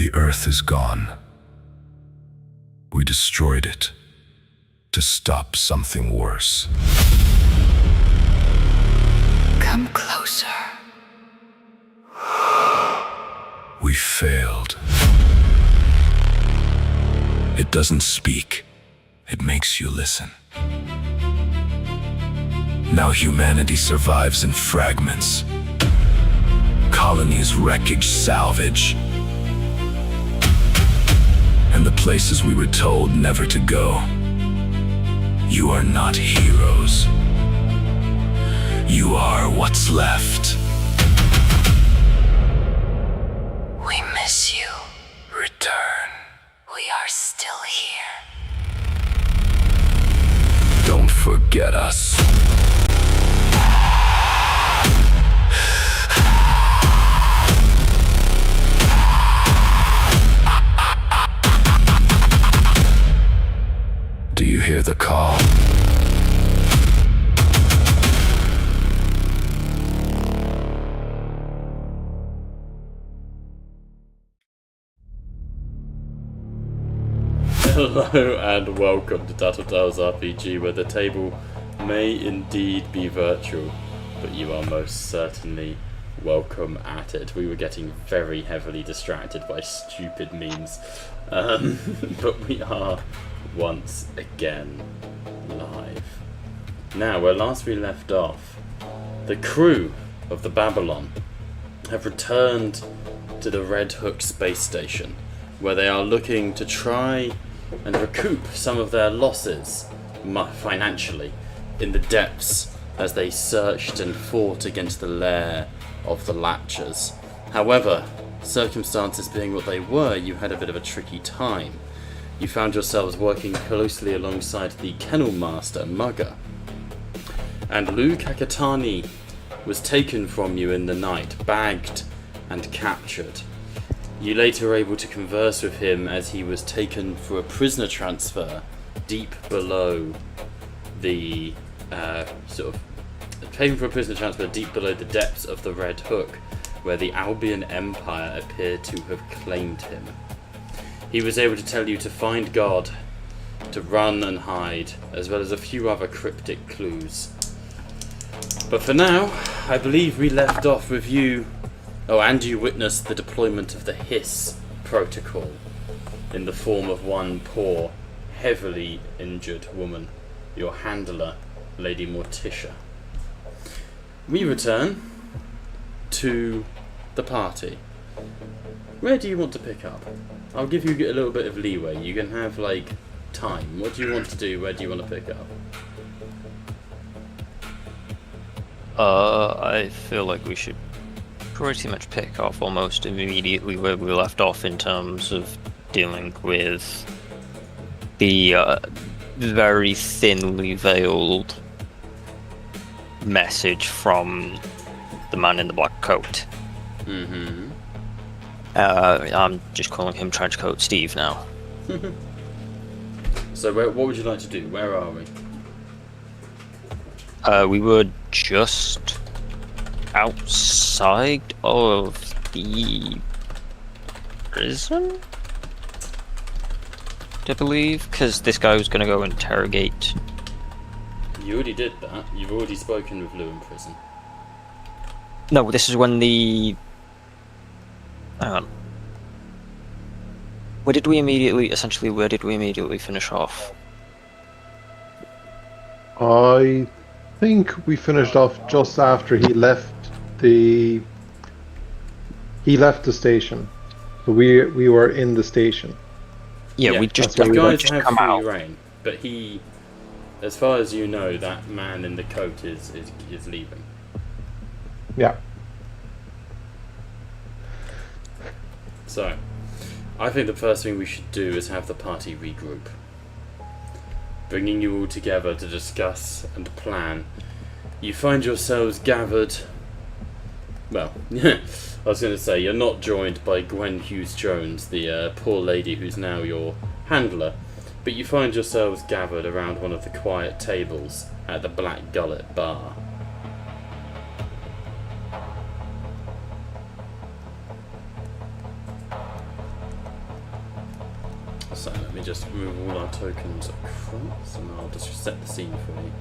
The Earth is gone. We destroyed it to stop something worse. Come closer. We failed. It doesn't speak. It makes you listen. Now humanity survives in fragments. Colonies, wreckage, salvage. And the places we were told never to go. You are not heroes. You are what's left. We miss you. Return. We are still here. Don't forget us. Do you hear the call? Hello and welcome to Tattletales RPG, where the table may indeed be virtual, but you are most certainly welcome at it. We were getting very heavily distracted by stupid memes, but we are once again live. Now, where last we left off, the crew of the Babylon have returned to the Red Hook space station, where they are looking to try and recoup some of their losses financially in the depths as they searched and fought against the lair of the Latchers. However, circumstances being what they were, you had a bit of a tricky time. You found yourselves working closely alongside the Kennel Master, Mugger. And Lou Kakatani was taken from you in the night, bagged and captured. You later were able to converse with him as he was taken for a prisoner transfer deep below the taken for a prisoner transfer deep below the depths of the Red Hook, where the Albion Empire appeared to have claimed him. He was able to tell you to find God, to run and hide, as well as a few other cryptic clues. But for now, I believe we left off with you. Oh, and you witnessed the deployment of the Hiss protocol in the form of one poor, heavily injured woman, your handler, Lady Morticia. We return to the party. Where do you want to pick up? I'll give you a little bit of leeway. You can have, time. What do you want to do? Where do you want to pick up? I feel like we should pretty much pick off almost immediately where we left off in terms of dealing with the very thinly veiled message from the man in the black coat. Mm-hmm. I'm just calling him Trench Coat Steve now. So what would you like to do? Where are we? We were just outside of the prison, I believe, because this guy was going to go interrogate. You already did that. You've already spoken with Lou in prison. No, this is when the... Hang on. Where did we immediately finish off? I think we finished off just after he left the station. So we were in the station. Yeah, we just You guys just have come free out. reign, but he, as far as you know, that man in the coat is leaving. Yeah. So, I think the first thing we should do is have the party regroup. Bringing you all together to discuss and plan. You find yourselves gathered... Well, I was going to say, you're not joined by Gwen Hughes-Jones, the poor lady who's now your handler, but you find yourselves gathered around one of the quiet tables at the Black Gullet Bar. just remove all our tokens across, and I'll just set the scene for you.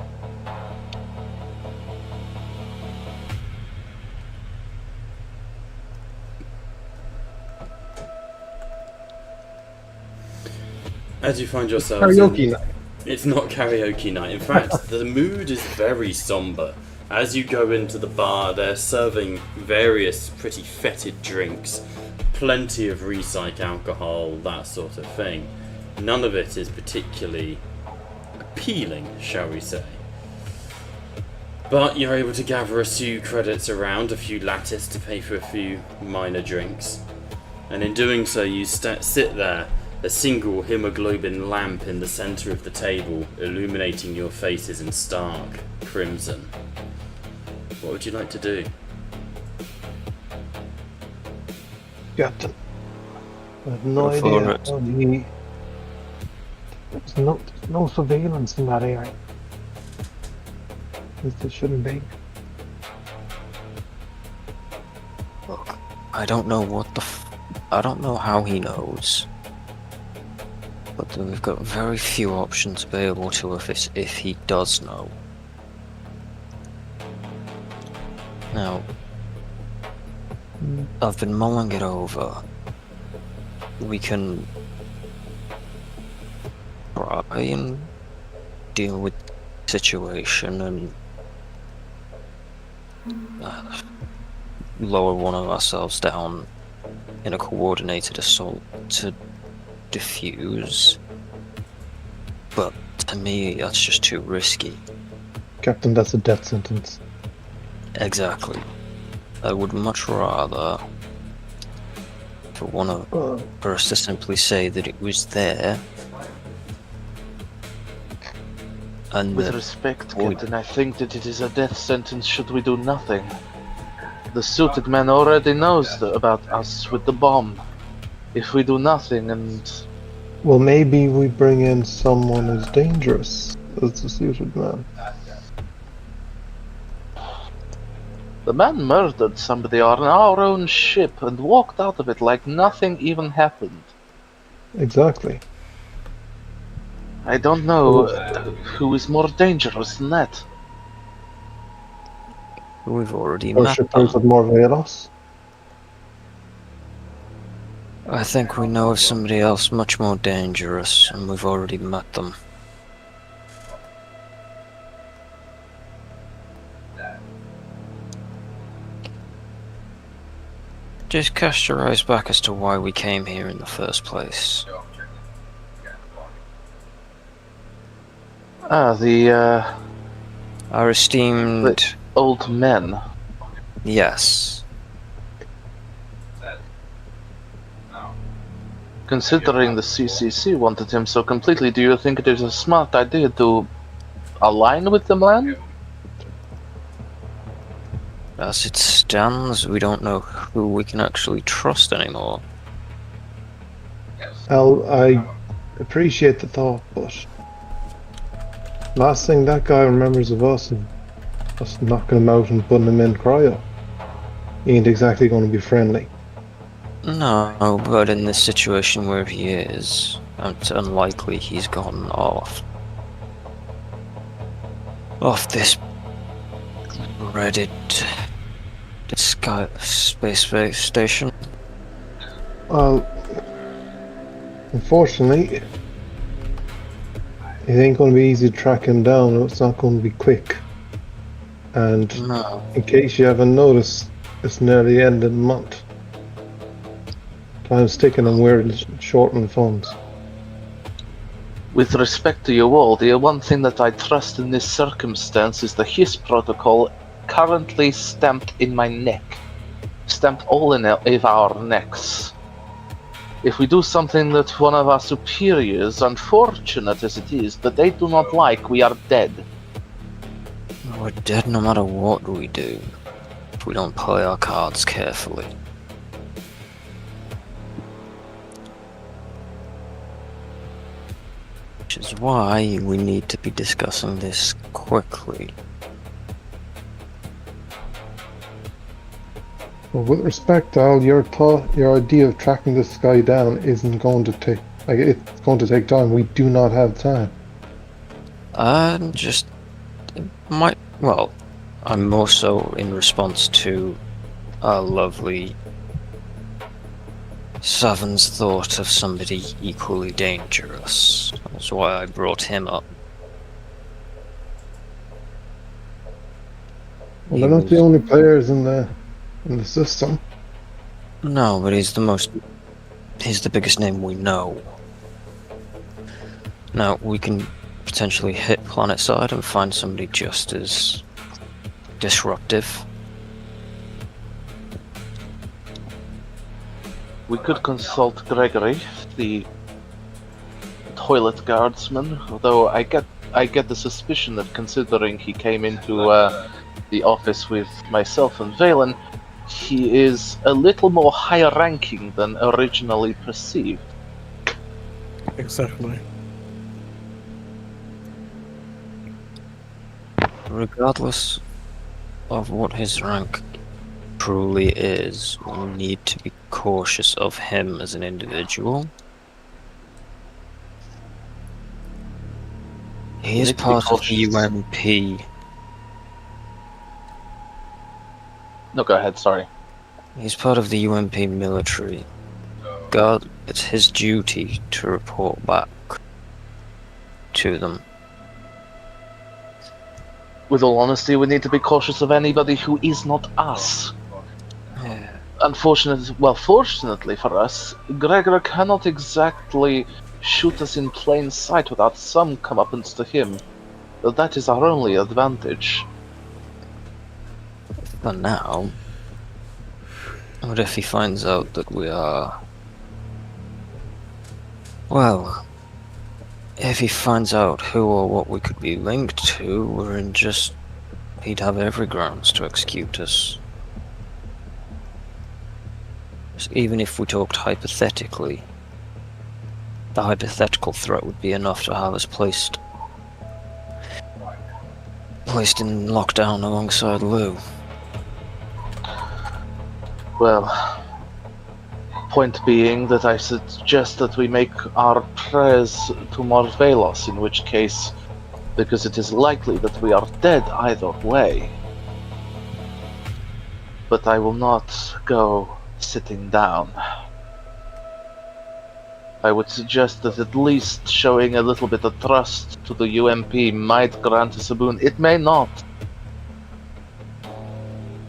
As you find yourselves Karaoke night. It's not karaoke night. In fact, the mood is very somber. As you go into the bar, they're serving various pretty fetid drinks, plenty of recycled alcohol, that sort of thing. None of it is particularly appealing, shall we say. But you're able to gather a few credits around, a few lattice to pay for a few minor drinks. And in doing so, you sit there, a single hemoglobin lamp in the centre of the table, illuminating your faces in stark crimson. What would you like to do? Captain. I have no Go for idea it. how the... there's no surveillance in that area. At least there shouldn't be. Look, I don't know what the I don't know how he knows. But we've got very few options available to us if he does know. Now, I've been mulling it over. We can try and deal with the situation and lower one of ourselves down in a coordinated assault to defuse. But to me, that's just too risky. Captain, that's a death sentence. Exactly. I would much rather for us to simply say that it was there. And With that respect, we- Captain, I think that it is a death sentence should we do nothing. The suited man already knows about us with the bomb. If we do nothing and... Well, maybe we bring in someone as dangerous as the suited man. The man murdered somebody on our own ship and walked out of it like nothing even happened. Exactly. I don't know who is more dangerous than that. we've already met Worshippers them. of Morvelos. I think we know of somebody else much more dangerous, and we've already met them. Just cast your eyes back as to why we came here in the first place. Our esteemed... Old men. Yes. Considering the CCC wanted him so completely, do you think it is a smart idea to align with the man? As it stands, we don't know who we can actually trust anymore. Al, I appreciate the thought, but last thing that guy remembers of us is us knocking him out and putting him in cryo. He ain't exactly going to be friendly. No, but in this situation where he is, it's unlikely he's gone off this dreaded space station. Well, unfortunately, it ain't going to be easy to track him down. It's not going to be quick. And No. in case you haven't noticed, it's nearly the end of the month. Time's ticking and we're short on funds. With respect to you all, the one thing that I trust in this circumstance is the HIS protocol currently stamped in my neck. Stamped all in our necks. If we do something that one of our superiors, unfortunate as it is, that they do not like, we are dead. We're dead no matter what we do, if we don't play our cards carefully. Which is why we need to be discussing this quickly. Well, with respect, Al, your idea of tracking this guy down isn't going to take Like, it's going to take time. We do not have time. Just well, I'm more so in response to our lovely Savon's thought of somebody equally dangerous. That's why I brought him up. Well, they're not the only players in the system. No, but he's the biggest name we know. Now, we can potentially hit planet side and find somebody just as disruptive. We could consult Gregory, the toilet guardsman, although I get the suspicion that considering he came into the office with myself and Valen, he is a little more higher ranking than originally perceived. Exactly. Regardless of what his rank truly is, we need to be cautious of him as an individual. He is part of the UMP. No, go ahead, sorry. He's part of the UMP military. God, it's his duty to report back to them. With all honesty, we need to be cautious of anybody who is not us. Fortunately for us, Gregor cannot exactly shoot us in plain sight without some comeuppance to him. But that is our only advantage. For now. What if he finds out that we are... Well... If he finds out who or what we could be linked to, we're in just... He'd have every grounds to execute us. Even if we talked hypothetically, the hypothetical threat would be enough to have us placed in lockdown alongside Lou. Well, point being that I suggest that we make our prayers to Morvelos, in which case, because it is likely that we are dead either way. But I will not go sitting down. I would suggest that at least showing a little bit of trust to the UMP might grant us a boon. It may not.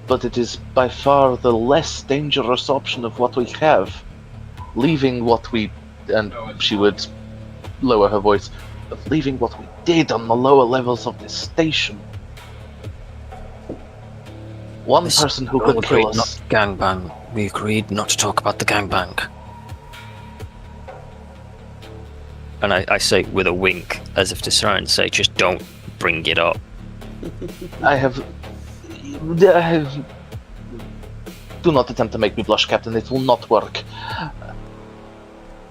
But it is by far the less dangerous option of what we have. Leaving what we... and she would lower her voice. Leaving what we did on the lower levels of this station. One person who could kill us. Not gangbang. We agreed not to talk about the gangbang. And I say with a wink, as if to try and say, just don't bring it up. I have... Do not attempt to make me blush, Captain. It will not work.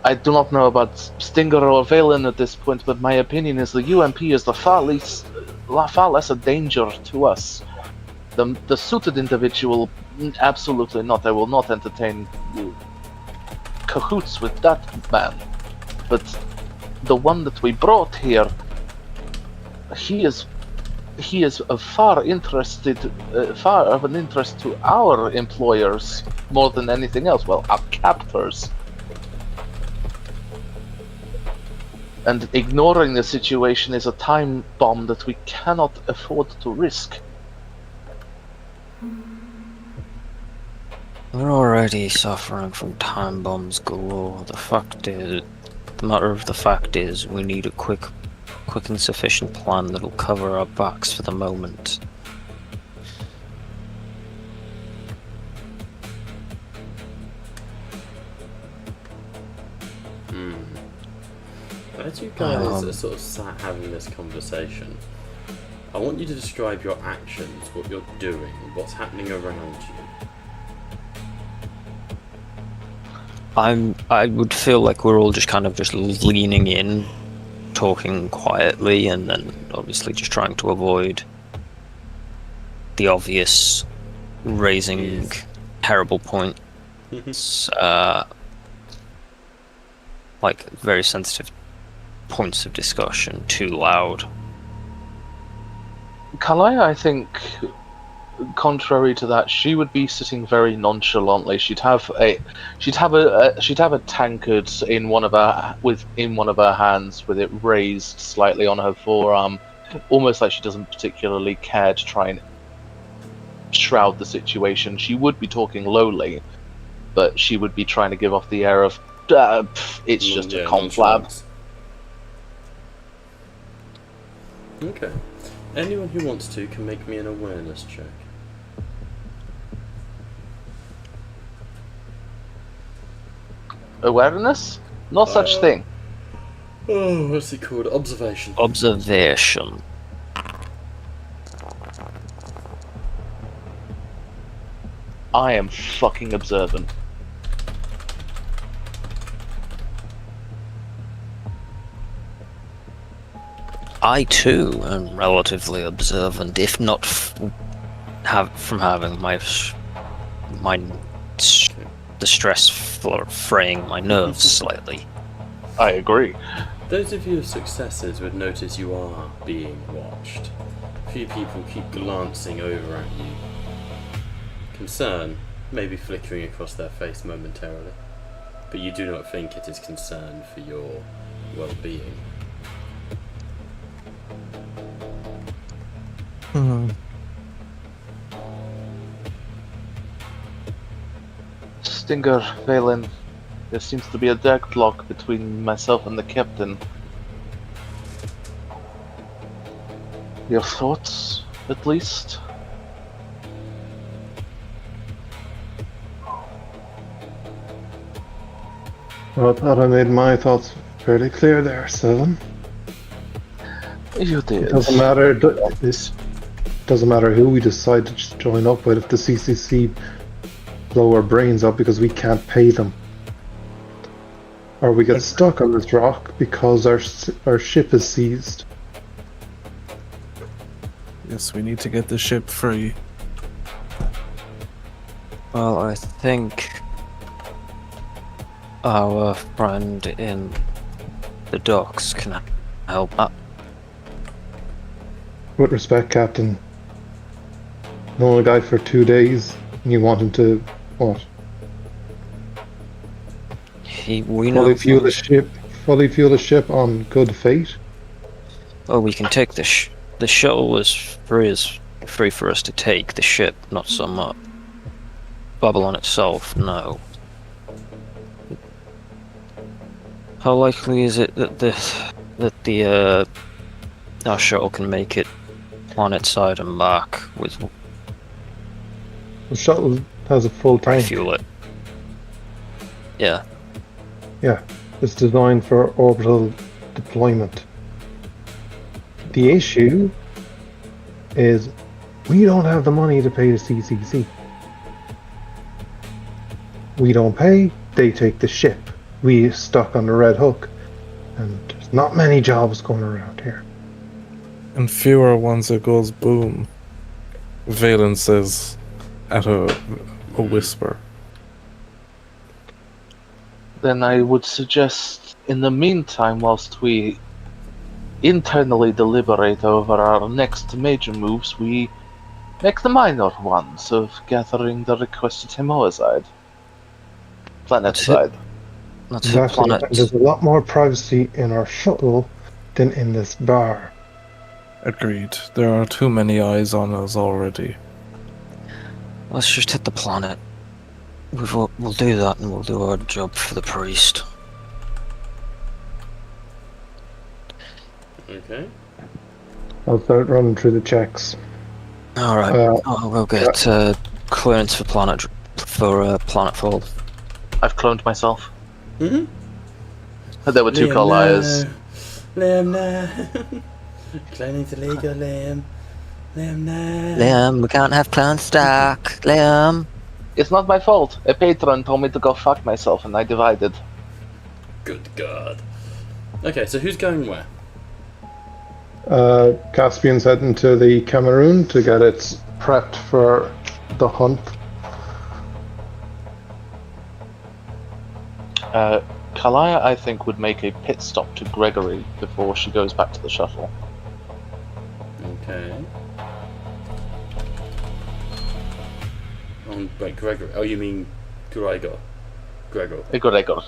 I do not know about Stinger or Valen at this point, but my opinion is the UMP is the far less a danger to us. The suited individual, absolutely not. I will not entertain cahoots with that man. But the one that we brought here, he is of far of an interest to our employers more than anything else. Well, our captors. And ignoring the situation is a time bomb that we cannot afford to risk. We're already suffering from time bombs galore. The matter of the fact is, we need a quick and sufficient plan that'll cover our backs for the moment. As you guys are sort of sat having this conversation, I want you to describe your actions, what you're doing, what's happening around you. I would feel like we're all just kind of just leaning in, talking quietly, and then obviously just trying to avoid the obvious raising terrible points. like very sensitive points of discussion too loud. Kalaya, I think, contrary to that, she would be sitting very nonchalantly. She'd have a tankard in one of her hands, with it raised slightly on her forearm, almost like she doesn't particularly care to try and shroud the situation. She would be talking lowly, but she would be trying to give off the air of it's just a conflab. nonchalance. Okay. Anyone who wants to can make me an awareness check. Awareness? No such thing. Oh, what's it called? Observation. Observation. I am fucking observant. I too am relatively observant, if not from having the stress fraying my nerves slightly. I agree. Those of you with successes would notice you are being watched. A few people keep glancing over at you. Concern may be flickering across their face momentarily, but you do not think it is concern for your well-being. Stinger, Valen, there seems to be a deadlock between myself and the captain. Your thoughts, at least? Well, I thought I made my thoughts fairly clear there, Seven. You did. It doesn't matter. This doesn't matter who we decide to join up with if the CCC blow our brains up because we can't pay them, or we get stuck on this rock because our ship is seized. Yes, we need to get the ship free. Well, I think our friend in the docks can help out. With respect, Captain, known a guy for 2 days, and you want him to what? We know. Fully fuel the ship on good fate. Oh, we can take the shuttle is free for us to take. The ship, not so much. Babylon itself, no. How likely is it that our shuttle can make it on its side and back with The shuttle has a full tank. fuel it? Yeah. Yeah, it's designed for orbital deployment. The issue is we don't have the money to pay the CCC. We don't pay, they take the ship. We stuck on the red hook, and there's not many jobs going around here. And fewer once it goes boom. Valen says at a whisper. Then I would suggest, in the meantime, whilst we internally deliberate over our next major moves, we make the minor ones of gathering the requested Hemoazide. Planet side. That's a Exactly. planet. There's a lot more privacy in our shuttle than in this bar. Agreed. There are too many eyes on us already. Let's just hit the planet. We'll do that, and we'll do our job for the priest. Okay. I'll start running through the checks. All right. I'll go get clearance for planetfall. I've cloned myself. Mm-hmm. There were two Kalayas. Liam, no. Cloning's illegal, Liam. Liam, no. Liam, we can't have clan stock. Liam. It's not my fault. A patron told me to go fuck myself and I divided. Good God. Okay, so who's going where? Caspian's heading to the Cameroon to get it prepped for the hunt. Kalaya, I think, would make a pit stop to Gregory before she goes back to the shuttle. Okay. Wait, Gregor. Oh, you mean Gregor? Gregor. Gregor.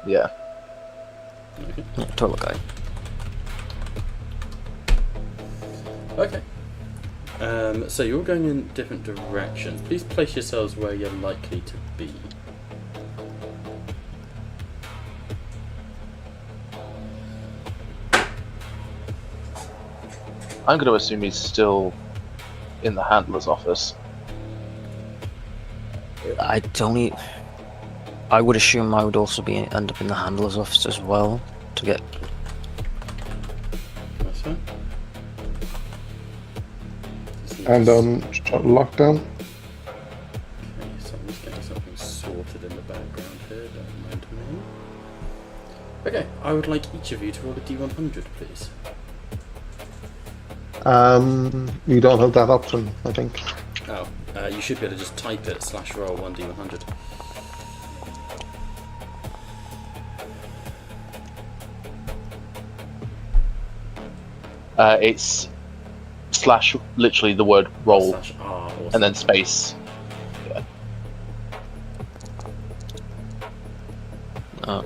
Yeah. Okay. Yeah, total guy. Okay. So you're going in different directions. Please place yourselves where you're likely to be. I'm going to assume he's still in the handler's office. I would assume I would also end up in the handler's office as well to get. That's fine. And lockdown. Okay, so I'm just getting something sorted in the background here, don't mind me. Okay, I would like each of you to roll a d100, please. You don't have that option, I think. Oh, you should be able to just type it /roll 1d100. It's slash literally the word roll /r or and then something. space. Yeah. Oh.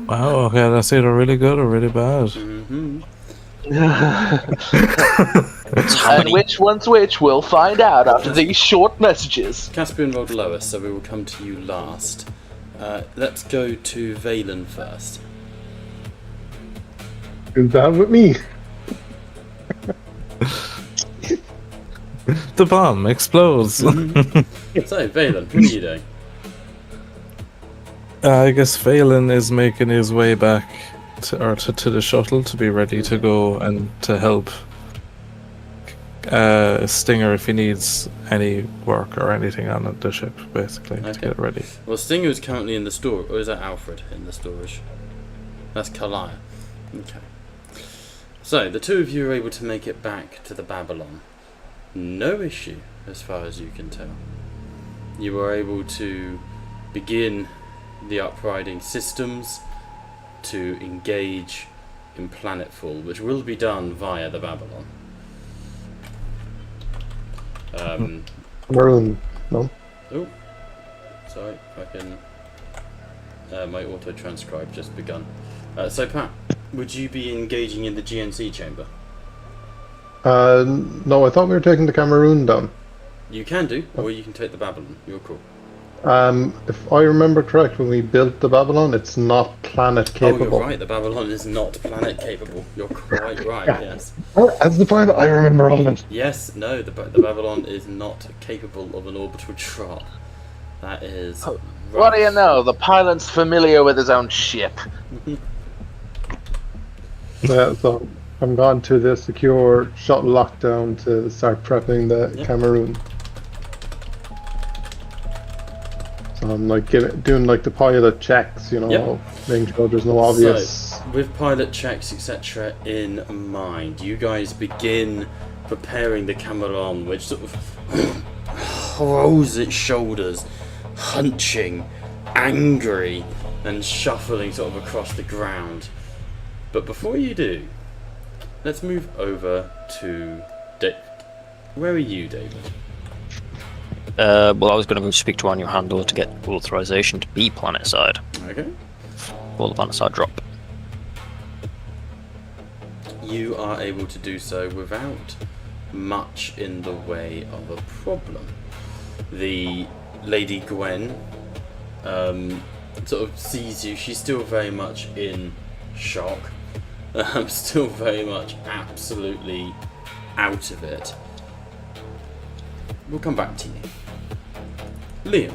Wow, okay, that's either really good or really bad. Mm-hmm. How And many? which one's which, we'll find out after these short messages. Caspian rolled lowest, so we will come to you last. Let's go to Valen first. Is that with me? The bomb explodes. So, Valen, what are you doing? I guess Phelan is making his way back to the shuttle to be ready to go and to help Stinger if he needs any work or anything on the ship, basically, to Okay. get it ready. Well, Stinger is currently in the store, or is that Alfred in the storage? That's Kalaya. Okay. So, the two of you are able to make it back to the Babylon. No issue, as far as you can tell. You are able to begin the upriding systems to engage in planetfall, which will be done via the Babylon. Maroon, no? Oh, sorry, I can. My auto transcribe just begun. So, Pat, would you be engaging in the GNC chamber? No, I thought we were taking the Cameroon down. You can do, or you can take the Babylon. You're cool. If I remember correct, when we built the Babylon, it's not planet Oh, capable. you're right. The Babylon is not planet capable. You're quite right. Yes. As the pilot, I remember all of it. Yes. No. The Babylon is not capable of an orbital drop. That is. What do you rough. know? The pilot's familiar with his own ship. So I'm gone to the secure shuttle lockdown to start prepping the Yep. Cameroon. So I'm like doing like the pilot checks, you know, Yep. making sure there's no obvious. So, with pilot checks, etc., in mind, you guys begin preparing the Cameron, which sort of throws its shoulders, hunching, angry, and shuffling sort of across the ground. But before you do, let's move over to David. Where are you, David? Well, I was going to go speak to our new handler to get authorization to be planetside. Okay. Or the planetside drop. You are able to do so without much in the way of a problem. The Lady Gwen sort of sees you. She's still very much in shock. Still very much absolutely out of it. We'll come back to you. Liam,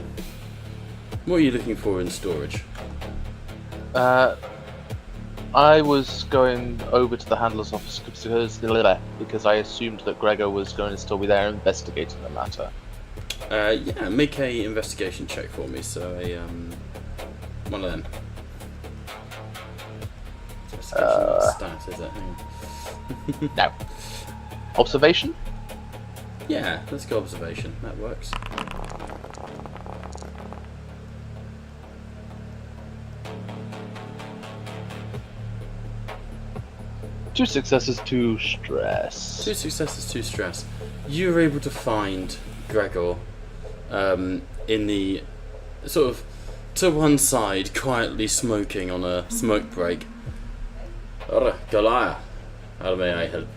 what are you looking for in storage? I was going over to the handler's office because I assumed that Gregor was going to still be there investigating the matter. Yeah, make a investigation check for me. So one of them. Investigation stat, is it? Hang on. No. Observation? Yeah, let's go observation. That works. Two successes, two stress. 2 successes, 2 stress. You were able to find Gregor in the sort of to one side, quietly smoking on a smoke break. Goliath, how may I help?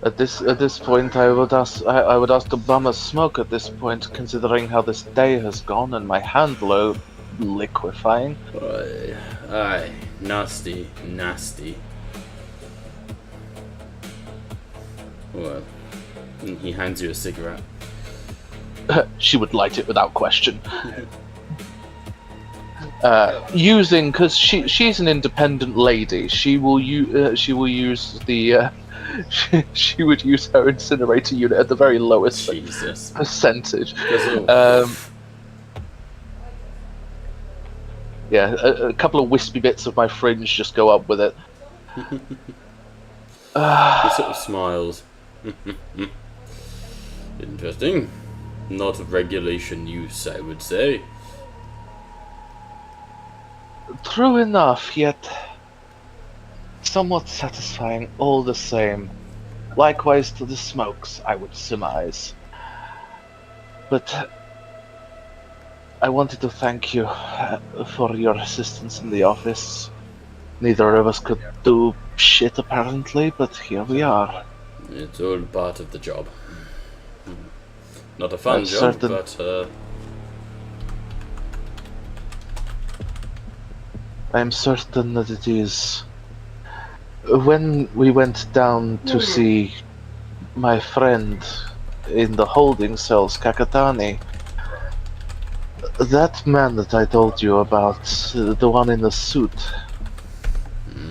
At this point, I would ask to bum a smoke. At this point, considering how this day has gone and my handler liquefying. Aye, nasty, nasty. Well, he hands you a cigarette. She would light it without question. Using, because she's an independent lady, she will use the she would use her incinerator unit at the very lowest Jesus. percentage. Yeah, a couple of wispy bits of my fringe just go up with it. He sort of smiles. Interesting. Not of regulation use, I would say. True enough, yet somewhat satisfying all the same. Likewise to the smokes, I would surmise. But I wanted to thank you for your assistance in the office. Neither of us could do shit apparently, but here we are. It's all part of the job. Not a fun job, but I am certain that it is. When we went down to see my friend in the holding cells, Kakatani, that man that I told you about, the one in the suit,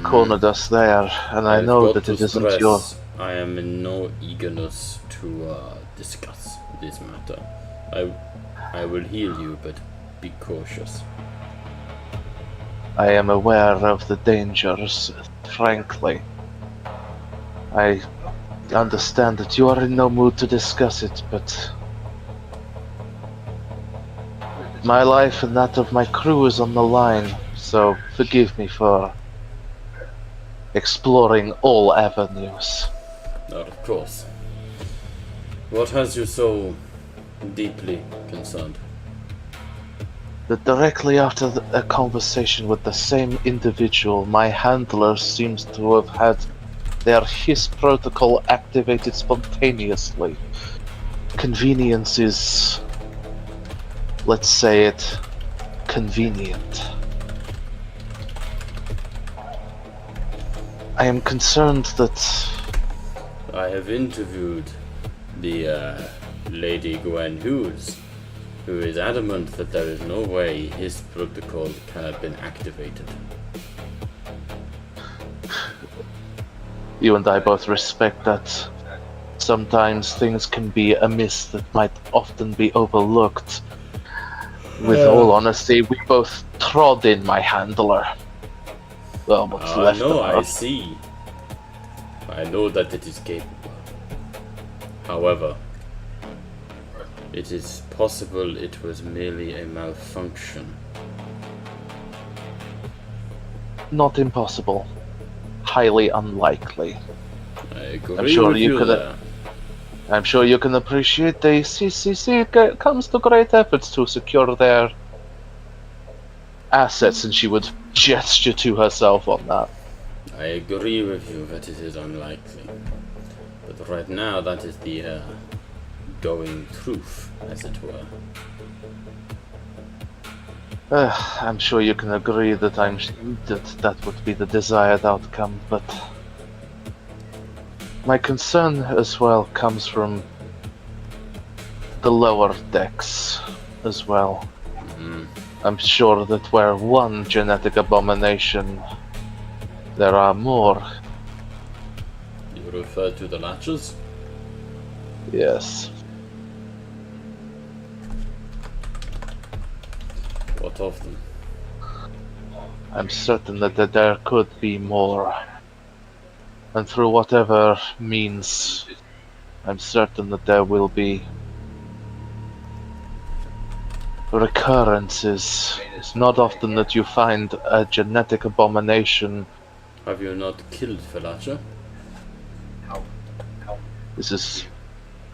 cornered us there, and I know that it isn't your... I am in no eagerness to discuss this matter. I will heal you, but be cautious. I am aware of the dangers, frankly. I understand that you are in no mood to discuss it, but my life and that of my crew is on the line, so forgive me for exploring all avenues. Of course. What has you so deeply concerned? That directly after a conversation with the same individual, my handler seems to have had their HIS protocol activated spontaneously. Convenience is, let's say it, convenient. I am concerned that... I have interviewed the Lady Gwen Hughes, who is adamant that there is no way his protocol can have been activated. You and I both respect that sometimes things can be amiss that might often be overlooked. With all honesty, we both trod in my handler. Well, what's left of her. I see. I know that it is capable. However, it is possible it was merely a malfunction. Not impossible. Highly unlikely. I agree I'm sure with you you could. there. I'm sure you can appreciate the CCC comes to great efforts to secure their assets, and she would gesture to herself on that. I agree with you that it is unlikely. But right now, that is the going truth, as it were. I'm sure you can agree that that would be the desired outcome, but my concern as well comes from the lower decks as well. I'm sure that where one genetic abomination, there are more. You refer to the latches? Yes. What of them? I'm certain that there could be more. And through whatever means, I'm certain that there will be recurrences. It's not often that you find a genetic abomination. Have you not killed Felacha? This is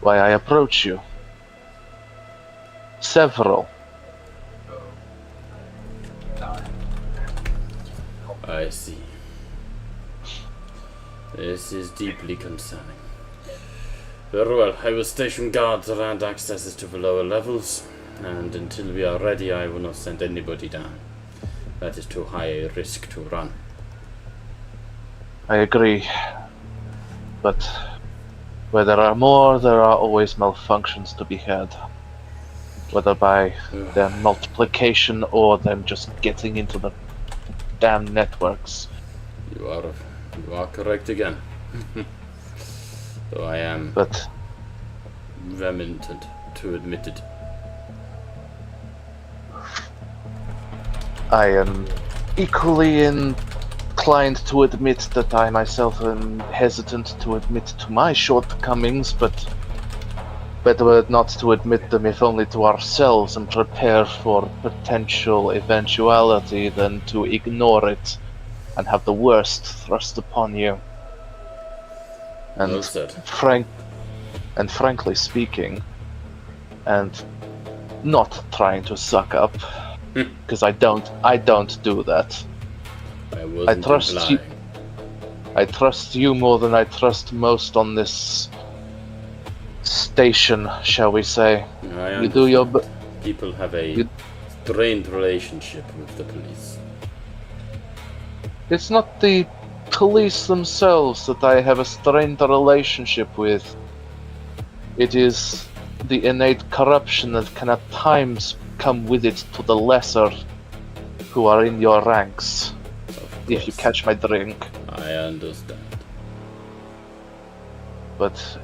why I approach you. Several. I see. This is deeply concerning. Very well, I will station guards around accesses to the lower levels, and until we are ready, I will not send anybody down. That is too high a risk to run. I agree. But where there are more, there are always malfunctions to be had. Whether by their multiplication or them just getting into the damn networks. You are correct again. Though I am But remitted to admit it. I am equally inclined to admit that I myself am hesitant to admit to my shortcomings, but better not to admit them if only to ourselves and prepare for potential eventuality than to ignore it and have the worst thrust upon you. And Well said. frankly speaking, and not trying to suck up, because I don't do that. I wasn't trust you- implying. I trust you more than I trust most on this station, shall we say. I You do your understand. People have a you- strained relationship with the police. It's not the police themselves that I have a strained relationship with. It is the innate corruption that can at times come with it to the lesser who are in your ranks. Of If you course. catch my drink. I understand. But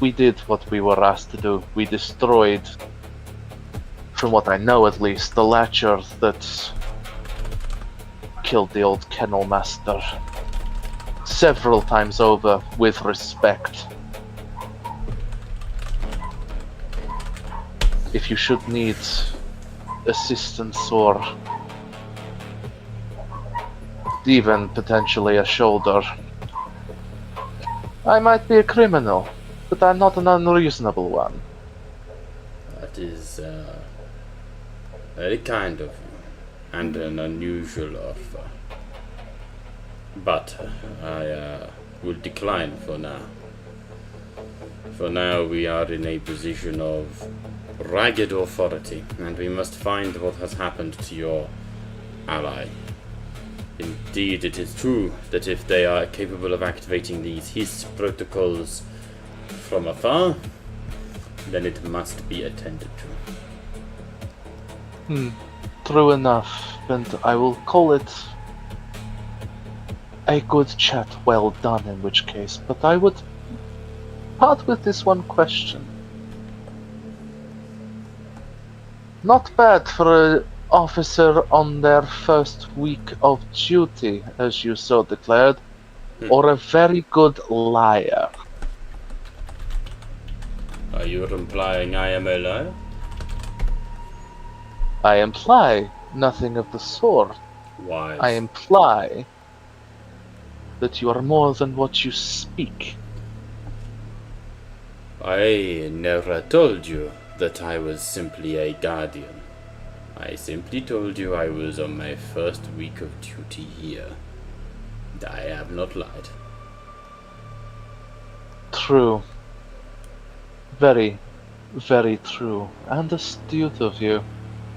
we did what we were asked to do. We destroyed, from what I know at least, the latcher that killed the old kennel master several times over with respect. If you should need assistance or even potentially a shoulder, I might be a criminal, but I'm not an unreasonable one. That is very kind of you, and an unusual offer. But I will decline for now. For now, we are in a position of ragged authority, and we must find what has happened to your ally. Indeed, it is true that if they are capable of activating these HIS protocols from afar, then it must be attended to. True enough, and I will call it a good chat well done in which case, but I would part with this one question. Not bad for an officer on their first week of duty, as you so declared, or a very good liar. Are you implying I am a liar? I imply nothing of the sort. Why? I imply that you are more than what you speak. I never told you that I was simply a guardian. I simply told you I was on my first week of duty here. I have not lied. True. Very, very true. And astute of you.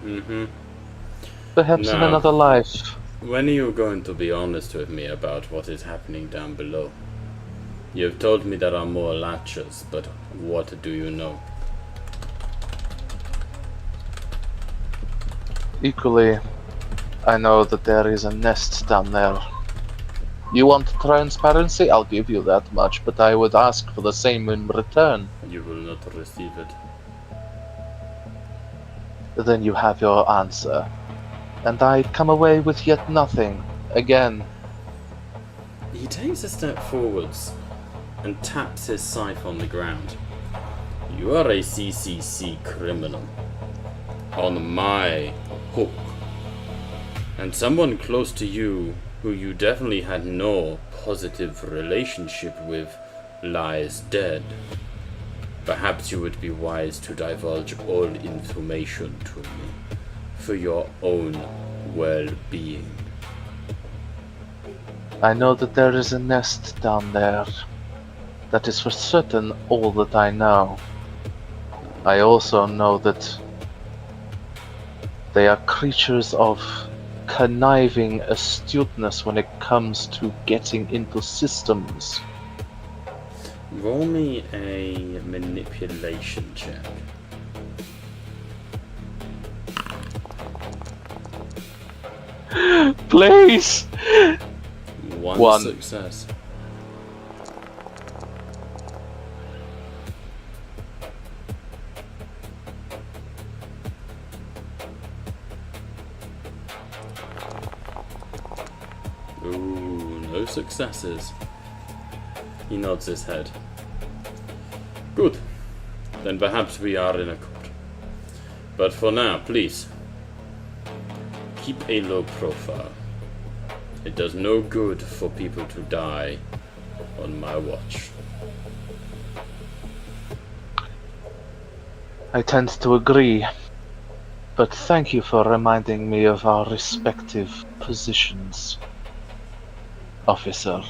Mm-hmm. Perhaps in Now- another life. When are you going to be honest with me about what is happening down below? You have told me there are more latchers, but what do you know? Equally, I know that there is a nest down there. You want transparency? I'll give you that much, but I would ask for the same in return. You will not receive it. Then you have your answer. And I come away with yet nothing. Again. He takes a step forwards and taps his scythe on the ground. You are a CCC criminal. On my hook. And someone close to you who you definitely had no positive relationship with lies dead. Perhaps you would be wise to divulge all information to me for your own well-being. I know that there is a nest down there. That is for certain all that I know. I also know that they are creatures of conniving astuteness when it comes to getting into systems. Roll me a manipulation check. Please! One success. Ooh, no successes. He nods his head. Good. Then perhaps we are in accord. But for now, please, keep a low profile. It does no good for people to die on my watch. I tend to agree. But thank you for reminding me of our respective positions, officer.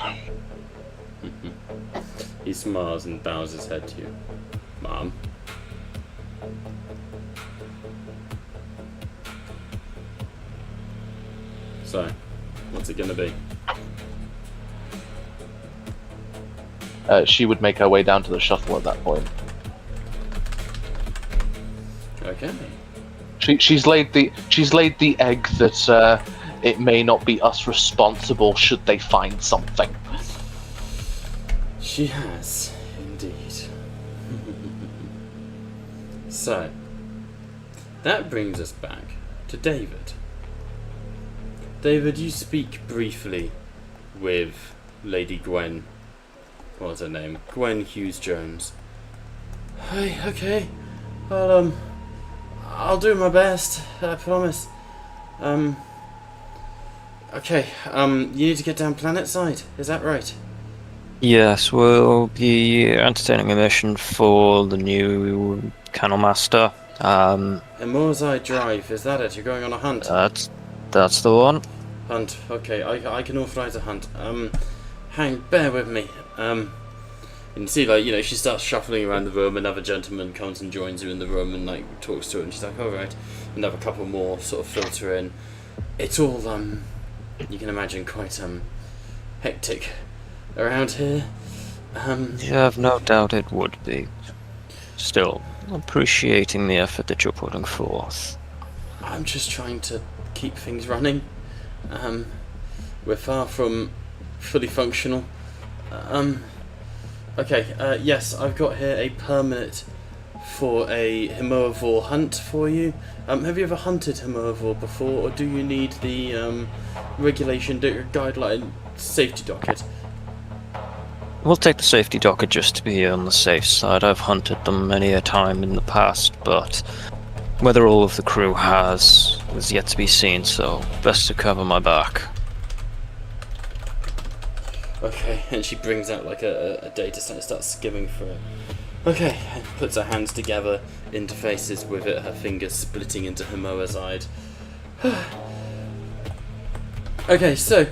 He smiles and bows his head to you. Mom? So, what's it gonna be? She would make her way down to the shuttle at that point. Okay. She's laid the egg that it may not be us responsible should they find something. She has, indeed. So, that brings us back to David. David, you speak briefly with Lady Gwen. What's her name? Gwen Hughes-Jones. Hey, okay. I'll do my best, I promise. Okay, you need to get down planet side, is that right? Yes, we'll be entertaining a mission for the new Kennel Master. Emorzai Drive, is that it? You're going on a hunt? That's the one. Hunt, okay, I can authorize a hunt. Bear with me. And see, like, you know, she starts shuffling around the room, another gentleman comes and joins her in the room and, like, talks to her, and she's like, alright. Another couple more sort of filter in. It's all, you can imagine, quite, hectic around here. Yeah, I've no doubt it would be. Still, appreciating the effort that you're putting forth. I'm just trying to keep things running. We're far from fully functional. Okay, yes, I've got here a permit for a Himoevore hunt for you. Have you ever hunted Himoevore before, or do you need the regulation guideline safety docket? We'll take the safety docket just to be on the safe side. I've hunted them many a time in the past, but whether all of the crew has is yet to be seen, so best to cover my back. Okay, and she brings out like a data set and starts skimming through it. Okay, and puts her hands together, interfaces with it, her fingers splitting into Himoazide. Okay, so,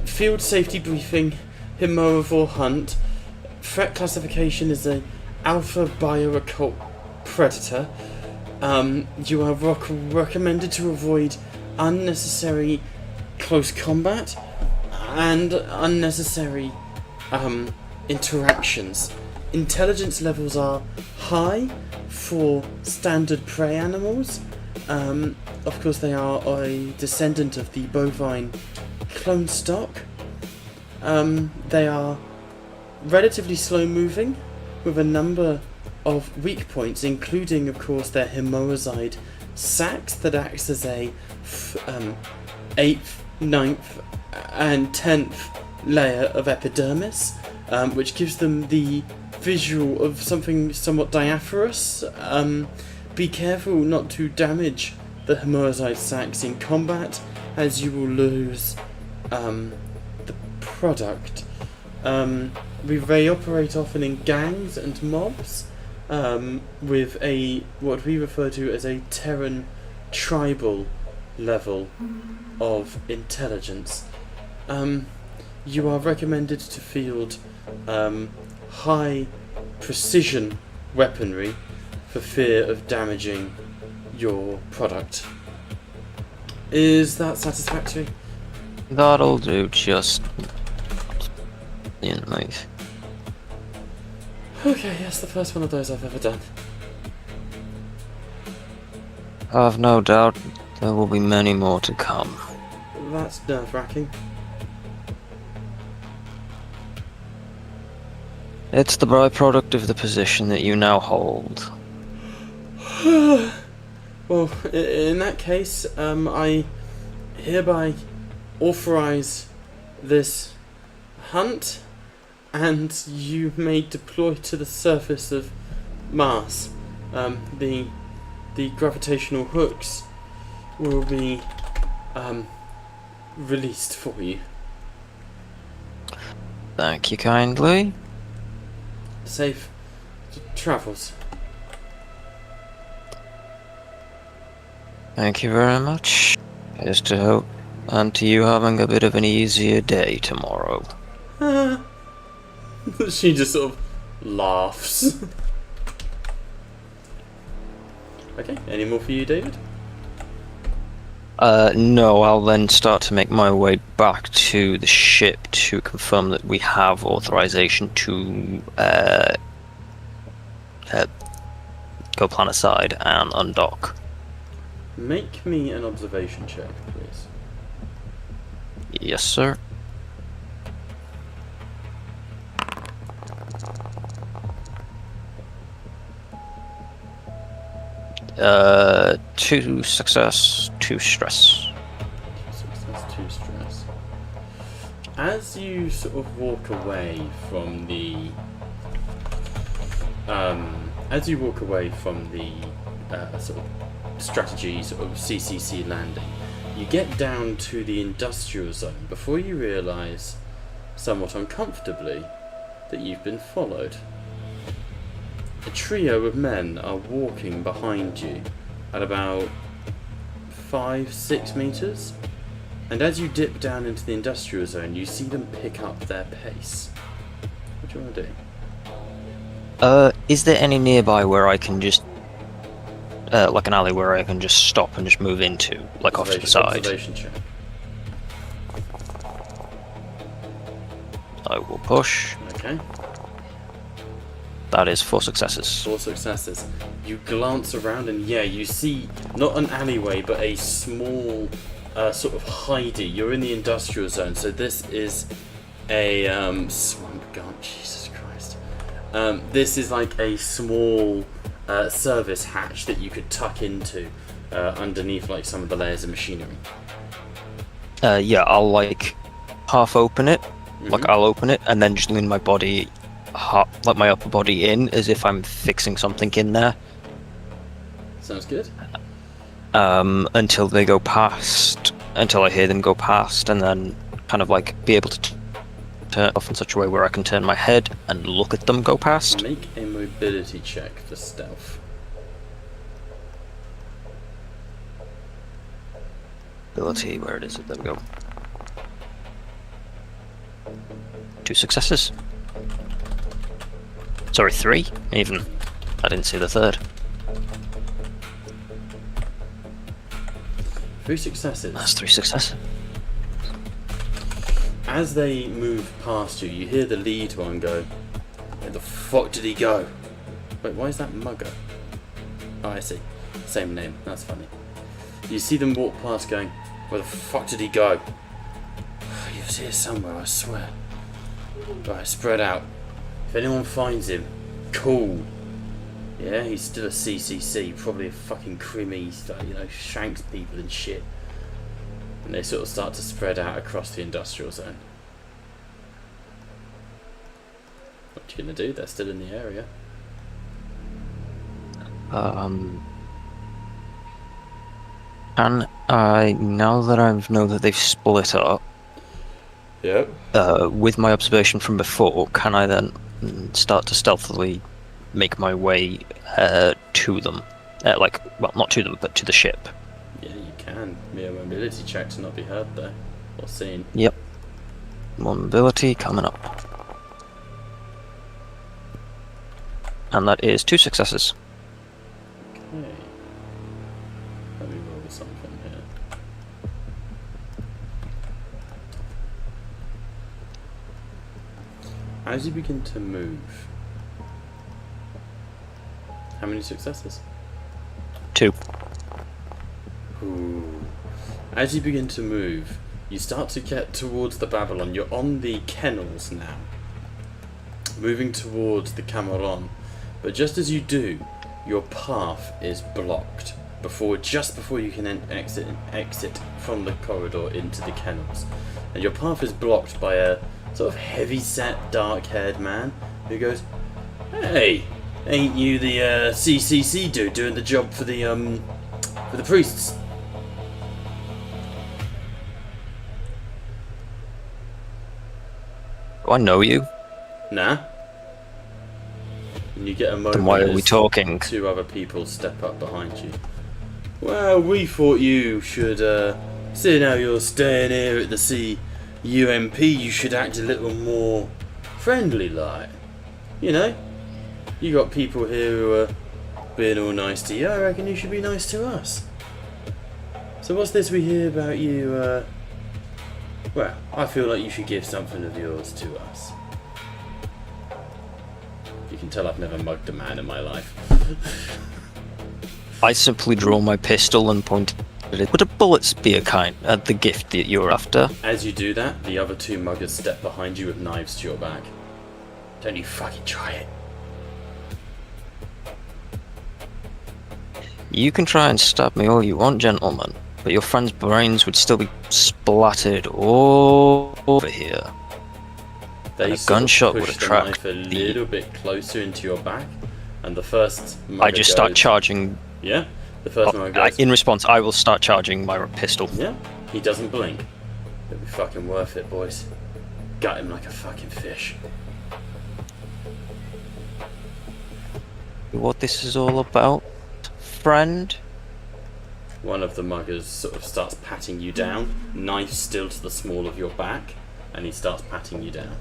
field safety briefing, Himoevore hunt. Threat classification is a alpha bio-occult predator. You are recommended to avoid unnecessary close combat and unnecessary interactions. Intelligence levels are high for standard prey animals. Of course, they are a descendant of the bovine clone stock. They are relatively slow moving, with a number of weak points, including, of course, their Himoazide sacs that acts as a 8th, 9th, and 10th layer of epidermis, which gives them the visual of something somewhat diaphanous. Be careful not to damage the hemorrhoid sacs in combat, as you will lose the product. They operate often in gangs and mobs, with what we refer to as a Terran tribal level of intelligence. You are recommended to field high precision weaponry for fear of damaging your product. Is that satisfactory? That'll do, just... nice. Okay, yes, the first one of those I've ever done. I've no doubt there will be many more to come. That's nerve-wracking. It's the byproduct of the position that you now hold. Well, in that case, I hereby authorize this hunt, and you may deploy to the surface of Mars. The gravitational hooks will be released for you. Thank you kindly. Safe travels. Thank you very much. Here's to hope, and to you having a bit of an easier day tomorrow. She just sort of laughs. Okay, any more for you, David? No, I'll then start to make my way back to the ship to confirm that we have authorization to go planet side and undock. Make me an observation check, please. Yes, sir. Two success, two stress. Success, two stress. As you sort of walk away from the sort of strategy sort of CCC landing, you get down to the industrial zone before you realise, somewhat uncomfortably, that you've been followed. A trio of men are walking behind you at about 5-6 meters, and as you dip down into the industrial zone, you see them pick up their pace. What do you want to do? Is there any nearby where I can just, like an alley where I can just stop and just move into, like off to the side? Observation check. I will push. Okay. That is 4 successes. 4 successes. You glance around and yeah, you see not an alleyway but a small sort of hidey. You're in the industrial zone, so this is a swamp gun. Jesus Christ. This is like a small service hatch that you could tuck into underneath like some of the layers of machinery. Yeah, I'll like half open it. Mm-hmm. Like I'll open it and then just lean my body, like my upper body in, as if I'm fixing something in there. Sounds good. Until they go past, until I hear them go past, and then kind of like be able to turn off in such a way where I can turn my head and look at them go past. Make a mobility check for stealth. Ability, where it is, there we go. 2 successes. Sorry, 3 even. I didn't see the third. 3 successes. That's 3 successes. As they move past you, you hear the lead one go, "Where the fuck did he go?" Wait, why is that Mugger? Oh, I see. Same name. That's funny. You see them walk past going, "Where the fuck did he go?" He was here somewhere, I swear. Right, spread out. If anyone finds him, cool. Yeah, he's still a CCC, probably a fucking crimmy, you know, shanks people and shit. And they sort of start to spread out across the industrial zone. What you gonna do? They're still in the area. Can I, now that I know that they've split up, Yep. with my observation from before, can I then start to stealthily make my way to them? Well, not to them, but to the ship. Yeah, you can. Mere mobility check to not be heard there. Or seen. Yep. Mobility coming up. And that is 2 successes. Okay. Let me roll something here. As you begin to move, how many successes? 2. Ooh. As you begin to move, you start to get towards the Babylon. You're on the kennels now, moving towards the Cameron. But just as you do, your path is blocked just before you can exit from the corridor into the kennels. And your path is blocked by a sort of heavy-set, dark-haired man who goes, "Hey, ain't you the CCC dude doing the job for the priests?" Do I know you? Nah. And you get a moment Then why are we as talking? 2 other people step up behind you. Well, we thought you should, seeing how you're staying here at the CUMP, you should act a little more friendly like. You know? You got people here who are being all nice to you, I reckon you should be nice to us. So what's this we hear about you, well, I feel like you should give something of yours to us. You can tell I've never mugged a man in my life. I simply draw my pistol and point at it. Would the bullets be the gift that you're after? As you do that, the other 2 muggers step behind you with knives to your back. Don't you fucking try it. You can try and stab me all you want, gentlemen, but your friend's brains would still be splattered all over here. They A sort of gunshot push would have the tracked knife a the- little bit closer into your back, and the first mugger I just start goes- charging. Yeah? The first mugger goes, In response, I will start charging my pistol. yeah? He doesn't blink. It'll be fucking worth it, boys. Gut him like a fucking fish. What this is all about, friend? One of the muggers sort of starts patting you down, knife still to the small of your back, and he starts patting you down.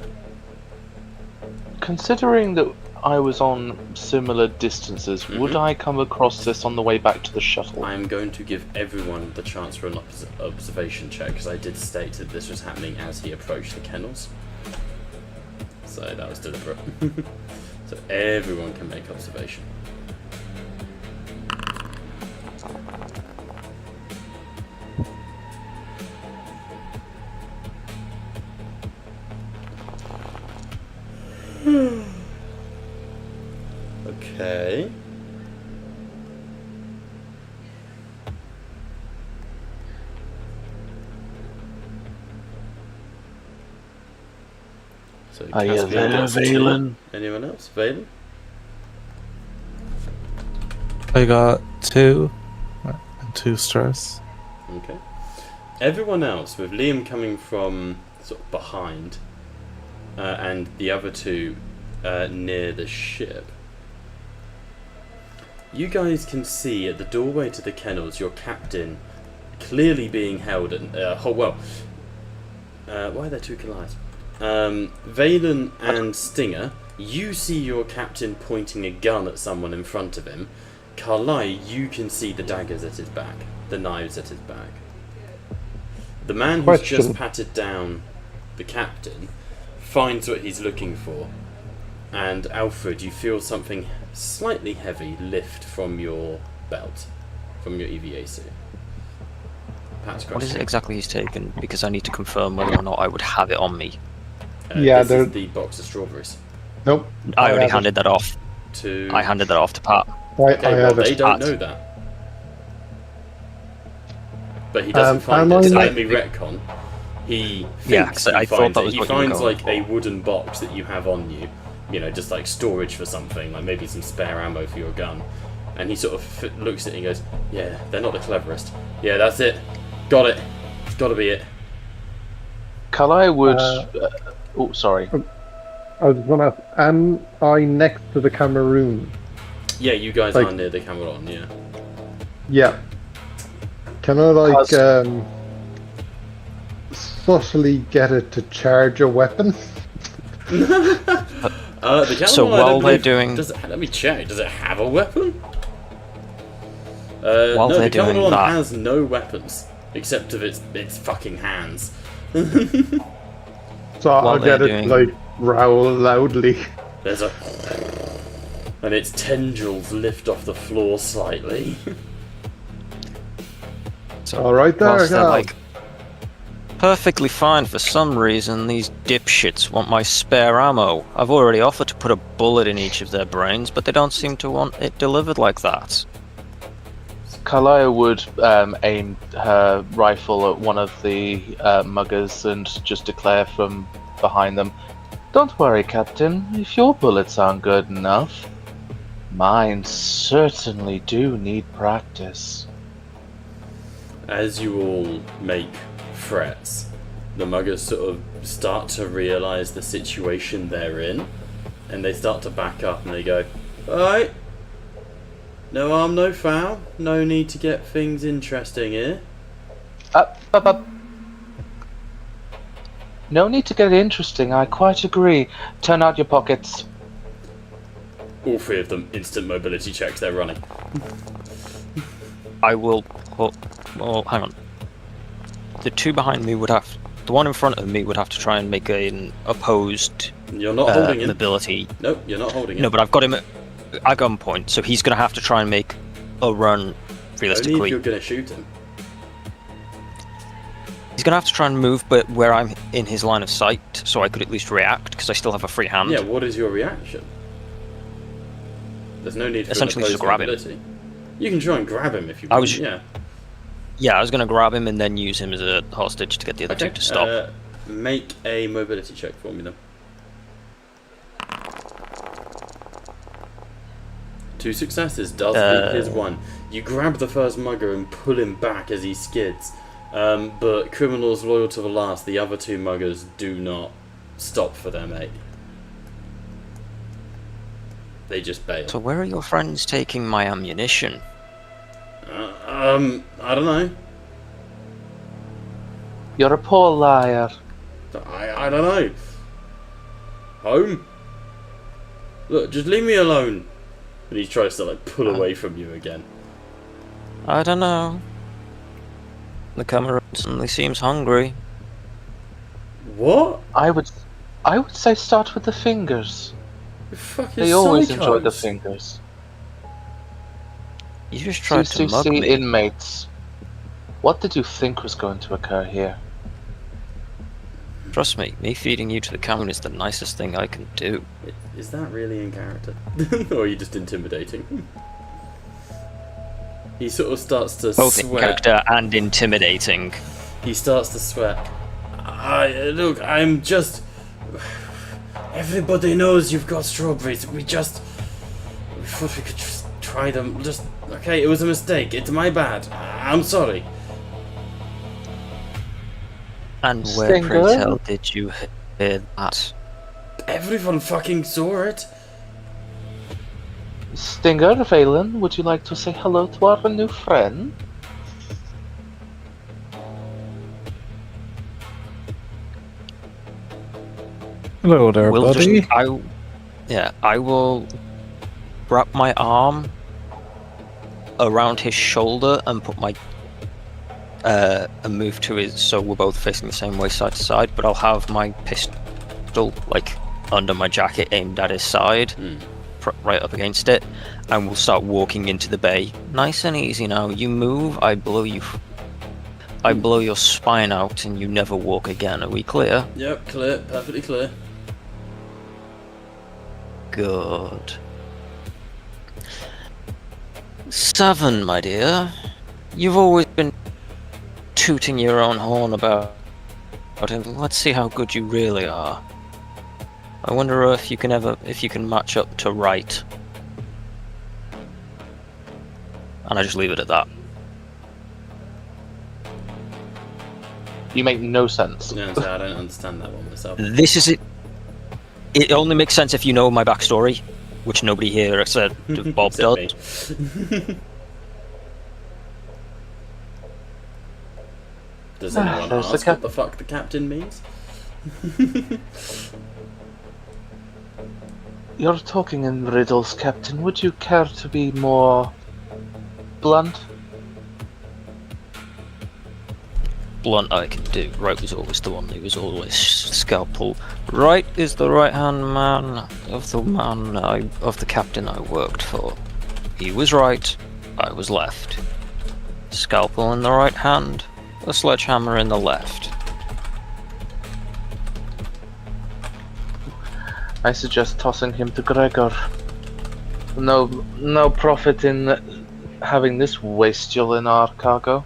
Considering that I was on similar distances, would I come across this on the way back to the shuttle? I'm going to give everyone the chance for an observation check, because I did state that this was happening as he approached the kennels. So that was deliberate. So everyone can make observation. Okay. So Are you Caspian there, gets 2. Valen? Anyone else? Valen? I got 2 and 2 stars. Okay. Everyone else, with Liam coming from sort of behind, and the other 2 near the ship, you guys can see at the doorway to the kennels your captain clearly being held at why are there 2 collide? Valen and Stinger, you see your captain pointing a gun at someone in front of him. Carly, you can see the daggers at his back, the knives at his back. The man who's just patted down the captain finds what he's looking for, and Alfred, you feel something slightly heavy lift from your belt, from your EVA suit. Pat's What is it question. exactly he's taken? Because I need to confirm whether or not I would have it on me. Yeah, this they're- is the box of strawberries. Nope. I already have it. handed that off. To I handed that off to Pat. okay, I well, have they it. don't Pat. know that. But he doesn't find am it. I So let like- me retcon. He thinks Yeah, 'cause I he thought finds that it. was He what you were finds going like a wooden box that you have on you, just like storage for something, like maybe some spare ammo for your gun. And he sort of looks at it and goes, yeah, they're not the cleverest. Yeah, that's it. Got it. It's got to be it. Kalai would... oh, sorry. I was gonna ask, am I next to the Cameroon? Yeah, you guys are near the Cameron, yeah. Yeah. Can I, subtly get it to charge a weapon? The Cameron, So while they're doing... let me check. Does it have a weapon? While no, they're the Cameron doing that... has no weapons except of its fucking hands. So I'll get it, growl loudly. There's a... and its tendrils lift off the floor slightly. So Alright there, whilst they're, Gal. like, perfectly fine, for some reason these dipshits want my spare ammo. I've already offered to put a bullet in each of their brains, but they don't seem to want it delivered like that. Kalaya would aim her rifle at one of the muggers and just declare from behind them, "Don't worry, Captain, if your bullets aren't good enough, mine certainly do need practice." As you all make threats, the muggers sort of start to realise the situation they're in, and they start to back up and they go, "Alright, no harm, no foul, no need to get things interesting here." Up. No need to get interesting, I quite agree. Turn out your pockets. All three of them instant mobility checks, they're running. I will put... Oh, hang on. The two behind me would have... The one in front of me would have to try and make an opposed You're not holding him. mobility. Nope, you're not holding him. No, but I've got him at gunpoint, so he's going to have to try and make a run, realistically. Only if you're going to shoot him. He's going to have to try and move, but where I'm in his line of sight, so I could at least react, because I still have a free hand. Yeah, what is your reaction? There's no need for Essentially an just opposed grab him. mobility. You can try and grab him if you want, yeah. Yeah, I was going to grab him and then use him as a hostage to get the other two to stop. Make a mobility check for me then. 2 successes does beat his one. You grab the first mugger and pull him back as he skids. But criminals loyal to the last, the other two muggers do not stop for their mate. They just bail. So where are your friends taking my ammunition? I don't know. You're a poor liar. I don't know. Home? Look, just leave me alone. And he tries to pull away from you again. I don't know. The camera suddenly seems hungry. What? I would say start with the fingers. You fucking They always psychos. enjoy the fingers. You just tried to mug CCC me. inmates. What did you think was going to occur here? Trust me feeding you to the camera is the nicest thing I can do. Is that really in character? Or are you just intimidating? He sort of starts to Both in sweat. character and intimidating. He starts to sweat. Look, I'm just... Everybody knows you've got strawberries. We thought we could just try them. Okay, it was a mistake. It's my bad. I'm sorry. And where, pray Stinger? tell, did you hear that? Everyone fucking saw it. Stinger, Valen, would you like to say hello to our new friend? Hello there, buddy. I will wrap my arm around his shoulder and put my and move to his, so we're both facing the same way, side to side, but I'll have my pistol under my jacket aimed at his side, right up against it, and we'll start walking into the bay. Nice and easy now. You move, I blow your spine out and you never walk again. Are we clear? Yep, clear. Perfectly clear. Good. 7, my dear. You've always been tooting your own horn about him. Let's see how good you really are. I wonder if you can match up to right. And I just leave it at that. You make no sense. Yeah, so I don't understand that one myself. This is it. It only makes sense if you know my backstory, which nobody here except Bob Except does. me. Does anyone there's the ask what the fuck the captain means? You're talking in riddles, Captain. Would you care to be more blunt? Blunt I can do. Right was always the one who was always scalpel. Right is the right-hand man of the captain I worked for. He was right, I was left. Scalpel in the right hand, a sledgehammer in the left. I suggest tossing him to Gregor. No profit in having this wastrel in our cargo.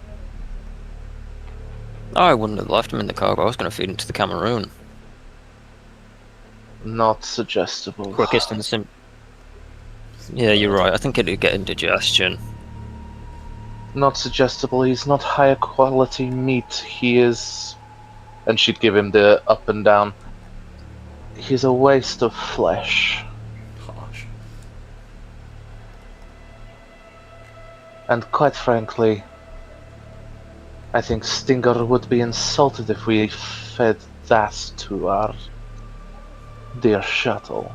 I wouldn't have left him in the cargo. I was going to feed him to the Cameroon. Not suggestible. Quickest and Yeah, you're right. I think it'd get indigestion. Not suggestible. He's not higher quality meat. He is... And she'd give him the up and down. He's a waste of flesh. Harsh. And quite frankly, I think Stinger would be insulted if we fed that to our dear shuttle.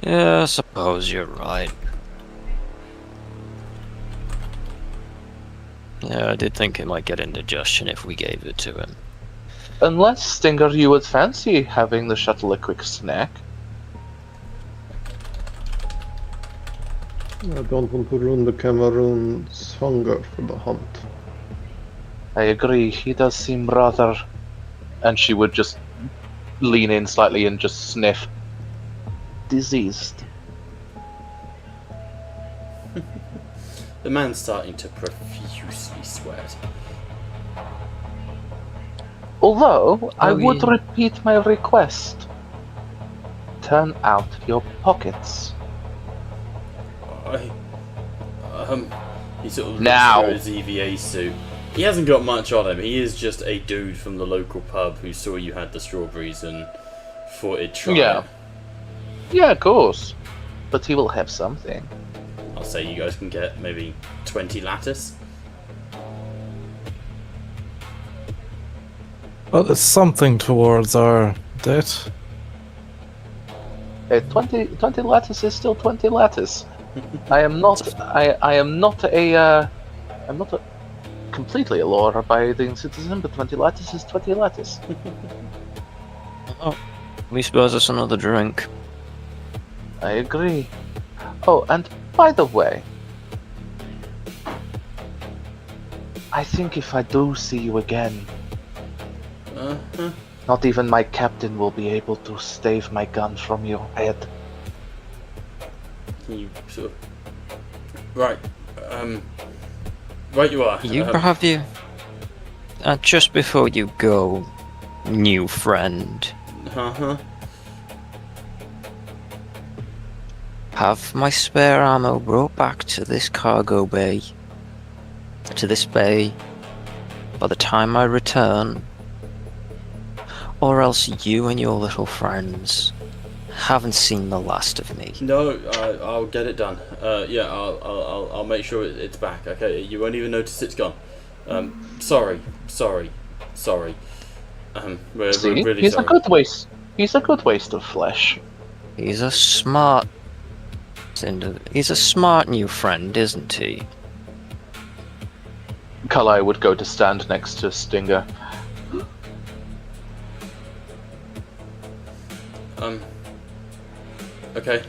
Yeah, I suppose you're right. Yeah, I did think it might get indigestion if we gave it to him. Unless, Stinger, you would fancy having the shuttle a quick snack. I don't want to ruin the Cameroon's hunger for the hunt. I agree, he does seem rather... And she would just lean in slightly and just sniff. Diseased. The man's starting to profusely sweat. Although, I would yeah. repeat my request. Turn out your pockets. He sort of Now. looks through his EVA suit. He hasn't got much on him. He is just a dude from the local pub who saw you had the strawberries and thought he'd try. Yeah. Yeah, of course. But he will have something. I'll say you guys can get maybe 20 lattice. Well, it's something towards our debt. 20 lattice is still 20 lattice. I am not a completely a law-abiding citizen, but 20 lattice is 20 lattice. Oh, at least buys us another drink. I agree. Oh, and by the way, I think if I do see you again, not even my captain will be able to stave my gun from your head. You sort of... Right. Right you are. Have you? Just before you go, new friend, have my spare ammo brought back to this cargo bay. To this bay. By the time I return. Or else you and your little friends haven't seen the last of me. No, I'll get it done. Yeah, I'll make sure it's back. Okay, you won't even notice it's gone. Sorry. We're See, really he's sorry. a good waste. He's a good waste of flesh. He's a smart new friend, isn't he? Kalai would go to stand next to Stinger. Okay.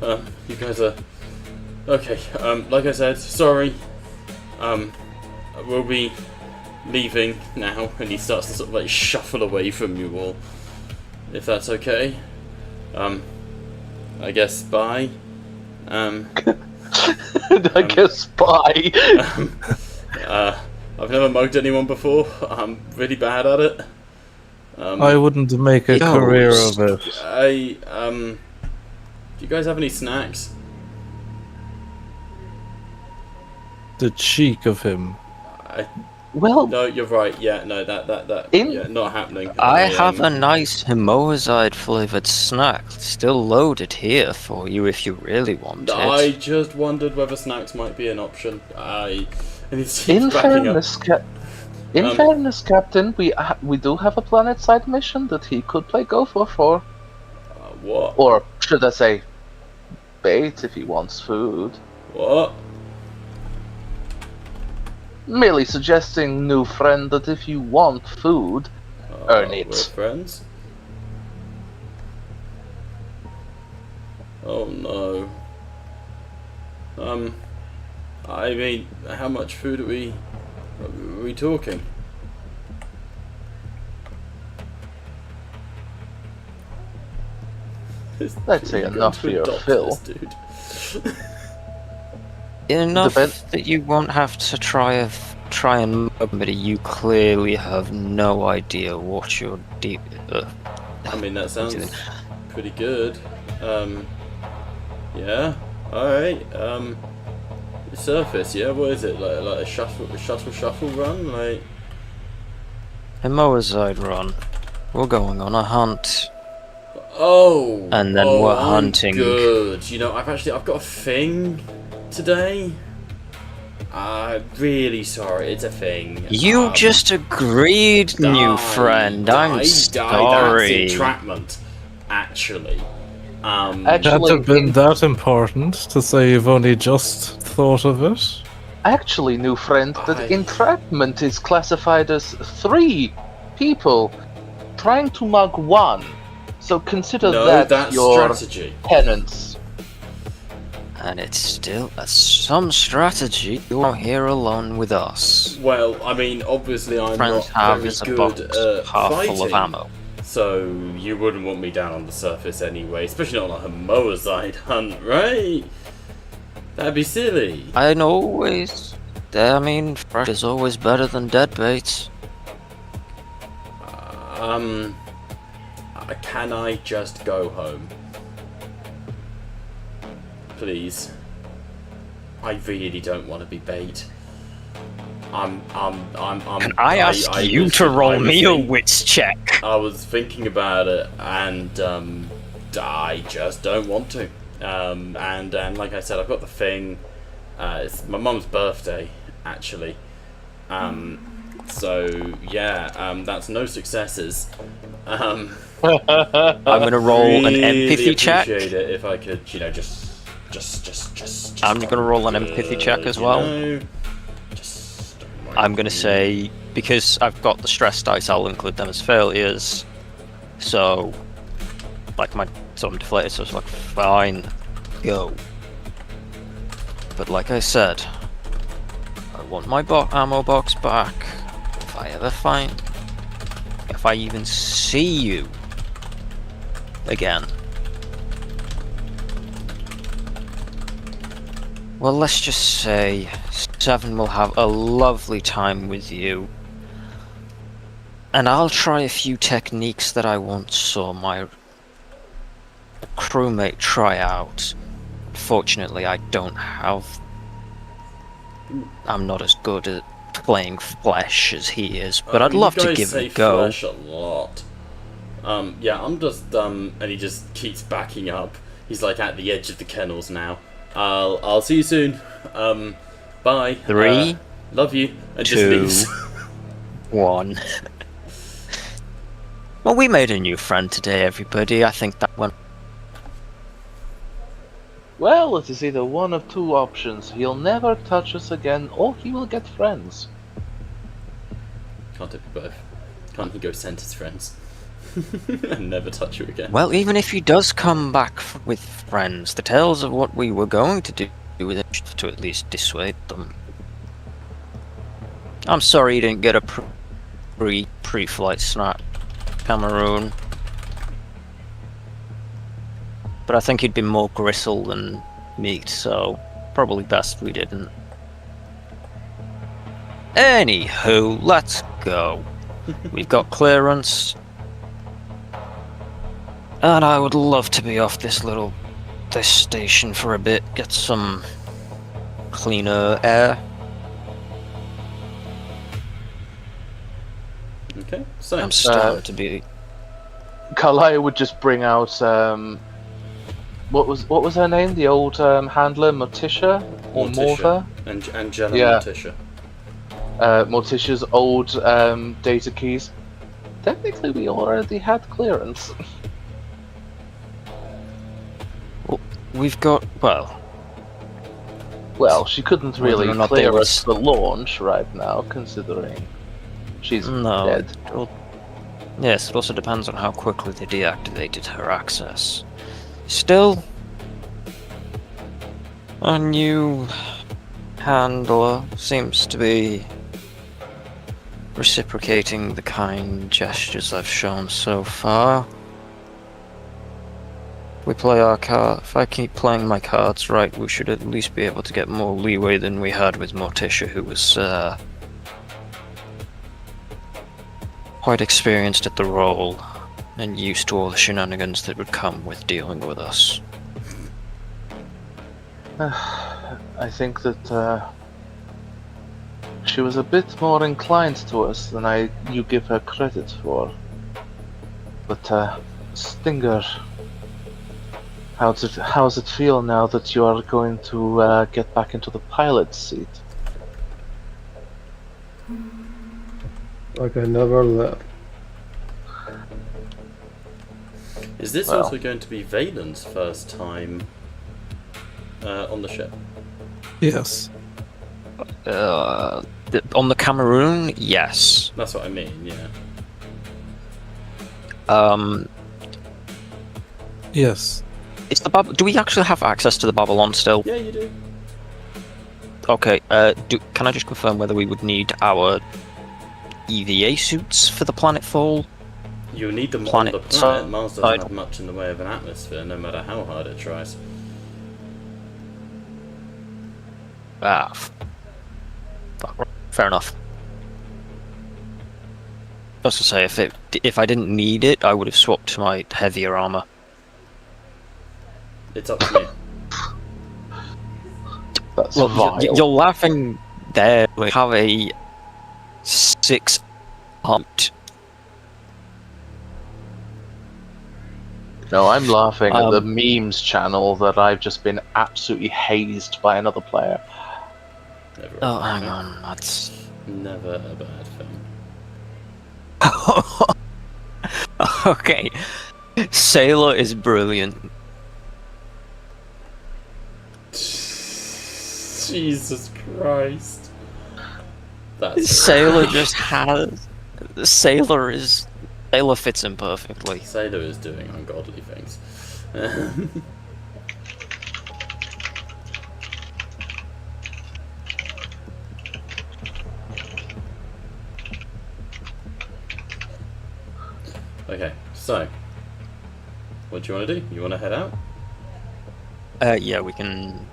You guys are... Okay, like I said, sorry. We'll be leaving now, and he starts to sort of like shuffle away from you all. If that's okay. I guess bye. I guess bye. I've never mugged anyone before. I'm really bad at it. I wouldn't make a career of it. Do you guys have any snacks? The cheek of him. Well, No, you're right. Yeah, no, that In- yeah, not happening. I have a nice Himoazide flavored snack still loaded here for you if you really want I it. just wondered whether snacks might be an option. And it's in backing up. fairness, Captain, we do have a planet-side mission that he could play Gopher for. What? Or should I say, bait if he wants food. What? Merely suggesting, new friend, that if you want food, earn it. We're friends? Oh no. I mean, how much food are we talking? Let's say You're enough going for to your adopt fill. this dude. Enough Depend- that you won't have to try and but you clearly have no idea what you're I mean, that sounds pretty good. Yeah. Alright. The surface, yeah, what is it? Like a shuffle run? Like, Himoazide run. We're going on a hunt. oh, And then oh, we're I'm hunting. Good. You know, I've got a thing today. I'm really sorry, it's a thing. You just agreed, new friend. I'm That's sorry. entrapment, actually. Can't Actually, have been that important to say you've only just thought of it. Actually, new friend, that I- entrapment is classified as 3 people trying to mug 1. So consider No, that that's your strategy. penance. And it's still some strategy. You're here alone with us. Well, I mean, obviously I'm Friends not have very is a good box at half fighting, full of ammo. so you wouldn't want me down on the surface anyway, especially not on a Himoazide hunt, right? That'd be silly. I mean, fresh is always better than dead bait. Can I just go home? Please. I really don't want to be bait. Can I ask you to roll me a wits check? I was thinking about it, and I just don't want to. And like I said, I've got the thing. It's my mum's birthday, actually. So yeah, that's no successes. I'm gonna roll an empathy check. Appreciate it if I could, you know, just. I'm gonna roll an empathy check as well. I'm gonna say, because I've got the stress dice, I'll include them as failures. So, so I'm deflated, so it's like, fine, go. But like I said, I want my ammo box back. If I even see you again. Well, let's just say Seven will have a lovely time with you. And I'll try a few techniques that I once saw my crewmate try out. Fortunately, I'm not as good at playing flesh as he is, but I'd love to give it a go. Flesh a lot. Yeah, I'm just and he just keeps backing up. He's like at the edge of the kennels now. I'll see you soon. Bye. 3, love you. And 2, just leaves. 1. Well, we made a new friend today, everybody. I think that went. Well, it is either one of 2 options. He'll never touch us again, or he will get friends. Can't it be both? Can't he go send his friends? And never touch you again. Well, even if he does come back with friends, the tales of what we were going to do with it to at least dissuade them. I'm sorry you didn't get a pre-flight snap, Cameroon. But I think he'd been more gristle than meat, so probably best we didn't. Anywho, let's go. We've got clearance. And I would love to be off this station for a bit, get some cleaner air. Okay, so I'm starting to be. Carlisle would just bring out what was her name? The old handler, Morticia or Morva? Angela Yeah. Morticia. Morticia's old data keys. Technically, we already had clearance. We've got Well, she couldn't Whether really or not clear they us for launch right now, considering she's no. dead. Yes, it also depends on how quickly they deactivated her access. Still, our new handler seems to be reciprocating the kind gestures I've shown so far. If I keep playing my cards right, we should at least be able to get more leeway than we had with Morticia, who was quite experienced at the role and used to all the shenanigans that would come with dealing with us. I think that she was a bit more inclined to us than you give her credit for. But Stinger, how's it feel now that you are going to get back into the pilot's seat? Like I never left. Is this Well. also going to be Valen's first time on the ship? Yes. On the Cameroon, yes. That's what I mean, yeah. Yes. It's the do we actually have access to the Babylon still? Yeah, you do. Okay, can I just confirm whether we would need our EVA suits for the planetfall? You need them Planet on the planet. side. Mars doesn't have much in the way of an atmosphere, no matter how hard it tries. Fair enough. I was to say, if I didn't need it, I would have swapped to my heavier armor. It's up to you. That's Well, vile. you're laughing there. We have a 6 hunt. No, I'm laughing at the memes channel that I've just been absolutely hazed by another player. Never a Oh, bad hang film. on, that's. Never a bad film. Okay. Sailor is brilliant. Jesus Christ. That's Sailor just has. Sailor fits in perfectly. Sailor is doing ungodly things. Okay, so what do you want to do? You want to head out? Yeah, we can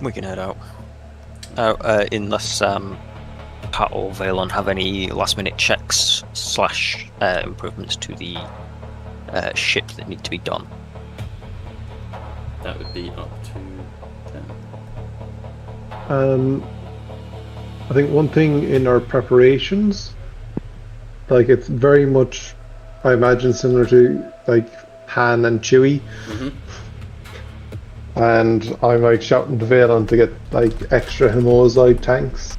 head out. Unless Pat or Valon have any last-minute checks / improvements to the ship that need to be done. That would be up to 10. I think one thing in our preparations, like it's very much, I imagine, similar to like Han and Chewie. Mm-hmm. And I'm like shouting to Valen to get like extra Hemoside tanks,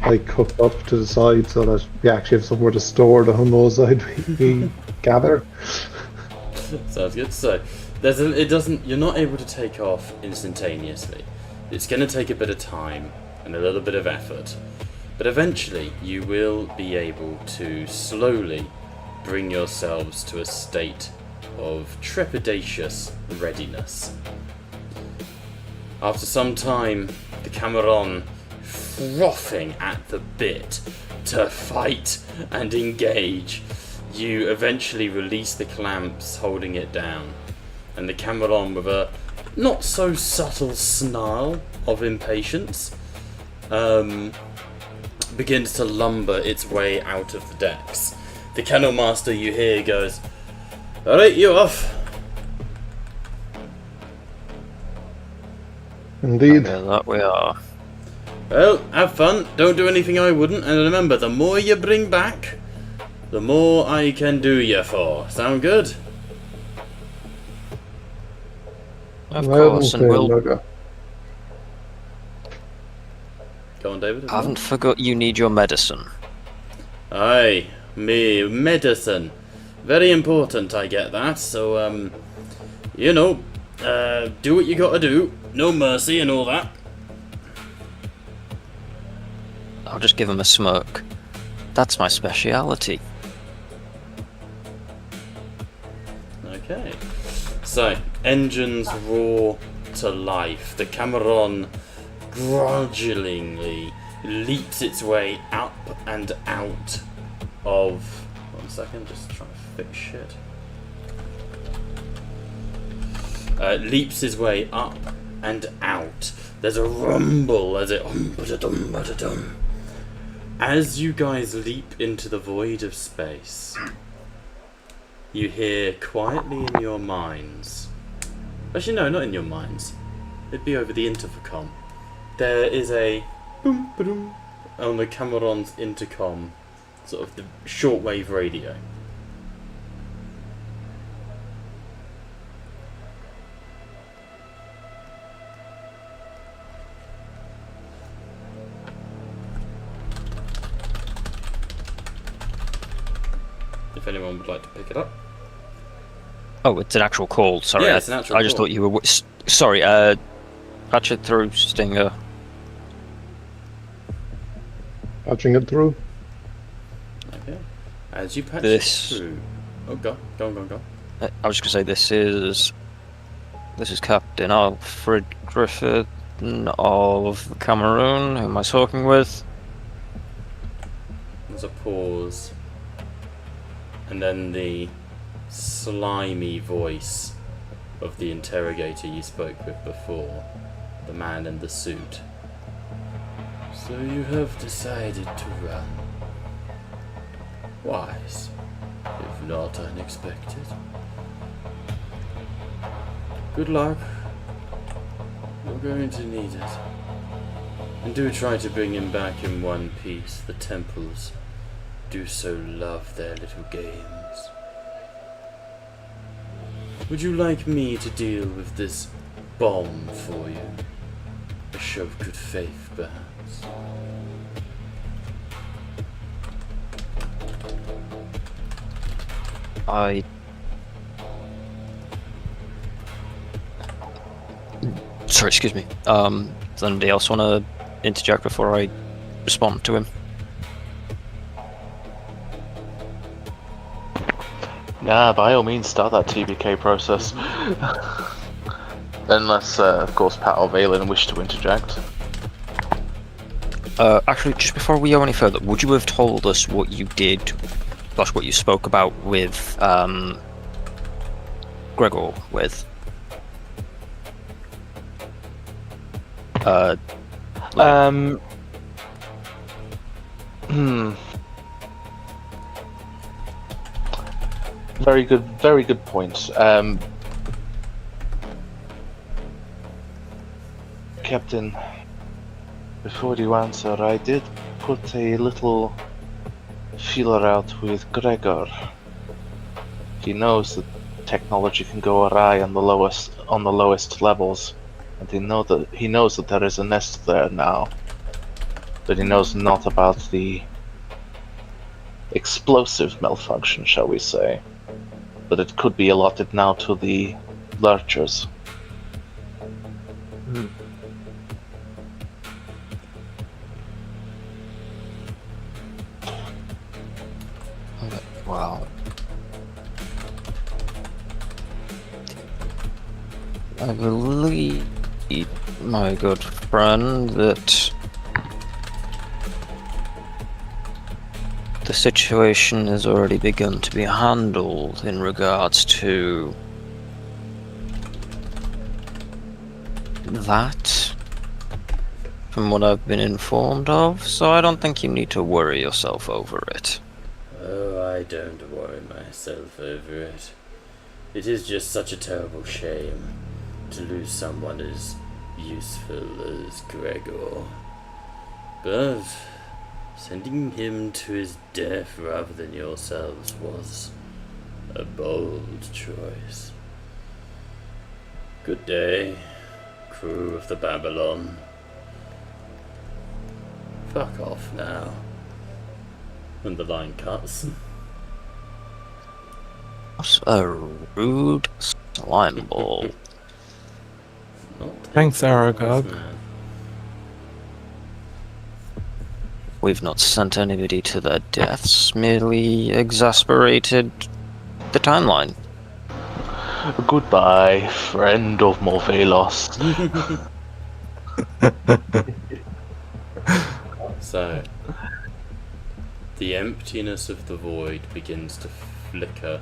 like hooked up to the side so that we actually have somewhere to store the Hemoside we gather. Sounds good. So you're not able to take off instantaneously. It's going to take a bit of time and a little bit of effort, but eventually you will be able to slowly bring yourselves to a state of trepidatious readiness. After some time, the Cameron frothing at the bit to fight and engage, you eventually release the clamps holding it down, and the Cameron, with a not so subtle snarl of impatience, begins to lumber its way out of the decks. The Kennel Master, you hear, goes, Alright, you off. Indeed. Yeah, that we are. Well, have fun. Don't do anything I wouldn't. And remember, the more you bring back, the more I can do you for. Sound good? Of Loud course, and clear, we'll. Lugger. Go on, David. I haven't forgot you need your medicine. Aye, me medicine. Very important, I get that. So, you know, do what you gotta do. No mercy and all that. I'll just give him a smirk. That's my speciality. Okay. So, engines roar to life. The Cameron grudgingly leaps its way up and out of... 1 second, just trying to fix shit. Leaps his way up and out. There's a rumble as it... As you guys leap into the void of space, you hear quietly in your minds... Actually, no, not in your minds. It'd be over the intercom. There is a boom, boom on the Cameron's intercom, sort of the shortwave radio. If anyone would like to pick it up. Oh, it's an actual call. Sorry, Yeah, it's an actual I just call. thought you were. Sorry. Patch it through, Stinger. Patching it through. Okay. As you patch This- it through... Oh, go on. I was just gonna say this is Captain Alfred Griffin of Cameroon. Who am I talking with? There's a pause. And then the slimy voice of the interrogator you spoke with before. The man in the suit. So you have decided to run. Wise, if not unexpected. Good luck. You're going to need it. And do try to bring him back in one piece. The temples do so love their little games. Would you like me to deal with this bomb for you? A show of good faith, perhaps. Sorry, excuse me. Does anybody else want to interject before I respond to him? Yeah, by all means, start that TBK process. Unless, of course, Pat or Valen wish to interject. Actually, just before we go any further, would you have told us what you did, plus what you spoke about with Gregor with? Very good point. Captain, before you answer, I did put a little feeler out with Gregor. He knows that technology can go awry on the lowest levels, and he knows that there is a nest there now, but he knows not about the explosive malfunction, shall we say. But it could be allotted now to the lurchers. Wow. I believe, my good friend, that the situation has already begun to be handled in regards to that, from what I've been informed of, so I don't think you need to worry yourself over it. Oh, I don't worry myself over it. It is just such a terrible shame to lose someone as useful as Gregor. But sending him to his death rather than yourselves was a bold choice. Good day, crew of the Babylon. Fuck off now. And the line cuts. What a rude slime ball. Not Thanks, Aragog. man. We've not sent anybody to their deaths, merely exasperated the timeline. Goodbye, friend of Morvelos. So, the emptiness of the void begins to flicker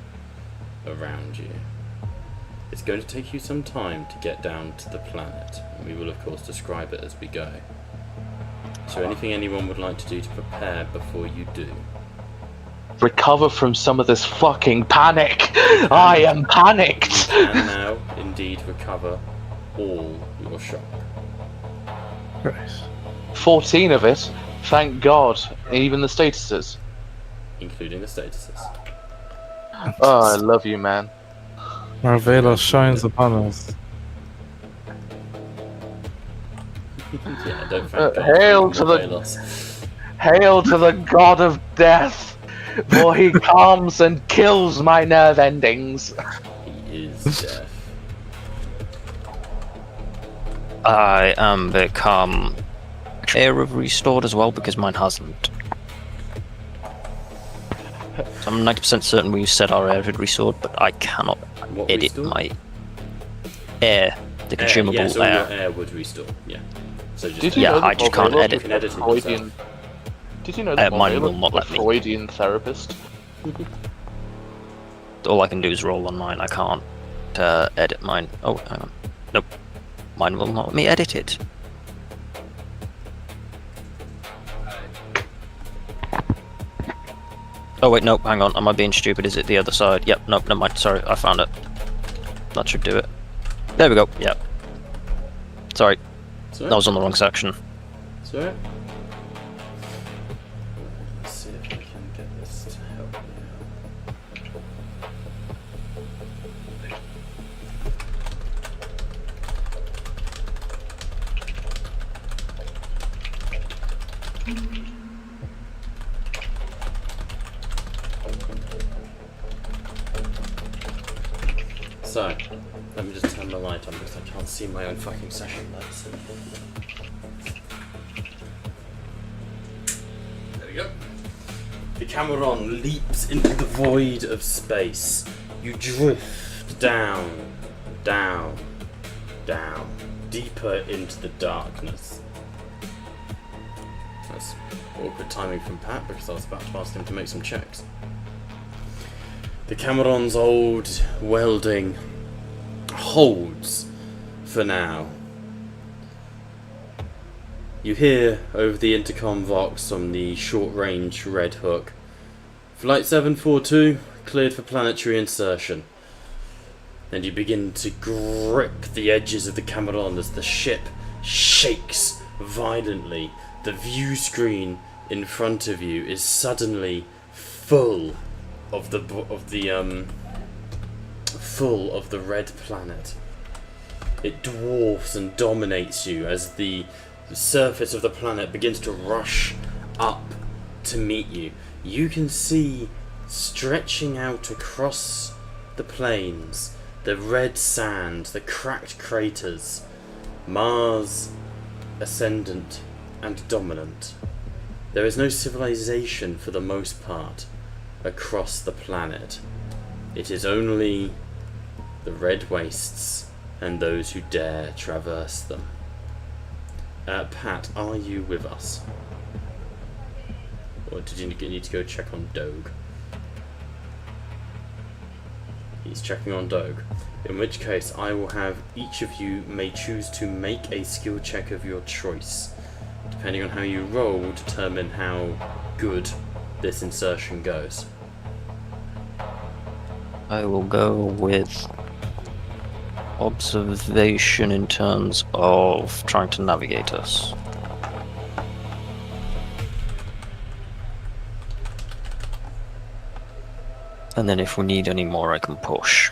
around you. It's going to take you some time to get down to the planet, and we will of course describe it as we go. So anything anyone would like to do to prepare before you do? Recover from some of this fucking panic. I am panicked. You can now indeed recover all your shock. Right. 14 of it. Thank God. Even the statuses. Including the statuses. Oh, I love you, man. Marvelos shines upon us. Yeah, don't thank God. Hail to the- Velos. Hail to the god of death, for he comes and kills my nerve endings. He is death. I am become air of restored as well because mine hasn't. So I'm 90% certain we said our air had restored, but I cannot What edit restore? my air, the consumable yes, all air. your air would restore. Yeah. So just Did you Yeah, know that I just can't Morvelos edit. was You can edit it a Freudian? yourself. Did you know that Mine will Morvelos not was let a me. Freudian therapist? All I can do is roll on mine. I can't edit mine. Oh, hang on. Nope. Mine will not let me edit it. Oh wait, nope, hang on. Am I being stupid? Is it the other side? Yep, nope, never mind. Sorry, I found it. That should do it. There we go, yep. Sorry, Sorry? that was on the wrong section. Sorry? Let's see if we can get this to help you. So, let me just turn the light on because I can't see my own fucking session notes. There we go. The Cameron leaps into the void of space. You drift down, down, down, deeper into the darkness. That's awkward timing from Pat because I was about to ask him to make some checks. The Cameron's old welding holds for now. You hear over the intercom vox on the short-range Red Hook. Flight 742 cleared for planetary insertion. And you begin to grip the edges of the Cameron as the ship shakes violently. The view screen in front of you is suddenly full of the red planet. It dwarfs and dominates you as the surface of the planet begins to rush up to meet you. You can see stretching out across the plains the red sand, the cracked craters, Mars ascendant and dominant. There is no civilization for the most part across the planet. It is only the red wastes and those who dare traverse them. Pat, are you with us? Or did you need to go check on Dogue? He's checking on Dogue. In which case, I will have each of you may choose to make a skill check of your choice. Depending on how you roll will determine how good this insertion goes. I will go with observation in terms of trying to navigate us. And then if we need any more, I can push.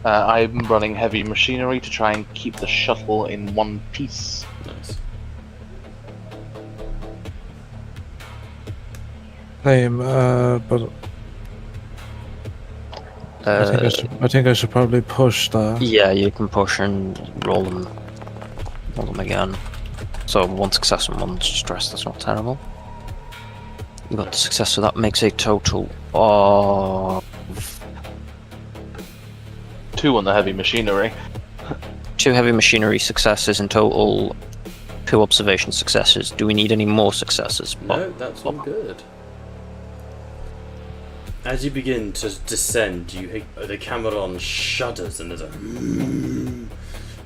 I'm running heavy machinery to try and keep the shuttle in one piece. Nice. Same, but I think I should probably push that. Yeah, you can push and roll them again. So one success and one stress, that's not terrible. You got the success, so that makes a total of 2 on the heavy machinery. 2 heavy machinery successes in total, 2 observation successes. Do we need any more successes? No, that's all good. As you begin to descend, the Cameron shudders and there's a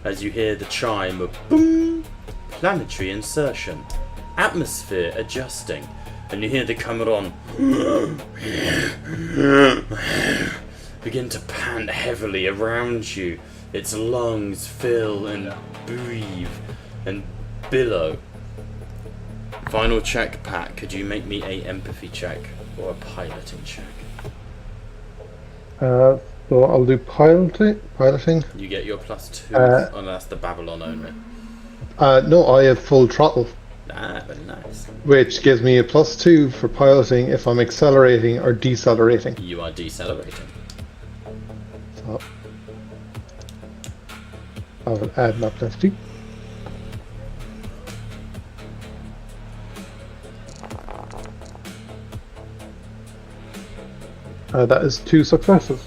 as you hear the chime of boom, planetary insertion, atmosphere adjusting, and you hear the Cameron begin to pant heavily around you. Its lungs fill and breathe and billow. Final check, Pat. Could you make me a empathy check or a piloting check? So I'll do piloting. You get your +2, unless the Babylon only. No, I have full throttle, Ah, very nice. which gives me a +2 for piloting if I'm accelerating or decelerating. You are decelerating. So I will add my +2. That is 2 successes.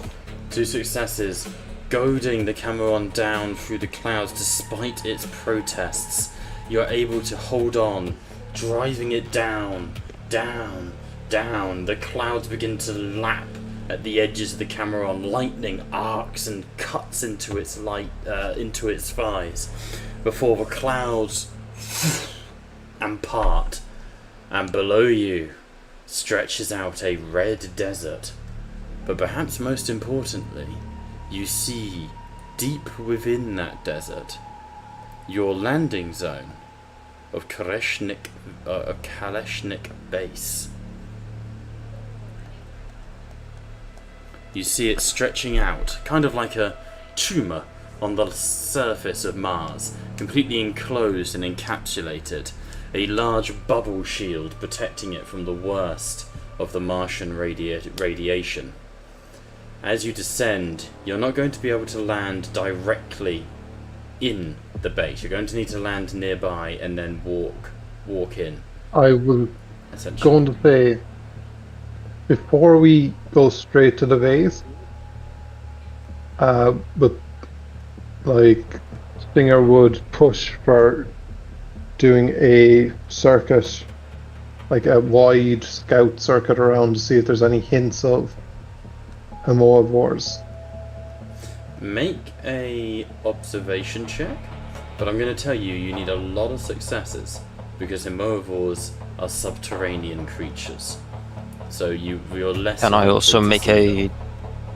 2 successes, goading the Cameron down through the clouds despite its protests. You are able to hold on, driving it down, down, down. The clouds begin to lap at the edges of the Cameron. Lightning arcs and cuts into its into its thighs, before the clouds and part, and below you stretches out a red desert. But perhaps most importantly, you see deep within that desert your landing zone of Kaleshnik base. You see it stretching out, kind of like a tumour on the surface of Mars, completely enclosed and encapsulated, a large bubble shield protecting it from the worst of the Martian radiation. As you descend, you're not going to be able to land directly in the base. You're going to need to land nearby and then walk in. I will Essentially. going to say, before we go straight to the base, but like Stinger would push for doing a circuit, like a wide scout circuit around to see if there's any hints of hemovores. Make a observation check, but I'm going to tell you need a lot of successes because hemovores are subterranean creatures. So you're less. Can I also make a?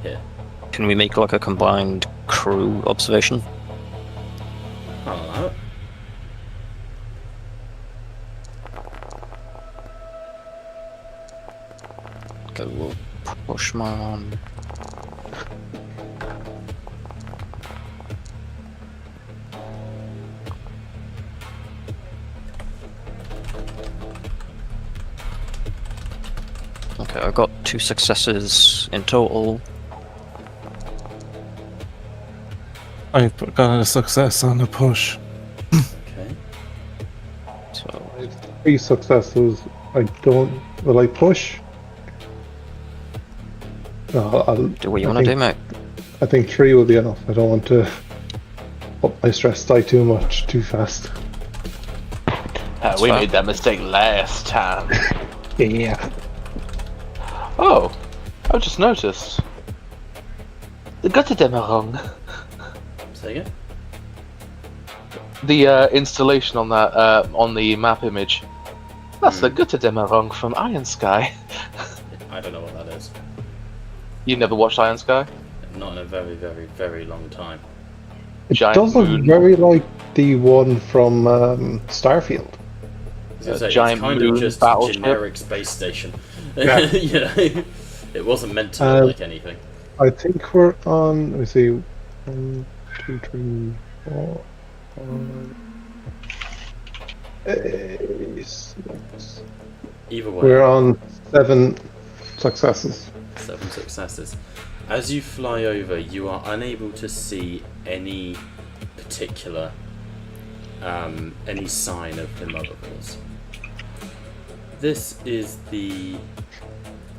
Here. Can we make like a combined crew observation? I'll allow it. Okay, we'll push my on. Okay, I got 2 successes in total. I've got a success on the push. Okay. So 3 successes. I don't. Will I push? No, I'll do what you want to do, mate. I think 3 will be enough. I don't want to up my stress die too much, too fast. We fine. made that mistake last time. Yeah. Oh, I just noticed. The Götterdämmerung. Say again. The installation on that on the map image. That's the Götterdämmerung from Iron Sky. I don't know what that is. You never watched Iron Sky? Not in a very, very, very long time. It Giant does look moon. very like the one from Starfield. I was gonna say, giant it's kind moon of just a battleship. generic space station. Yeah. You know, it wasn't meant to look like anything. I think we're on. Let me see. 1, 2, 3, 4, 5, 6. Either way, We're on 7 successes. 7 successes. As you fly over, you are unable to see any particular, any sign of the motherboards. This is the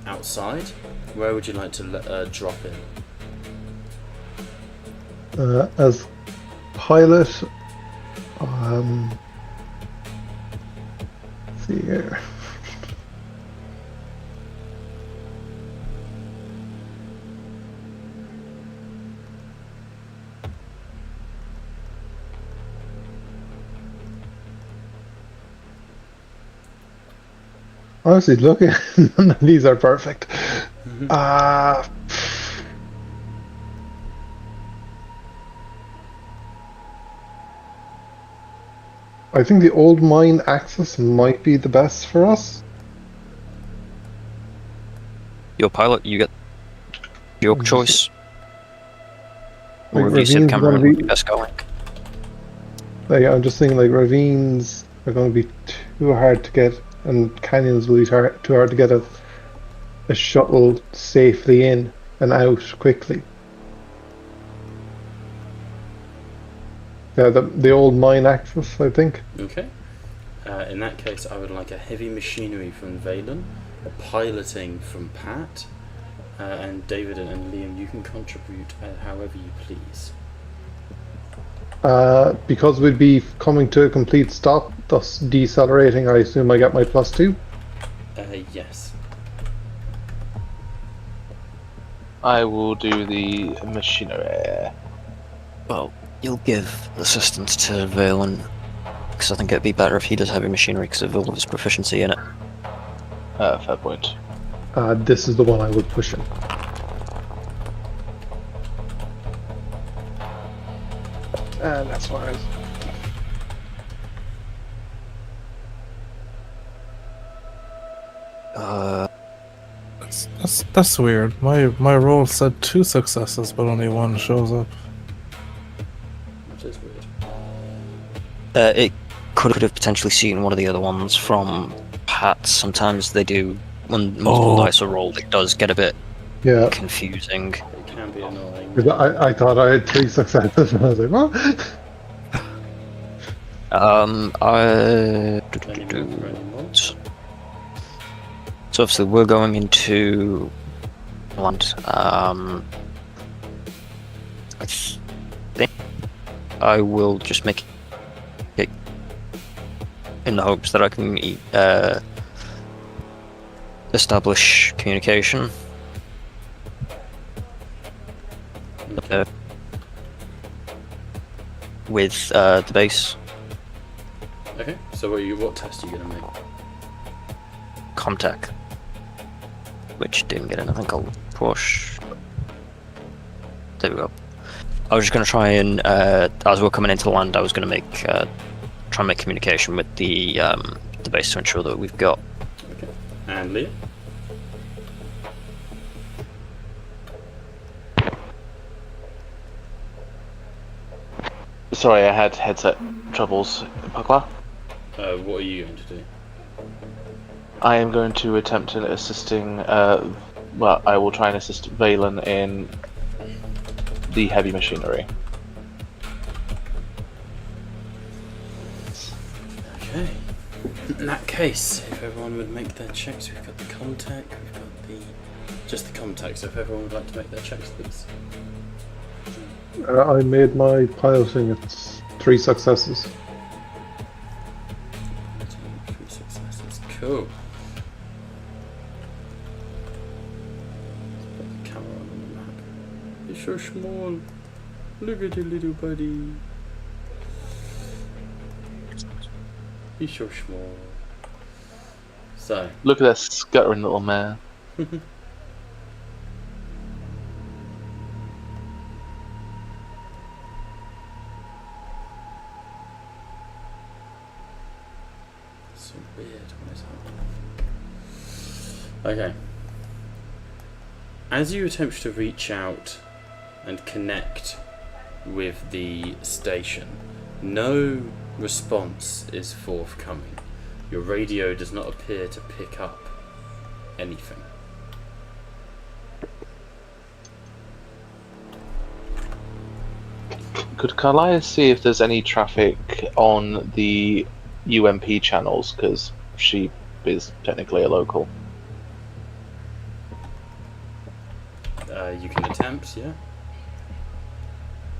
outside. Where would you like to drop in? As pilot, let's see here. Honestly, looking, none of these are perfect. I think the old mine access might be the best for us. Your pilot, you get your choice. Like, Or if you see the Ravine's camera, gonna would be- be best going. Like, I'm just thinking, like, ravines are going to be too hard to get, and canyons will be too hard to get a shuttle safely in and out quickly. Yeah, the old mine access, I think. Okay. In that case, I would like a heavy machinery from Valen, a piloting from Pat, and David and Liam, you can contribute however you please. Because we'd be coming to a complete stop, thus decelerating, I assume I get my +2. Yes. I will do the machinery. Well, you'll give assistance to Valen, because I think it'd be better if he does heavy machinery because of all of his proficiency in it. Fair point. This is the one I would push in. And that's why That's weird. My roll said 2 successes, but only 1 shows up. Which is weird. It could have potentially seen one of the other ones from Pat. Sometimes they do, when multiple dice are rolled, it does get a bit yeah. confusing. It can be annoying. I thought I had 3 successes, and I was like, what? Any more? So obviously we're going into land. I think I will just make it in the hopes that I can establish communication. Okay. With the base. Okay, so what test are you going to make? Comtech, which didn't get anything. I'll push. There we go. I was just going to try and, as we're coming into land, I was going to try and make communication with the base to ensure that we've got. Okay. And Leah? Sorry, I had headset troubles. Pakla? What are you going to do? I am going to attempt in assisting, well, I will try and assist Valen in the heavy machinery. Okay. In that case, if everyone would make their checks, we've got the contact, we've got just the contact, so if everyone would like to make their checks, please. I made my piloting, it's 3 successes. 3 successes. Cool. Put the camera on the map. It's so small. Look at your little buddy. He's so small. So, Look at that scuttering little man. so weird. What is that? Okay. As you attempt to reach out and connect with the station, no response is forthcoming. Your radio does not appear to pick up anything. Could Kalaya see if there's any traffic on the UMP channels? Because she is technically a local. You can attempt, yeah?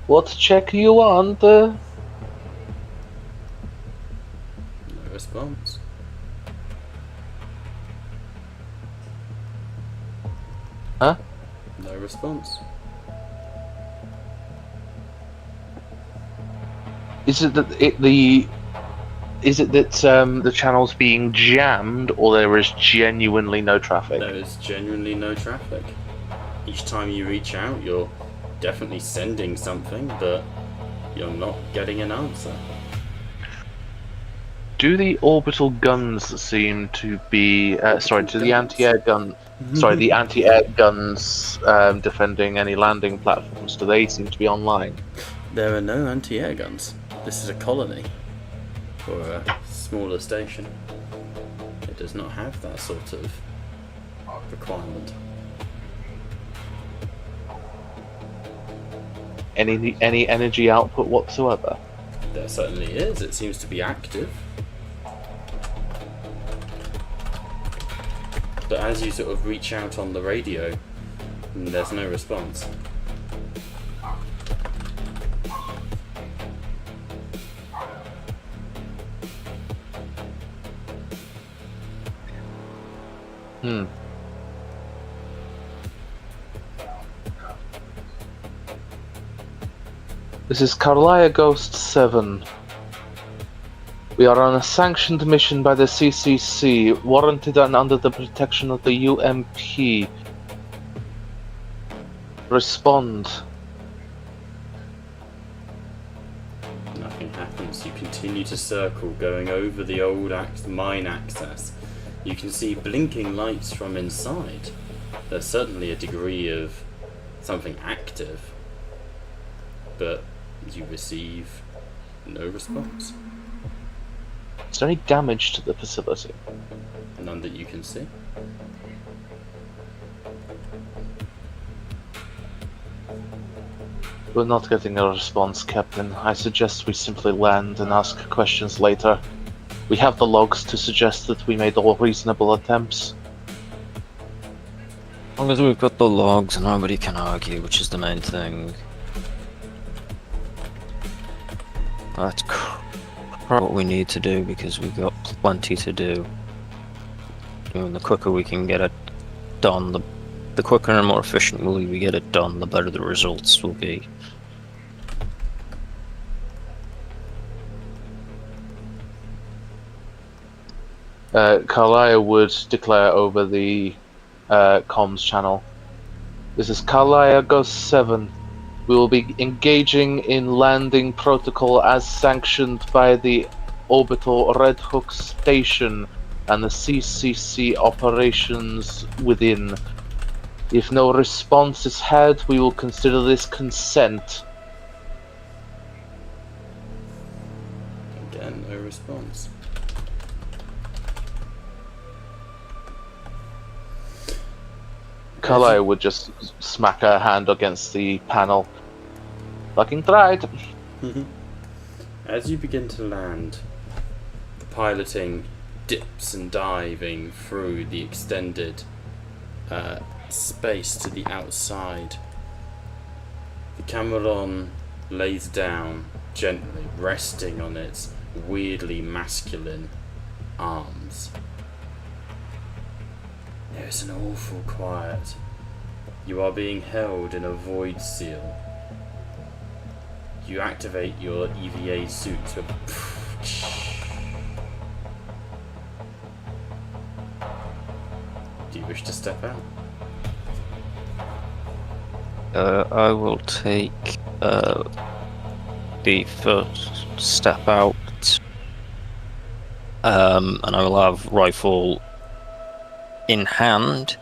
What check you want? No response. Huh? No response. Is it that the channel's being jammed, or there is genuinely no traffic? There is genuinely no traffic. Each time you reach out, you're definitely sending something, but you're not getting an answer. Do the orbital guns seem to be do the anti-air gun? Sorry, the anti-air guns defending any landing platforms. Do they seem to be online? There are no anti-air guns. This is a colony, or a smaller station. It does not have that sort of requirement. Any energy output whatsoever? There certainly is. It seems to be active. But as you sort of reach out on the radio, there's no response. This is Karlaya Ghost 7. We are on a sanctioned mission by the CCC, warranted and under the protection of the UMP. Respond. Nothing happens. You continue to circle, going over the old mine access. You can see blinking lights from inside. There's certainly a degree of something active, but you receive no response. Is there any damage to the facility? None that you can see. We're not getting a response, Captain. I suggest we simply land and ask questions later. We have the logs to suggest that we made all reasonable attempts. As long as we've got the logs, nobody can argue, which is the main thing. That's what we need to do, because we've got plenty to do. And the quicker we can get it done, the quicker and more efficiently we get it done, the better the results will be. Karlaya would declare over the comms channel. This is Karlaya Ghost 7. We will be engaging in landing protocol as sanctioned by the orbital Red Hook station and the CCC operations within. If no response is had, we will consider this consent. Again, no response. Karlaya would just smack her hand against the panel. Fucking tried. As you begin to land, the piloting dips and diving through the extended space to the outside. The Cameron lays down gently, resting on its weirdly masculine arms. There is an awful quiet. You are being held in a void seal. You activate your EVA suit with you wish to step out? I will take the first step out, and I will have rifle in hand,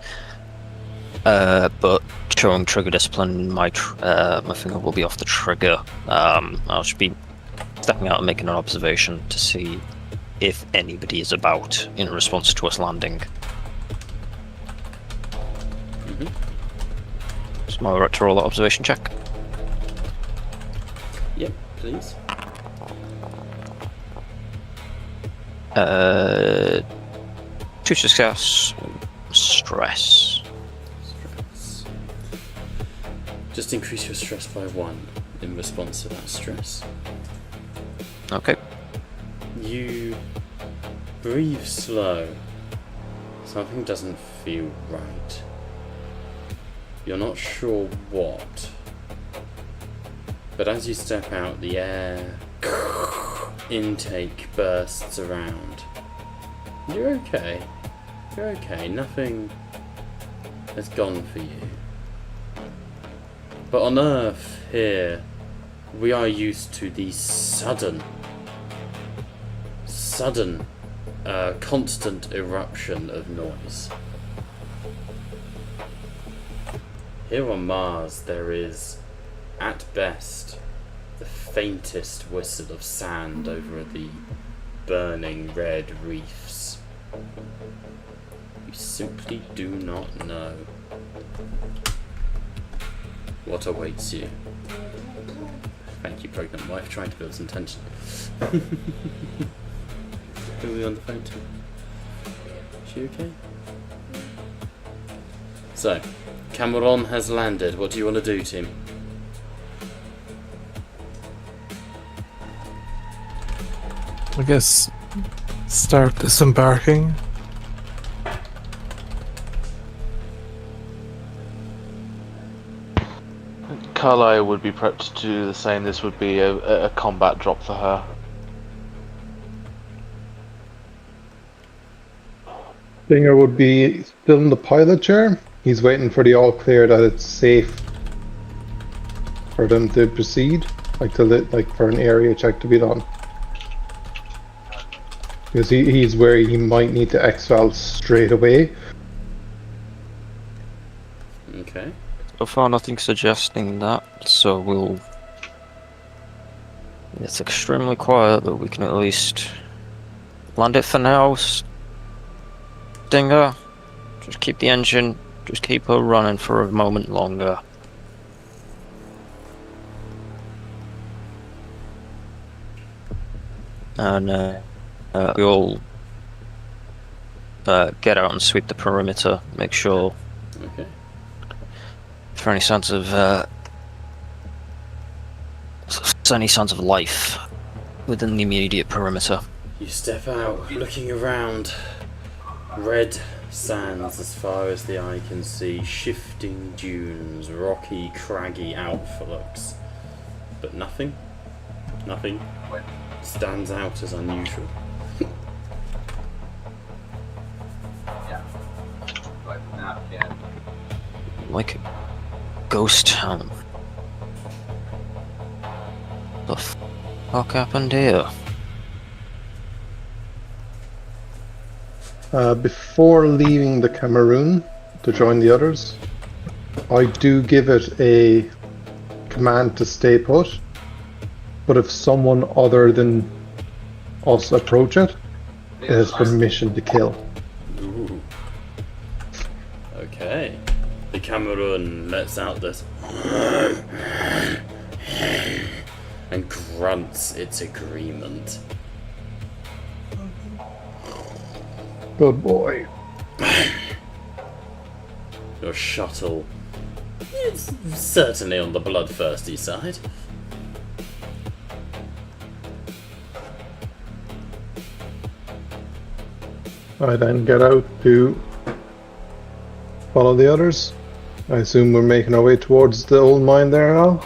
but showing trigger discipline, my finger will be off the trigger. I'll just be stepping out and making an observation to see if anybody is about in response to us landing. So am I right to roll that observation check? Yep, please. 2 success, stress. Stress. Just increase your stress by 1 in response to that stress. Okay. You breathe slow. Something doesn't feel right. You're not sure what. But as you step out, the air intake bursts around. You're okay. You're okay. Nothing has gone for you. But on Earth, here, we are used to the sudden, constant eruption of noise. Here on Mars, there is, at best, the faintest whistle of sand over the burning red reefs. You simply do not know what awaits you. Thank you, pregnant wife, trying to build some tension. Who are we on the phone to? Is she okay? So, Cameron has landed. What do you want to do, team? I guess start disembarking. Carlisle would be prepped to do the same. This would be a combat drop for her. Stinger would be still in the pilot chair. He's waiting for the all clear that it's safe for them to proceed, like for an area check to be done. Because he's where he might need to exfil straight away. Okay. So far, nothing suggesting that, so we'll... It's extremely quiet, but we can at least land it for now. Stinger, just keep the engine, just keep her running for a moment longer. And we'll get out and sweep the perimeter, make sure Okay. for any signs of life within the immediate perimeter. You step out, looking around. Red sands as far as the eye can see, shifting dunes, rocky, craggy outlooks. But nothing stands out as unusual. Like a ghost town. The fuck happened here? Before leaving the Cameroon to join the others, I do give it a command to stay put, but if someone other than us approach it, it has permission to kill. Ooh. Okay. The Cameroon lets out this and grunts its agreement. Good boy. Your shuttle is certainly on the bloodthirsty side. I then get out to follow the others. I assume we're making our way towards the old mine there now.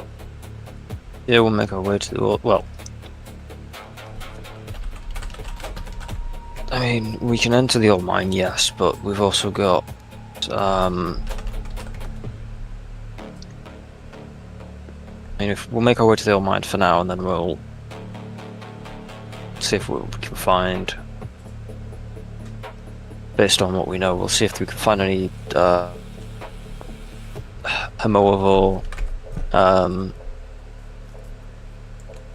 Yeah, we'll make our way to the well. I mean, we can enter the old mine, yes, but we've also got I mean, if we'll make our way to the old mine for now, and then we'll see if we can find, based on what we know, we'll see if we can find any Hemoivore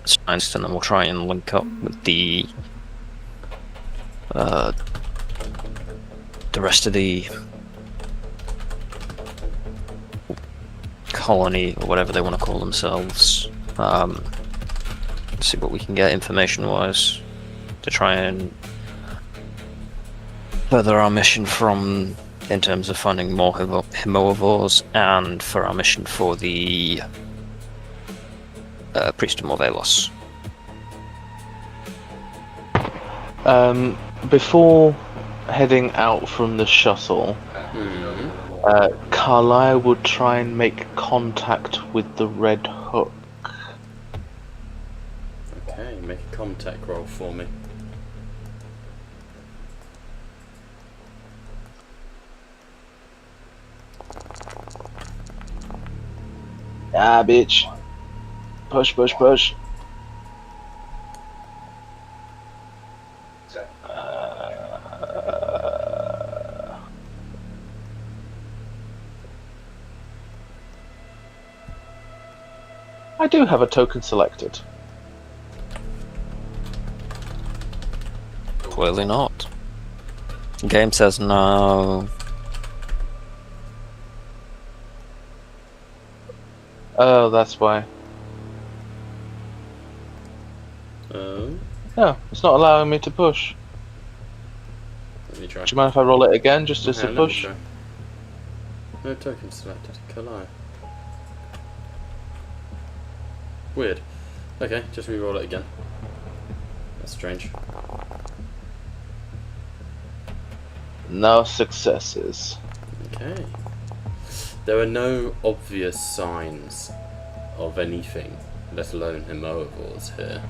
signs, and then we'll try and link up with the rest of the colony, or whatever they want to call themselves. See what we can get information-wise to try and further our mission from, in terms of finding more Hemoivores, and for our mission for the Priest of Morvelos. Before heading out from the shuttle, Carlisle would try and make contact with the Red Hook. Okay, make a contact roll for me. Ah, bitch. Push, push, push. I do have a token selected. Clearly not. The game says no. Oh, that's why. No, it's not allowing me to push. Let me try. Do you mind if I roll it again, just as Yeah, a let me push? try. No token selected. Collide. Weird. Okay, just re-roll it again. That's strange. No successes. Okay. There are no obvious signs of anything, let alone Hemoivores here.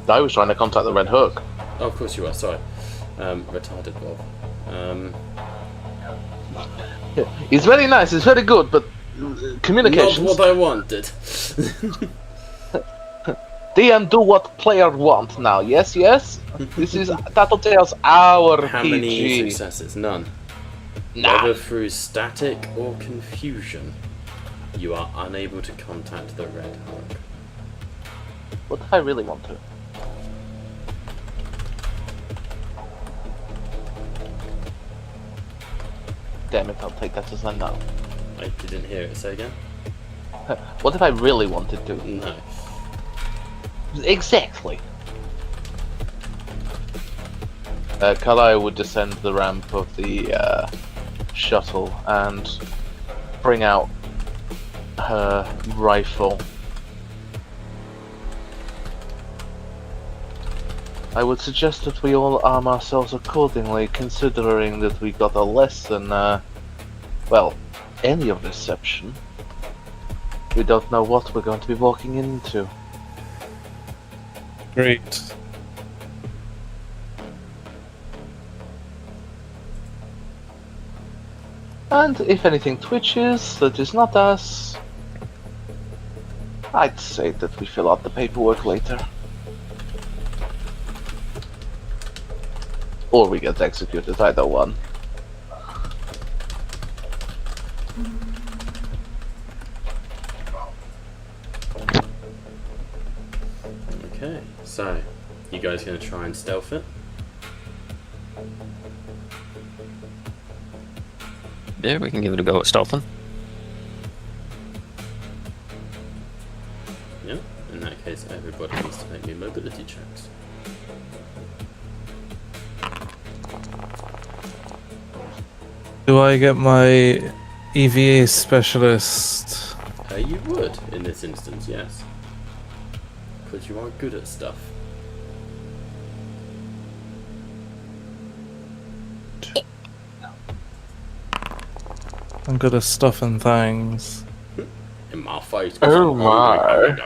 I was trying to contact the Red Hook. Oh, of course you are, sorry. Retarded Bob. He's very nice, he's very good, but communications. Not what I wanted. DM, do what player want now. Yes, yes. This is Tattletale's our How PG. many successes? None. Nah. Whether through static or confusion, you are unable to contact the Red Hook. What if I really want to? Damn it, I'll take that as a no. I didn't hear it. Say again? What if I really wanted to? No. Exactly. Carlisle would descend the ramp of the shuttle and bring out her rifle. I would suggest that we all arm ourselves accordingly, considering that we got a less than, well, any of reception. We don't know what we're going to be walking into. Great. And if anything twitches that is not us, I'd say that we fill out the paperwork later. Or we get executed, either one. Okay, so you guys gonna try and stealth it? Yeah, we can give it a go at stealthing. Yeah. In that case, everybody needs to make me mobility checks. Do I get my EVA specialist? You would in this instance, yes, because you are good at stuff. I'm good at stuffing things. In my face. Oh my.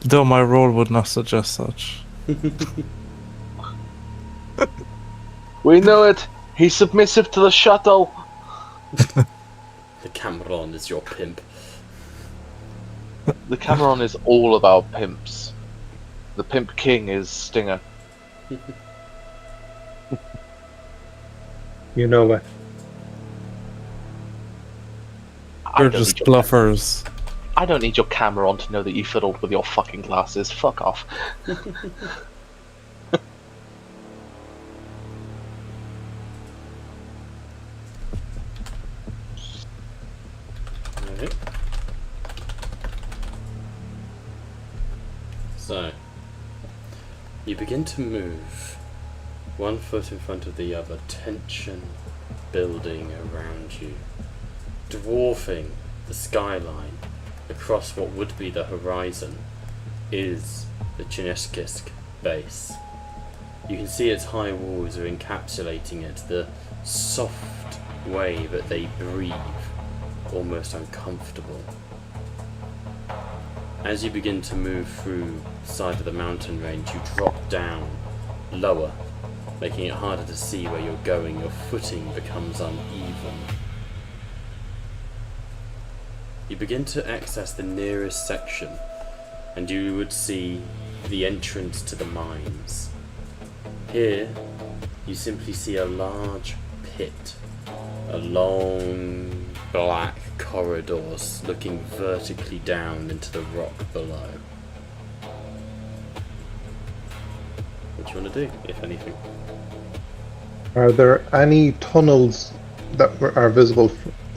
Though my role would not suggest such. We know it! He's submissive to the shuttle! The Cameron is your pimp. The Cameron is all about pimps. The pimp king is Stinger. You know it. I You're don't just need your bluffers. I don't need your Cameron to know that you fiddled with your fucking glasses. Fuck off. Alright. So, you begin to move, one foot in front of the other, tension building around you, dwarfing the skyline. Across what would be the horizon is the Chineskisk base. You can see its high walls are encapsulating it, the soft way that they breathe, almost uncomfortable. As you begin to move through the side of the mountain range, you drop down lower, making it harder to see where you're going. Your footing becomes uneven. You begin to access the nearest section, and you would see the entrance to the mines. Here, you simply see a large pit, a long black corridors looking vertically down into the rock below. What do you want to do, if anything? Are there any tunnels that are visible,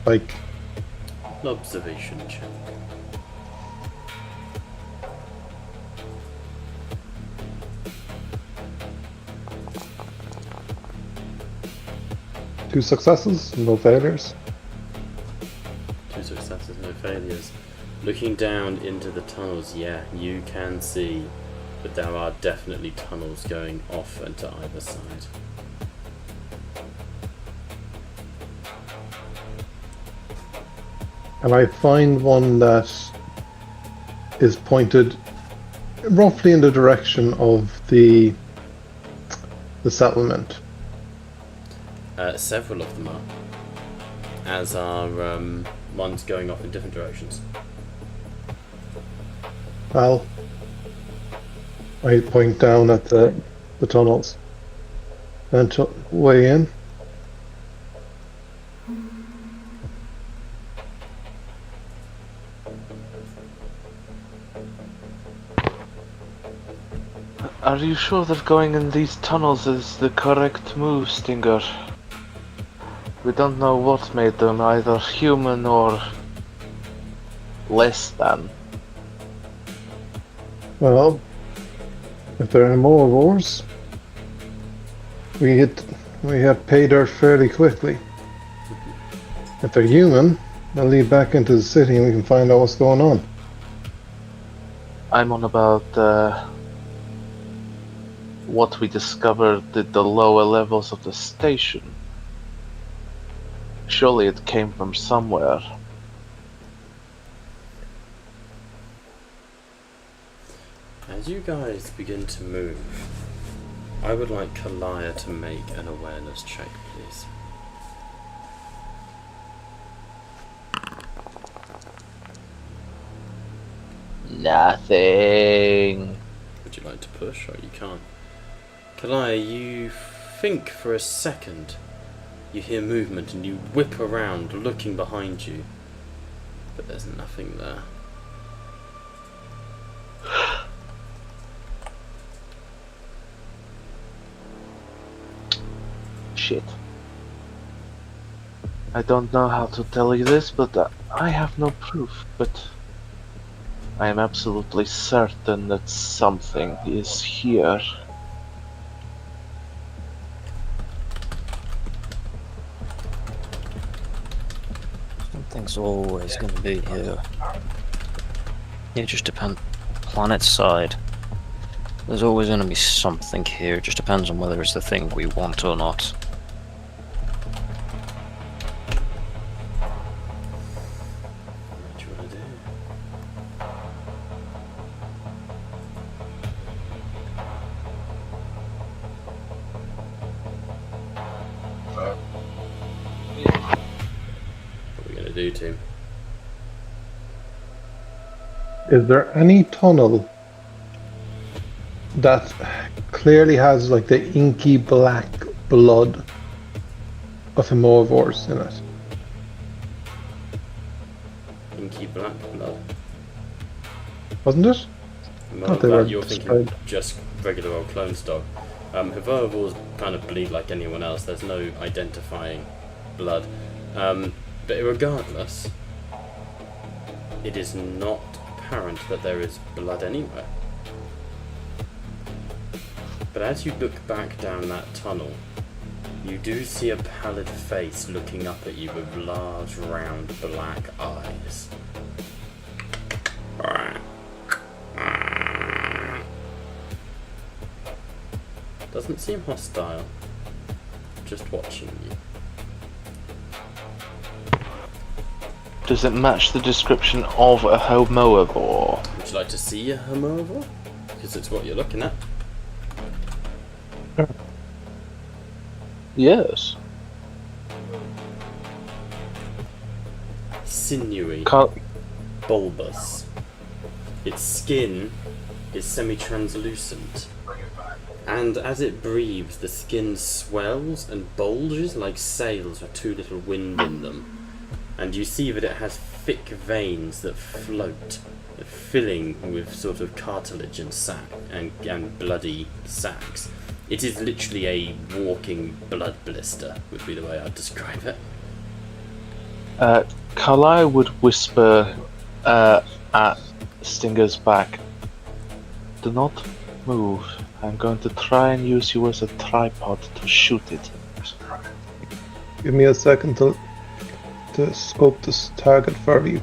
like? An observation check. Two successes, no failures. 2 successes, no failures. Looking down into the tunnels, yeah, you can see that there are definitely tunnels going off and to either side. And I find one that is pointed roughly in the direction of the settlement. Several of them are, as are ones going off in different directions. Well, I point down at the tunnels and way in. Are you sure that going in these tunnels is the correct move, Stinger? We don't know what made them, either human or less than. Well, if there are more wars, we have pay dirt fairly quickly. If they're human, they'll lead back into the city and we can find out what's going on. I'm on about what we discovered at the lower levels of the station. Surely it came from somewhere. As you guys begin to move, I would like Kalaya to make an awareness check, please. Nothing. Would you like to push, or you can't? Kalaya, you think for a second. You hear movement and you whip around, looking behind you. But there's nothing there. Shit. I don't know how to tell you this, but I have no proof, but I am absolutely certain that something is here. Something's always going to be here. It just depends. Planet side. There's always going to be something here. It just depends on whether it's the thing we want or not. What do you want to do? They do, team. Is there any tunnel that clearly has like the inky black blood of hemovores in it? Inky black blood. Wasn't it? No, thought they were you're thinking described. just regular old clone stock. Herbivores kind of bleed like anyone else. There's no identifying blood. But regardless, it is not apparent that there is blood anywhere. But as you look back down that tunnel, you do see a pallid face looking up at you with large, round, black eyes. Doesn't seem hostile, just watching you. Does it match the description of a herbivore? Would you like to see a herbivore? Because it's what you're looking at. Yes. Sinewy, Can't... bulbous. Its skin is semi-translucent. And as it breathes, the skin swells and bulges like sails with too little wind in them. And you see that it has thick veins that float, filling with sort of cartilage and sac and bloody sacs. It is literally a walking blood blister, would be the way I'd describe it. Carlisle would whisper at Stinger's back, "Do not move. I'm going to try and use you as a tripod to shoot it." Give me a second to scope this target for you.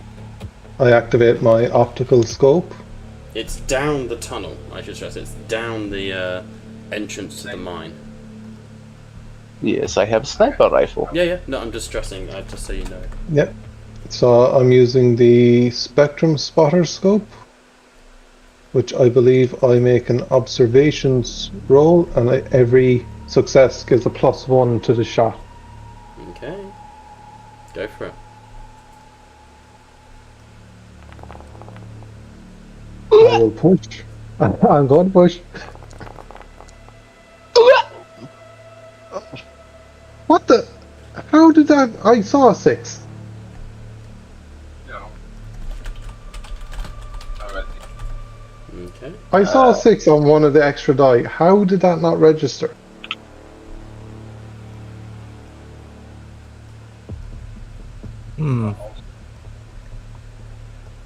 I activate my optical scope. It's down the tunnel, I should stress. It's down the entrance to the mine. Yes, I have a sniper rifle. Yeah, no, I'm just stressing that, just so you know. Yep. So I'm using the spectrum spotter scope, which I believe I make an observations roll, and every success gives a +1 to the shot. Okay. Go for it. I will push. I'm going to push. What the? How did that? I saw a 6. Okay. I saw a 6 on one of the extra die. How did that not register?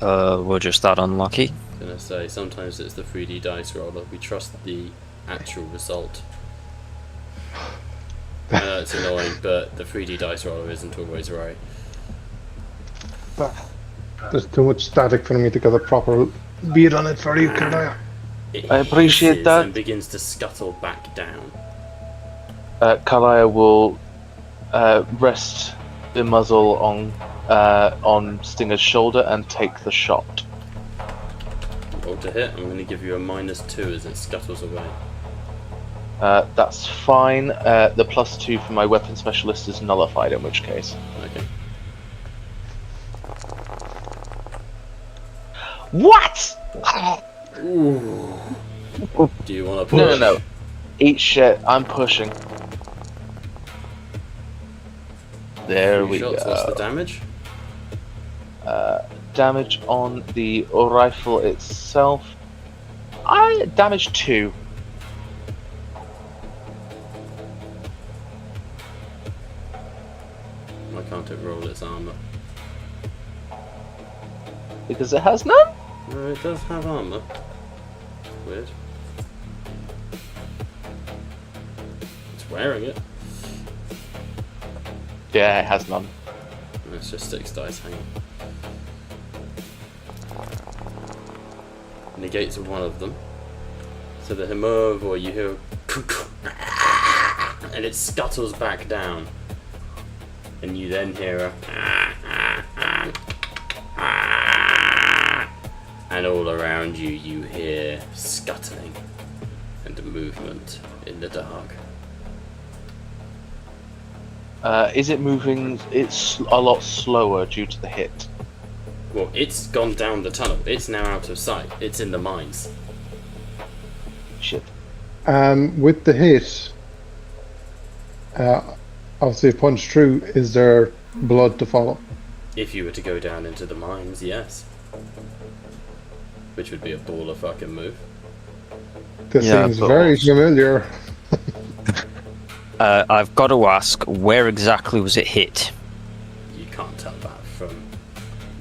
We're just that unlucky. I was gonna say, sometimes it's the 3D dice roller. We trust the actual result. I know it's annoying, but the 3D dice roller isn't always right. There's too much static for me to get a proper beat on it for you, can I? I appreciate hisses that. And begins to scuttle back down. Carlisle will rest the muzzle on Stinger's shoulder and take the shot. Roll to hit. I'm going to give you a -2 as it scuttles away. That's fine. The +2 for my weapon specialist is nullified, in which case. Okay. What? Do you want to push? No. Eat shit. I'm pushing. There Three we shots. go. What's the damage? Damage on the rifle itself. Damage 2. Why can't it roll its armor? Because it has none? No, it does have armor. Weird. It's wearing it. Yeah, it has none. It's just 6 dice hanging. Negates one of them. So the herbivore, you hear, and it scuttles back down. And you then hear a, and all around you, you hear scuttling and movement in the dark. Is it moving? It's a lot slower due to the hit. Well, it's gone down the tunnel. It's now out of sight. It's in the mines. Shit. With the hit, obviously if punched through, is there blood to follow? If you were to go down into the mines, yes. Which would be a baller fucking move. This Yeah, seems but very also- familiar. I've got to ask, where exactly was it hit? You can't tell that from,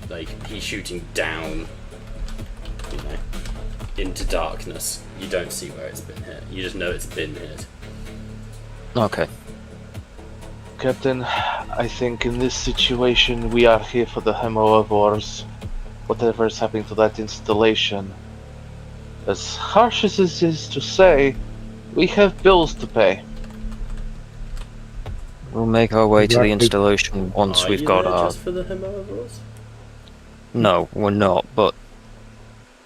like, he's shooting down, you know, into darkness. You don't see where it's been hit. You just know it's been hit. Okay. Captain, I think in this situation we are here for the herbivores. Whatever is happening to that installation. As harsh as this is to say, we have bills to pay. We'll make our way to the Exactly. installation once Are we've you got there our... just for the herbivores? No, we're not, but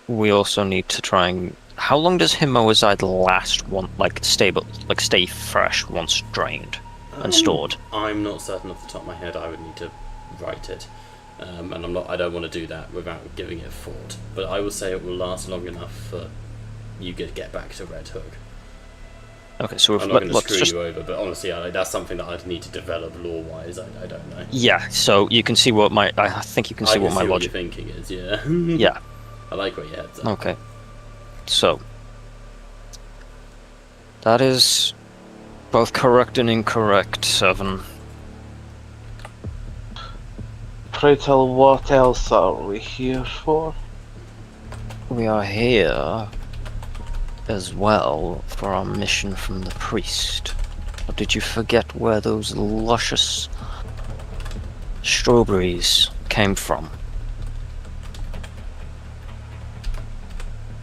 we also need to try and... How long does Himoazide last, stay fresh once drained and stored? I'm not certain off the top of my head. I would need to write it. And I don't want to do that without giving it thought. But I will say it will last long enough for you to get back to Red Hook. Okay, so I'm not going to let's screw just... you over, but honestly, that's something that I'd need to develop lore-wise. I don't know. Yeah, so you can see what my... I think you can see I what my your logic... thinking is, yeah. Yeah, I like where your head's at. okay. So... That is both correct and incorrect, Seven. Pray tell, what else are we here for? We are here as well for our mission from the priest. Or did you forget where those luscious strawberries came from?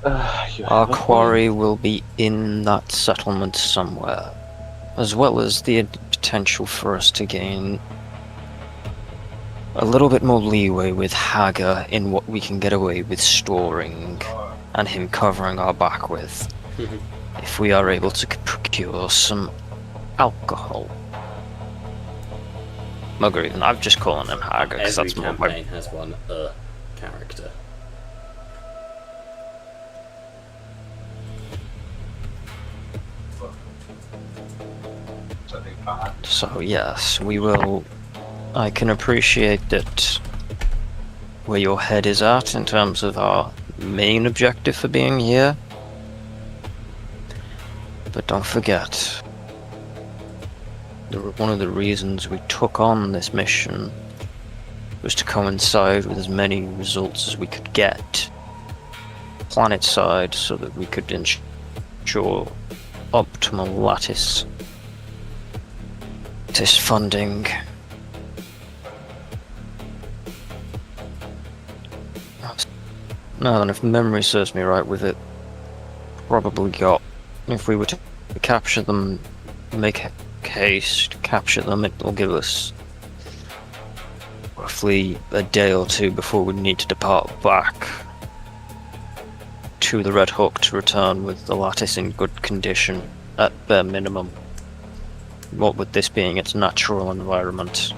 You Our have a quarry will be in that settlement somewhere, as well as the potential for us to gain a little bit more leeway with Hager in what we can get away with storing and him covering our back with, if we are able to procure some alcohol. Mugger, I'm just calling him Hager because Every that's more campaign my... has one character. So yes, we will... I can appreciate that where your head is at in terms of our main objective for being here. But don't forget, one of the reasons we took on this mission was to coincide with as many results as we could get planet side so that we could ensure optimal lattice funding. No, and if memory serves me right with it, probably got, if we were to capture them, make haste, capture them, it will give us roughly a day or two before we need to depart back to the Red Hook to return with the lattice in good condition, at bare minimum. What with this being its natural environment.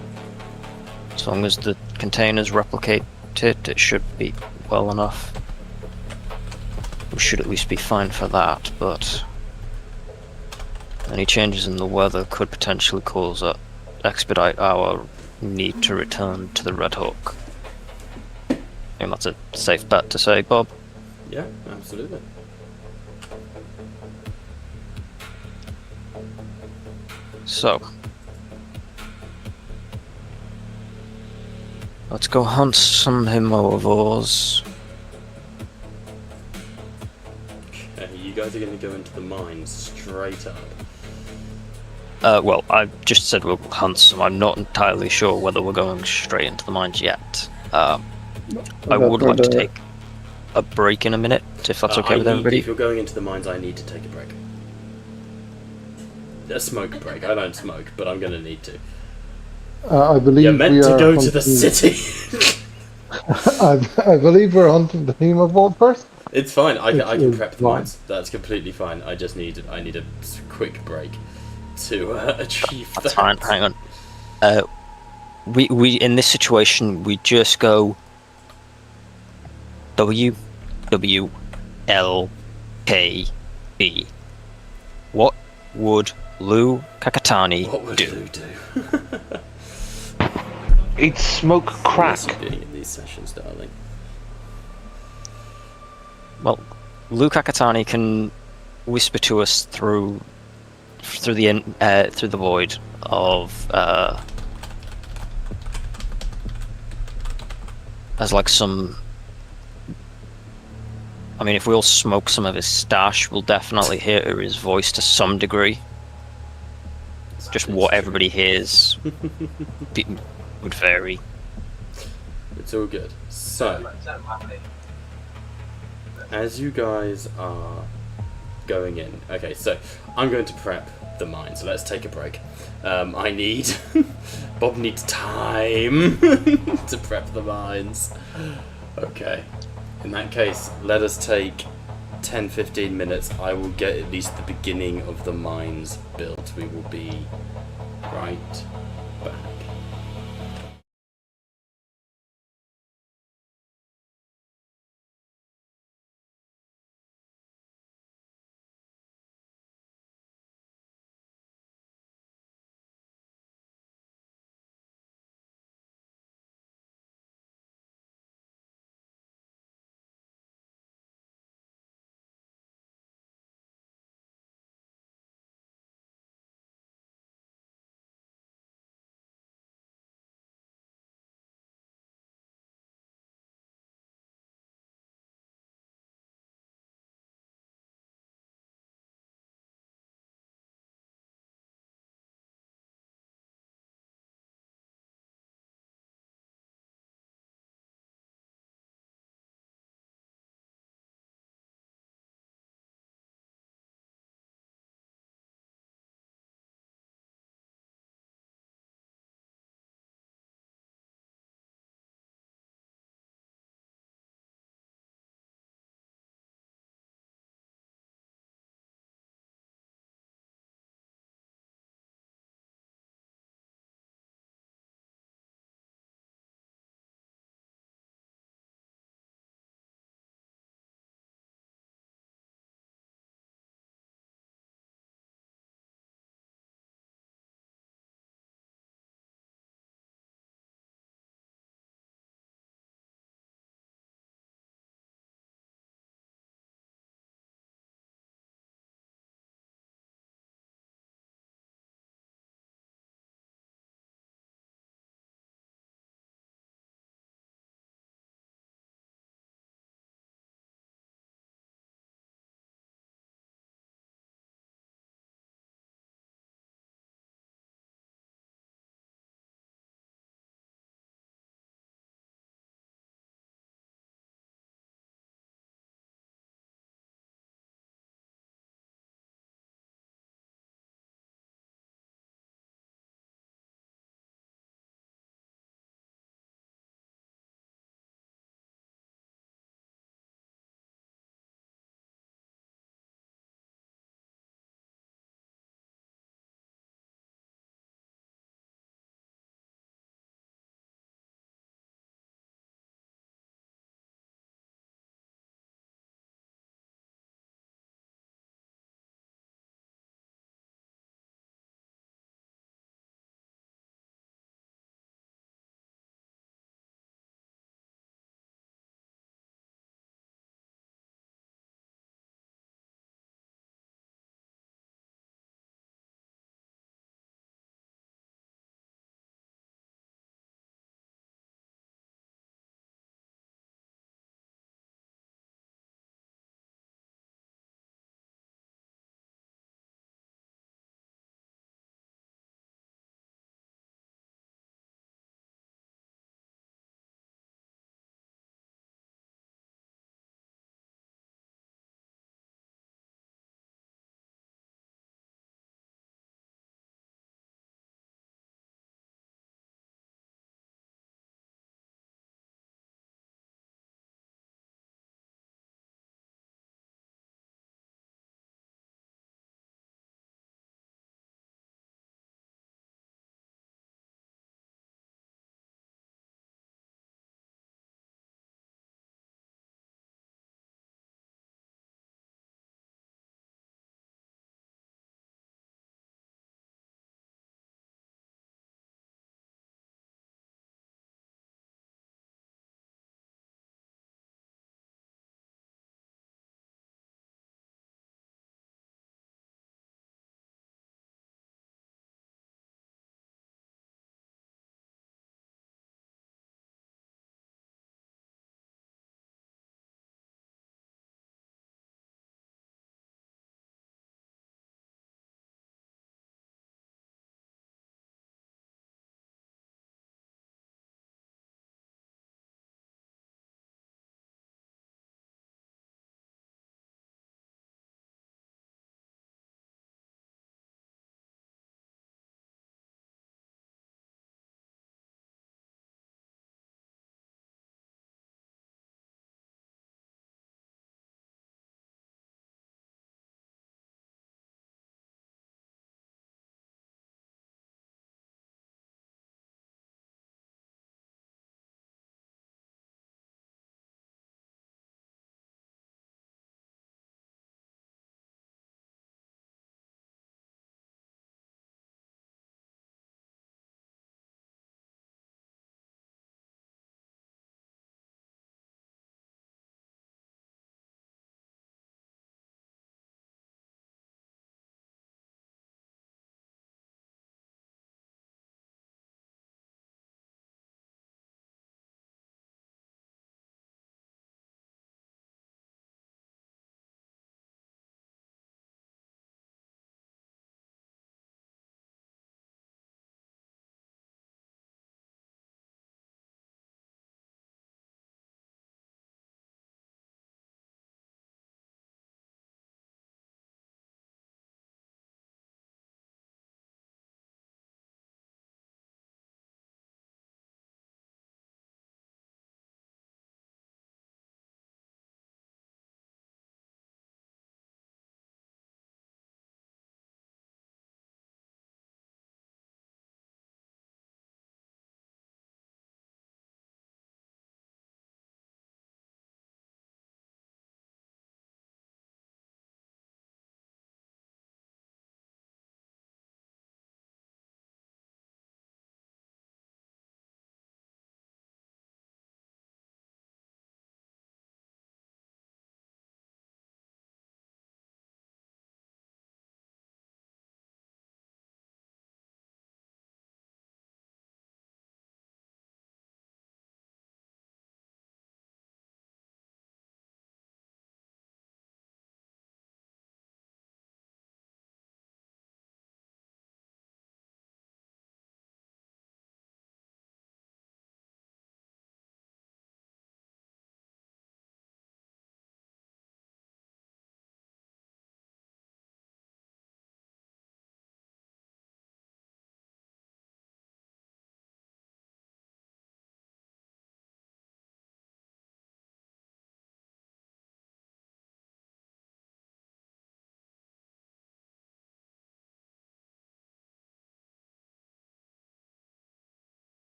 As long as the containers replicate it should be well enough. We should at least be fine for that, but any changes in the weather could potentially expedite our need to return to the Red Hook. I think that's a safe bet to say, Bob. Yeah, absolutely. So, let's go hunt some herbivores. Okay, you guys are going to go into the mines straight up. Well, I just said we'll hunt some. I'm not entirely sure whether we're going straight into the mines yet. I would like to take a break in a minute, if that's okay with everybody. If you're going into the mines, I need to take a break. A smoke break. I don't smoke, but I'm going to need to. I believe You're meant we to are go to the hunting- city. I believe we're hunting the herbivore first. It's fine. I can It's prep the fine. mines. That's completely fine. I need a quick break to achieve That's that. fine, hang on. we in this situation we just go W W L K B. What would Lou Kakatani What would do? Lou do? Eat smoke crack. Miss you being in these sessions, darling. Well, Lou Kakatani can whisper to us through the void of as like some. I mean, if we all smoke some of his stash, we'll definitely hear his voice to some degree. Just what everybody hears would vary. It's all good. So, as you guys are going in, okay, so I'm going to prep the mine, so let's take a break. I need. Bob needs time to prep the mines. Okay. In that case, let us take 10-15 minutes. I will get at least the beginning of the mines built. We will be right back.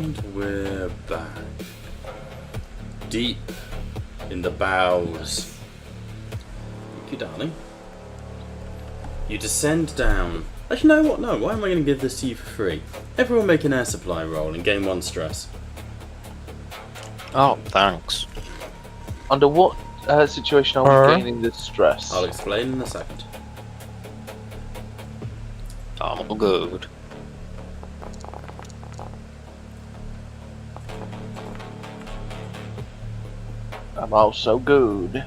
And we're back. Deep in the bowels. Thank you, darling. You descend down. Actually, no, what? No, why am I going to give this to you for free? Everyone make an air supply roll and gain 1 stress. Oh, thanks. Under what situation are we gaining this stress? I'll explain in a second. I'm all good. I'm also good.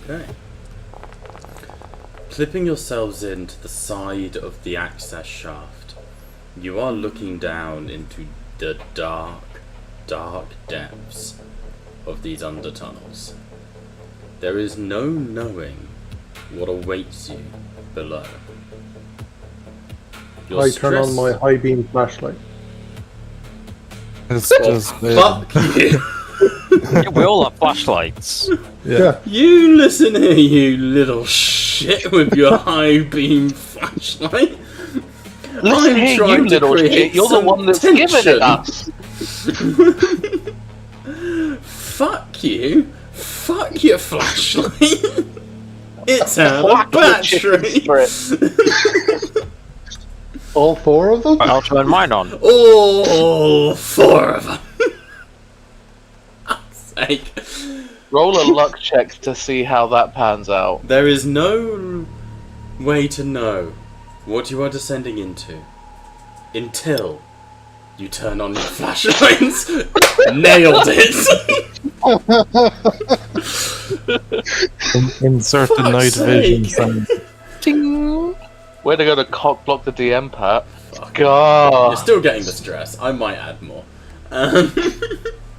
Okay. Clipping yourselves into the side of the access shaft, you are looking down into the dark, dark depths of these undertunnels. There is no knowing what awaits you below. Your I turn on stress- my high beam flashlight. It's Oh, just fuck you! Yeah, we all have flashlights. Yeah. You listen here, you little shit with your high beam flashlight. Listen I'm here, trying you to little create shit. You're the some one that's tension. giving it us. Fuck you. Fuck your flashlight. It's out of Whack the chicken battery. strip. All 4 of them? I'll turn mine on. All 4 of them. Fuck's sake. Roll a luck check to see how that pans out. There is no way to know what you are descending into until you turn on your flashlights. Nailed it. insert the Fuck's night vision sake. sound. Ding! Way to go to cock block the DM, Pat. Fuck. God. You're still getting the stress. I might add more.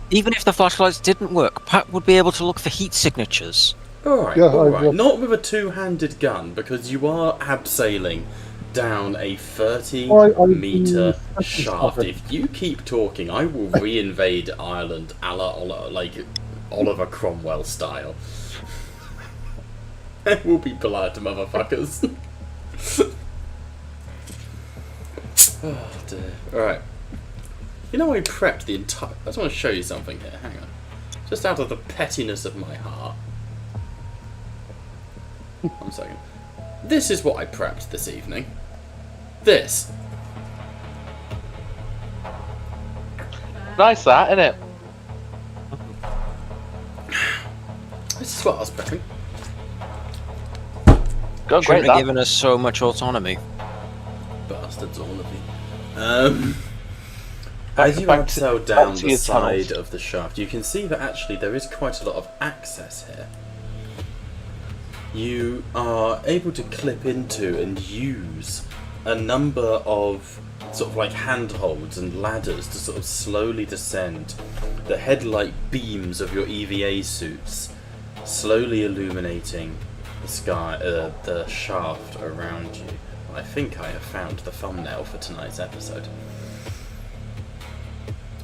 Even if the flashlights didn't work, Pat would be able to look for heat signatures. Alright, Yeah, alright. Not with a two-handed gun, because you are abseiling down a 30-meter shaft. If you keep talking, I will re-invade Ireland a la, like, Oliver Cromwell style. It will be polite to motherfuckers. Oh dear. Alright. You know, I prepped the entire... I just want to show you something here. Hang on. Just out of the pettiness of my heart. 1 second. This is what I prepped this evening. This. Nice that, innit? This is what I was prepping. Go Shouldn't great have that. given us so much autonomy. Bastards, all of you. As you back to- abseil down back to the your side tunnels. of the shaft, you can see that actually there is quite a lot of access here. You are able to clip into and use a number of sort of like handholds and ladders to sort of slowly descend the headlight beams of your EVA suits, slowly illuminating the sky, the shaft around you. I think I have found the thumbnail for tonight's episode.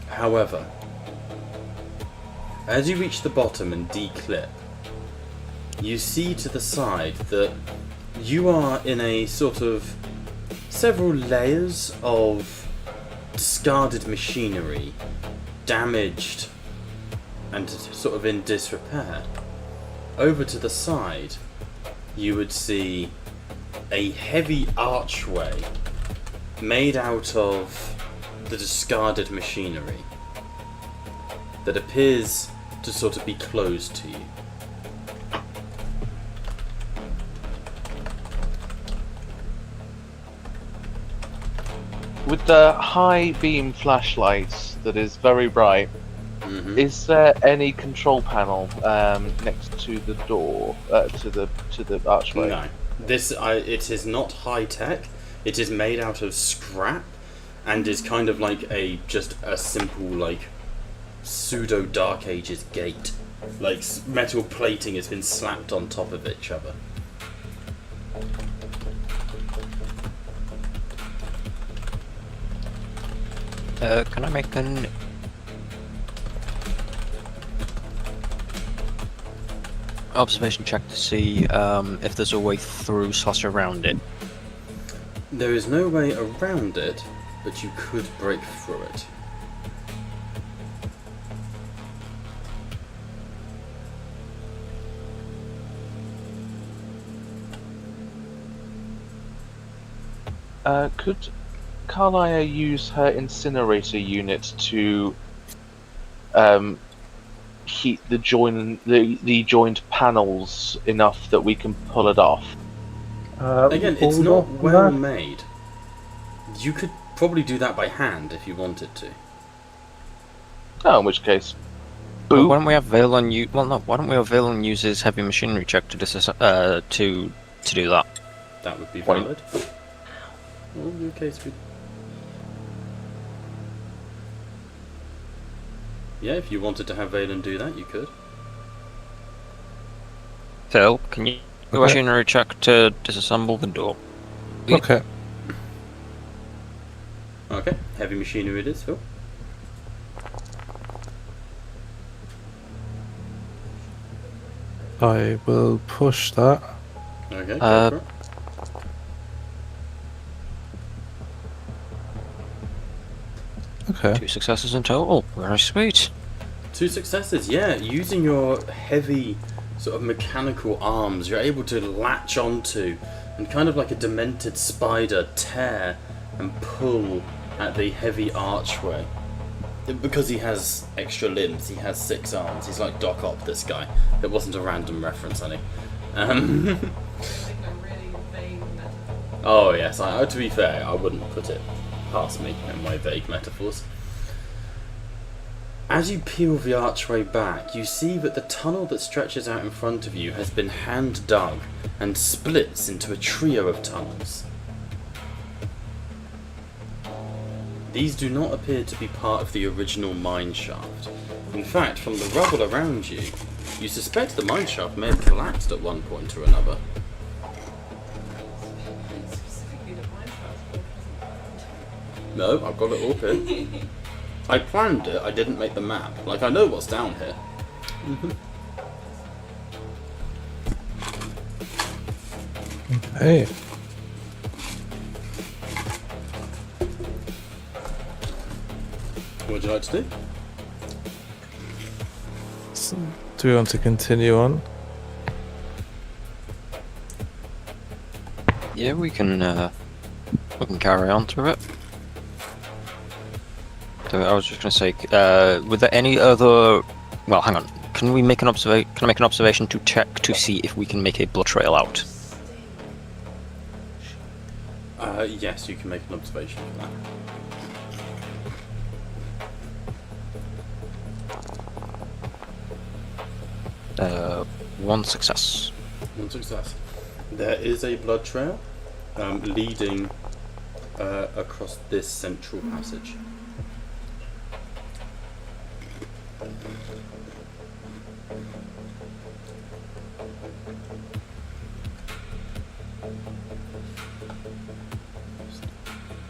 However, as you reach the bottom and declip, you see to the side that you are in a sort of several layers of discarded machinery, damaged and sort of in disrepair. Over to the side, you would see a heavy archway made out of the discarded machinery that appears to sort of be closed to you. With the high beam flashlights that is very bright, Mm-hmm. is there any control panel next to the door, to the archway? No, it is not high tech. It is made out of scrap, and is kind of like just a simple like pseudo Dark Ages gate. Like metal plating has been slapped on top of each other. Can I make an observation check to see if there's a way through / around it? There is no way around it, but you could break through it. Could Carlia use her incinerator unit to heat the joined panels enough that we can pull it off? Again, it's hold not off on well that. made. You could probably do that by hand if you wanted to. Oh, in which case, Well, boop. why don't we have Valen use? Well, no. Why don't we have Valen use his heavy machinery check to to do that? That would be Point. valid. Well, in your case, yeah, if you wanted to have Valen do that, you could. Phil, can you do a Okay. machinery check to disassemble the door? Okay. Okay, heavy machinery it is, Phil. I will push that. Okay, Uh, go for it. Okay. 2 successes in total. Very sweet. 2 successes, yeah. Using your heavy, sort of mechanical arms, you're able to latch onto and kind of like a demented spider tear and pull at the heavy archway. Because he has extra limbs, he has 6 arms. He's like Doc Ock, this guy. It wasn't a random reference, honey. Oh yes, to be fair, I wouldn't put it past me in my vague metaphors. As you peel the archway back, you see that the tunnel that stretches out in front of you has been hand dug and splits into a trio of tunnels. These do not appear to be part of the original mine shaft. In fact, from the rubble around you, you suspect the mine shaft may have collapsed at one point or another. No, I've got it all here. I planned it, I didn't make the map. Like, I know what's down here. Hey. What would you like to do? So, do we want to continue on? Yeah, we can carry on through it. So I was just going to say, were there any other? Well, hang on. Can we make an observation? Can I make an observation to check to see if we can make a blood trail out? Yes, you can make an observation of that. One success. One success. There is a blood trail leading across this central passage.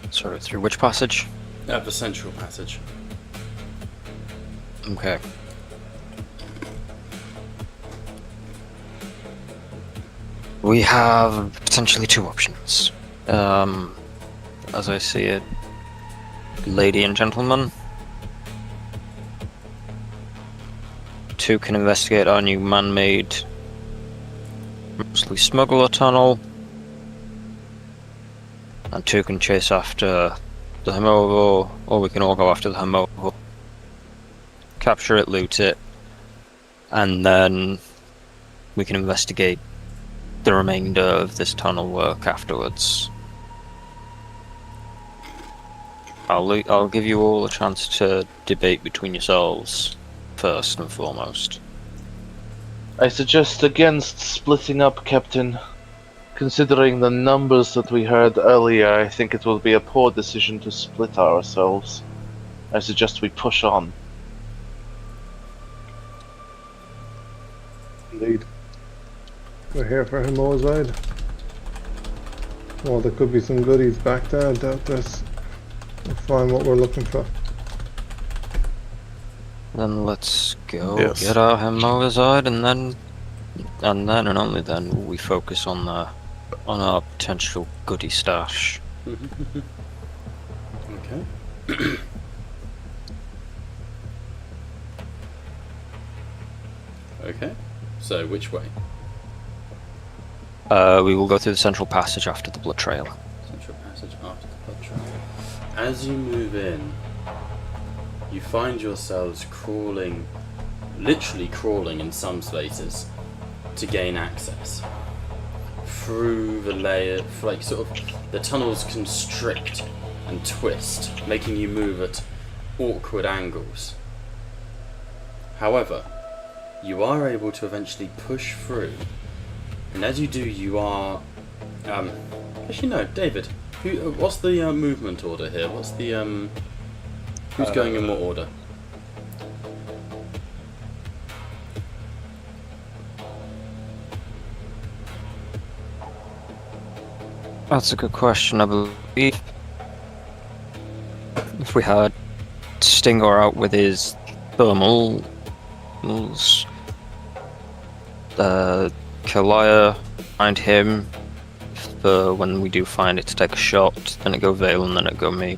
Sorry, through which passage? The central passage. Okay. We have potentially 2 options. As I see it, lady and gentleman. 2 can investigate our new man-made, mostly smuggler tunnel. And 2 can chase after the Hamovo, or we can all go after the Hamovo. Capture it, loot it, and then we can investigate the remainder of this tunnel work afterwards. I'll give you all a chance to debate between yourselves first and foremost. I suggest against splitting up, Captain. Considering the numbers that we heard earlier, I think it will be a poor decision to split ourselves. I suggest we push on. Indeed. We're here for him, Ozide. Well, there could be some goodies back there. I doubt this. We'll find what we're looking for. Then let's go Yes. get our Hamovazide, and only then will we focus on our potential goodie stash. Okay. Okay. So which way? We will go through the central passage after the blood trail. Central passage after the blood trail. As you move in, you find yourselves crawling, literally crawling in some places, to gain access. Through the layer, like sort of, the tunnels constrict and twist, making you move at awkward angles. However, you are able to eventually push through, and as you do, you are, actually no, David, what's the movement order here? What's the, who's going in what order? That's a good question, I believe. If we had Stinger out with his thermals, Kalaya behind him for when we do find it to take a shot, then it go Vale and then it go me.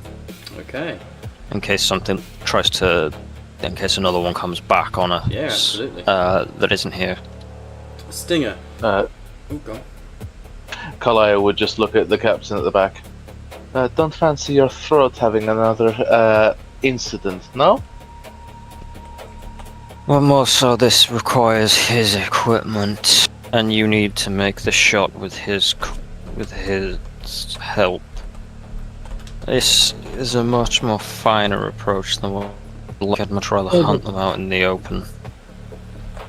Okay. In case something tries to, in case another one comes back on us. Yeah, absolutely. That isn't here. Stinger. Uh, Oh, God. Kalaya would just look at the captain at the back. Don't fancy your throat having another incident, no? Well, more so, this requires his equipment, and you need to make the shot with his help. This is a much more finer approach than what I'd much rather hunt them out in the open.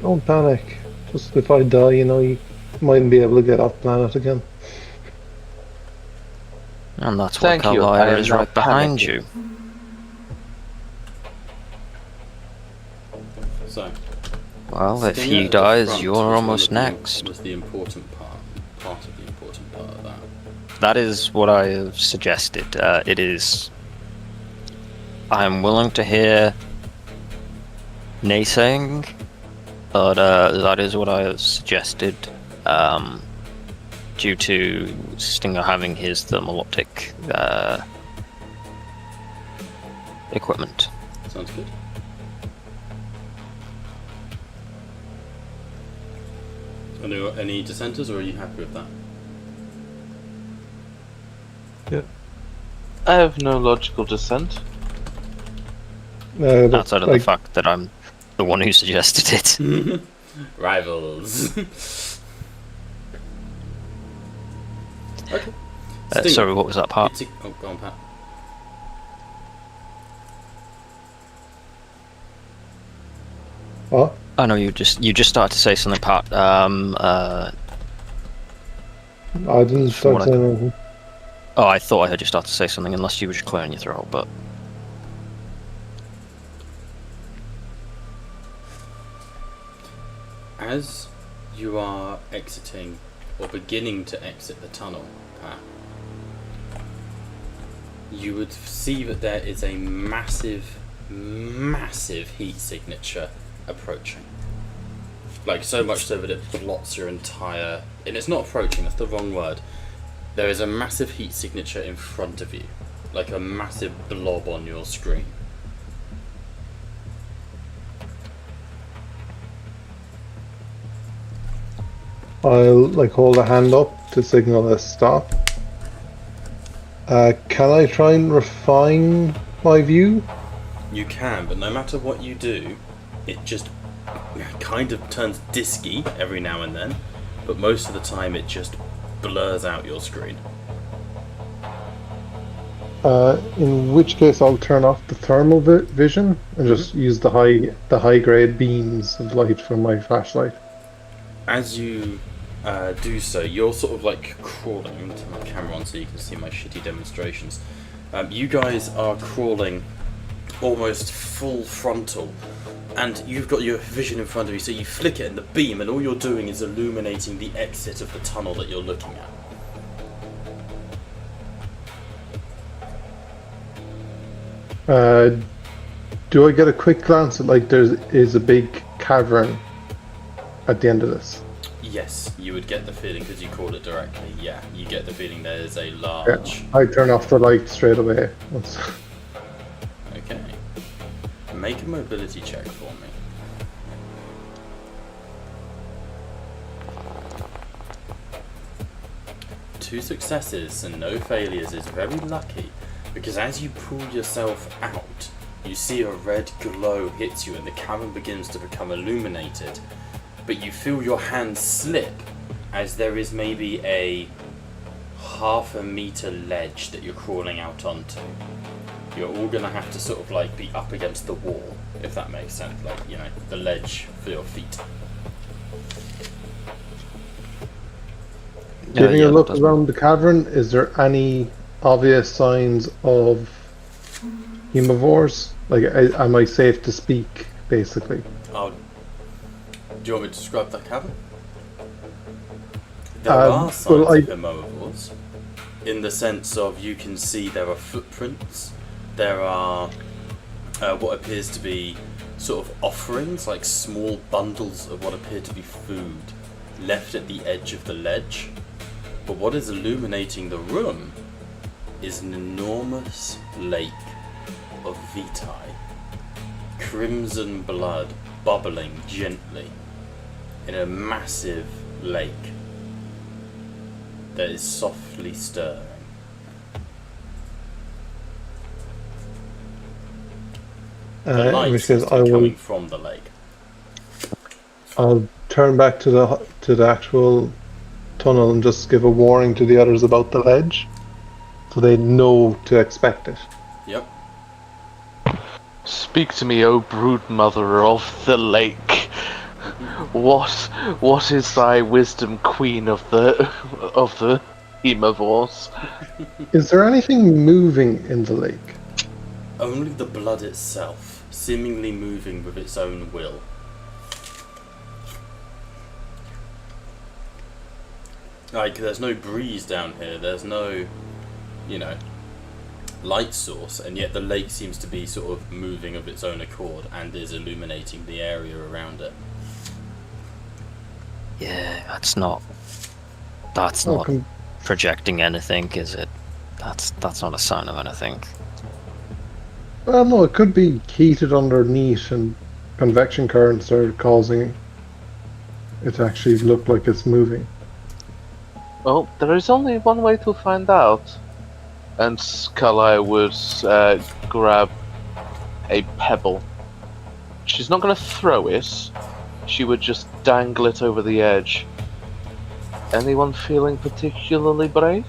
Don't panic. Just if I die, you mightn't be able to get off planet again. And that's why Thank you, I Kalaya am is not right behind panicking. you. So, Well, if Stinger he at the dies, front you're was one almost of the- next. Was the important part of the important part of that. That is what I have suggested. It is. I'm willing to hear naysaying, but that is what I have suggested. Due to Stinger having his thermal optic equipment. Sounds good. Any dissenters, or are you happy with that? I have no logical dissent. Outside of the fact that I'm the one who suggested it. Rivals. Okay. Sorry, what was that part? Oh, go on, Pat. What? Oh no, you just started to say something, Pat. I didn't From start what I- saying anything. Oh, I thought I heard you start to say something, unless you were just clearing your throat. But As you are exiting, or beginning to exit the tunnel, Pat, you would see that there is a massive, massive heat signature approaching. Like, so much so that it blots your entire... And it's not approaching, that's the wrong word. There is a massive heat signature in front of you. Like a massive blob on your screen. I'll hold a hand up to signal a stop. Can I try and refine my view? You can, but no matter what you do, it just kind of turns disky every now and then, but most of the time it just blurs out your screen. In which case I'll turn off the thermal vision and just use the high grade beams of light from my flashlight. As you do so, you're sort of like crawling. I'm going to turn my camera on so you can see my shitty demonstrations. You guys are crawling almost full frontal, and you've got your vision in front of you, so you flick it and the beam, and all you're doing is illuminating the exit of the tunnel that you're looking at. Do I get a quick glance at there is a big cavern at the end of this? Yes, you would get the feeling because you called it directly. Yeah, you get the feeling there is a large. I turn off the light straight away. Okay. Make a mobility check for me. Two successes and no failures is very lucky, because as you pull yourself out, you see a red glow hits you and the cavern begins to become illuminated, but you feel your hand slip as there is maybe a half a meter ledge that you're crawling out onto. You're all gonna have to sort of like be up against the wall, if that makes sense, like, you know, the ledge for your feet. Giving yeah, a look that does- around the cavern, is there any obvious signs of herbivores? Like, am I safe to speak, basically? Oh, do you want me to describe that cavern? There are signs of herbivores, in the sense of you can see there are footprints, there are what appears to be sort of offerings, like small bundles of what appear to be food, left at the edge of the ledge. But what is illuminating the room is an enormous lake of vitae, crimson blood bubbling gently in a massive lake that is softly stirring. The In light which seems case, to I be will. coming from the lake. I'll turn back to the actual tunnel and just give a warning to the others about the ledge, so they know to expect it. Yep. Speak to me, O brood mother of the lake. What is thy wisdom, queen of the herbivores? Is there anything moving in the lake? Only the blood itself, seemingly moving with its own will. Like, there's no breeze down here, there's no, you know, light source, and yet the lake seems to be sort of moving of its own accord and is illuminating the area around it. Yeah, that's not projecting anything, is it? That's not a sign of anything. Well, no, it could be heated underneath and convection currents are causing it to actually look like it's moving. Well, there is only one way to find out. And Scully would grab a pebble. She's not going to throw it. She would just dangle it over the edge. Anyone feeling particularly brave?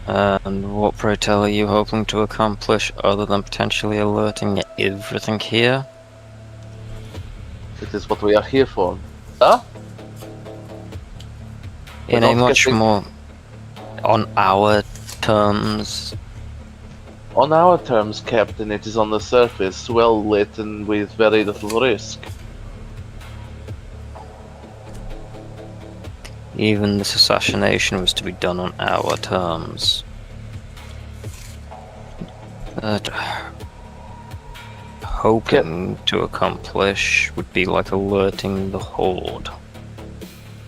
And what, pray tell, are you hoping to accomplish other than potentially alerting everything here? It is what we are here for. Huh? In We're a not much getting- more on our terms. On our terms, Captain, it is on the surface, well lit and with very little risk. Even this assassination was to be done on our terms. But hoping to accomplish would be like alerting the Horde.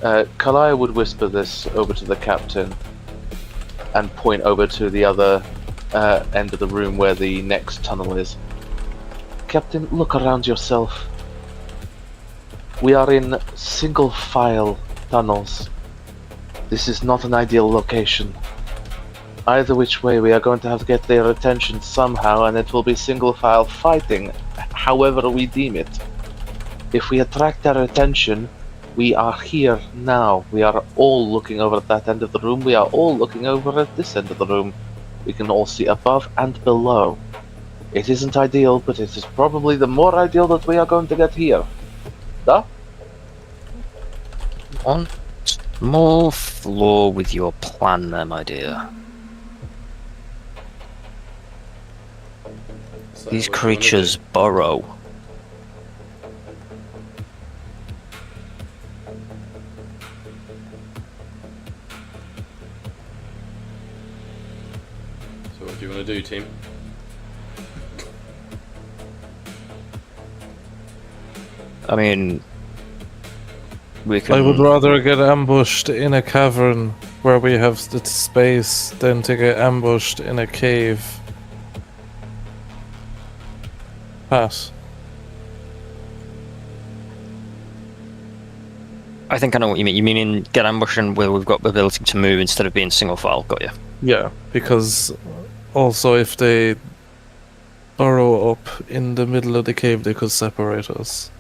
Kalaya would whisper this over to the captain and point over to the other end of the room where the next tunnel is. Captain, look around yourself. We are in single file tunnels. This is not an ideal location. Either which way, we are going to have to get their attention somehow, and it will be single file fighting, however we deem it. If we attract their attention, we are here now. We are all looking over at that end of the room. We are all looking over at this end of the room. We can all see above and below. It isn't ideal, but it is probably the more ideal that we are going to get here. Huh? One small flaw with your plan there, my dear. So These what do you wanna creatures do? burrow. So what do you want to do, team? I mean, we can. I would rather get ambushed in a cavern where we have the space than to get ambushed in a cave. Pass. I think I know what you mean. You mean in get ambushed and where we've got the ability to move instead of being single file. Got you. Yeah, because also if they burrow up in the middle of the cave, they could separate us.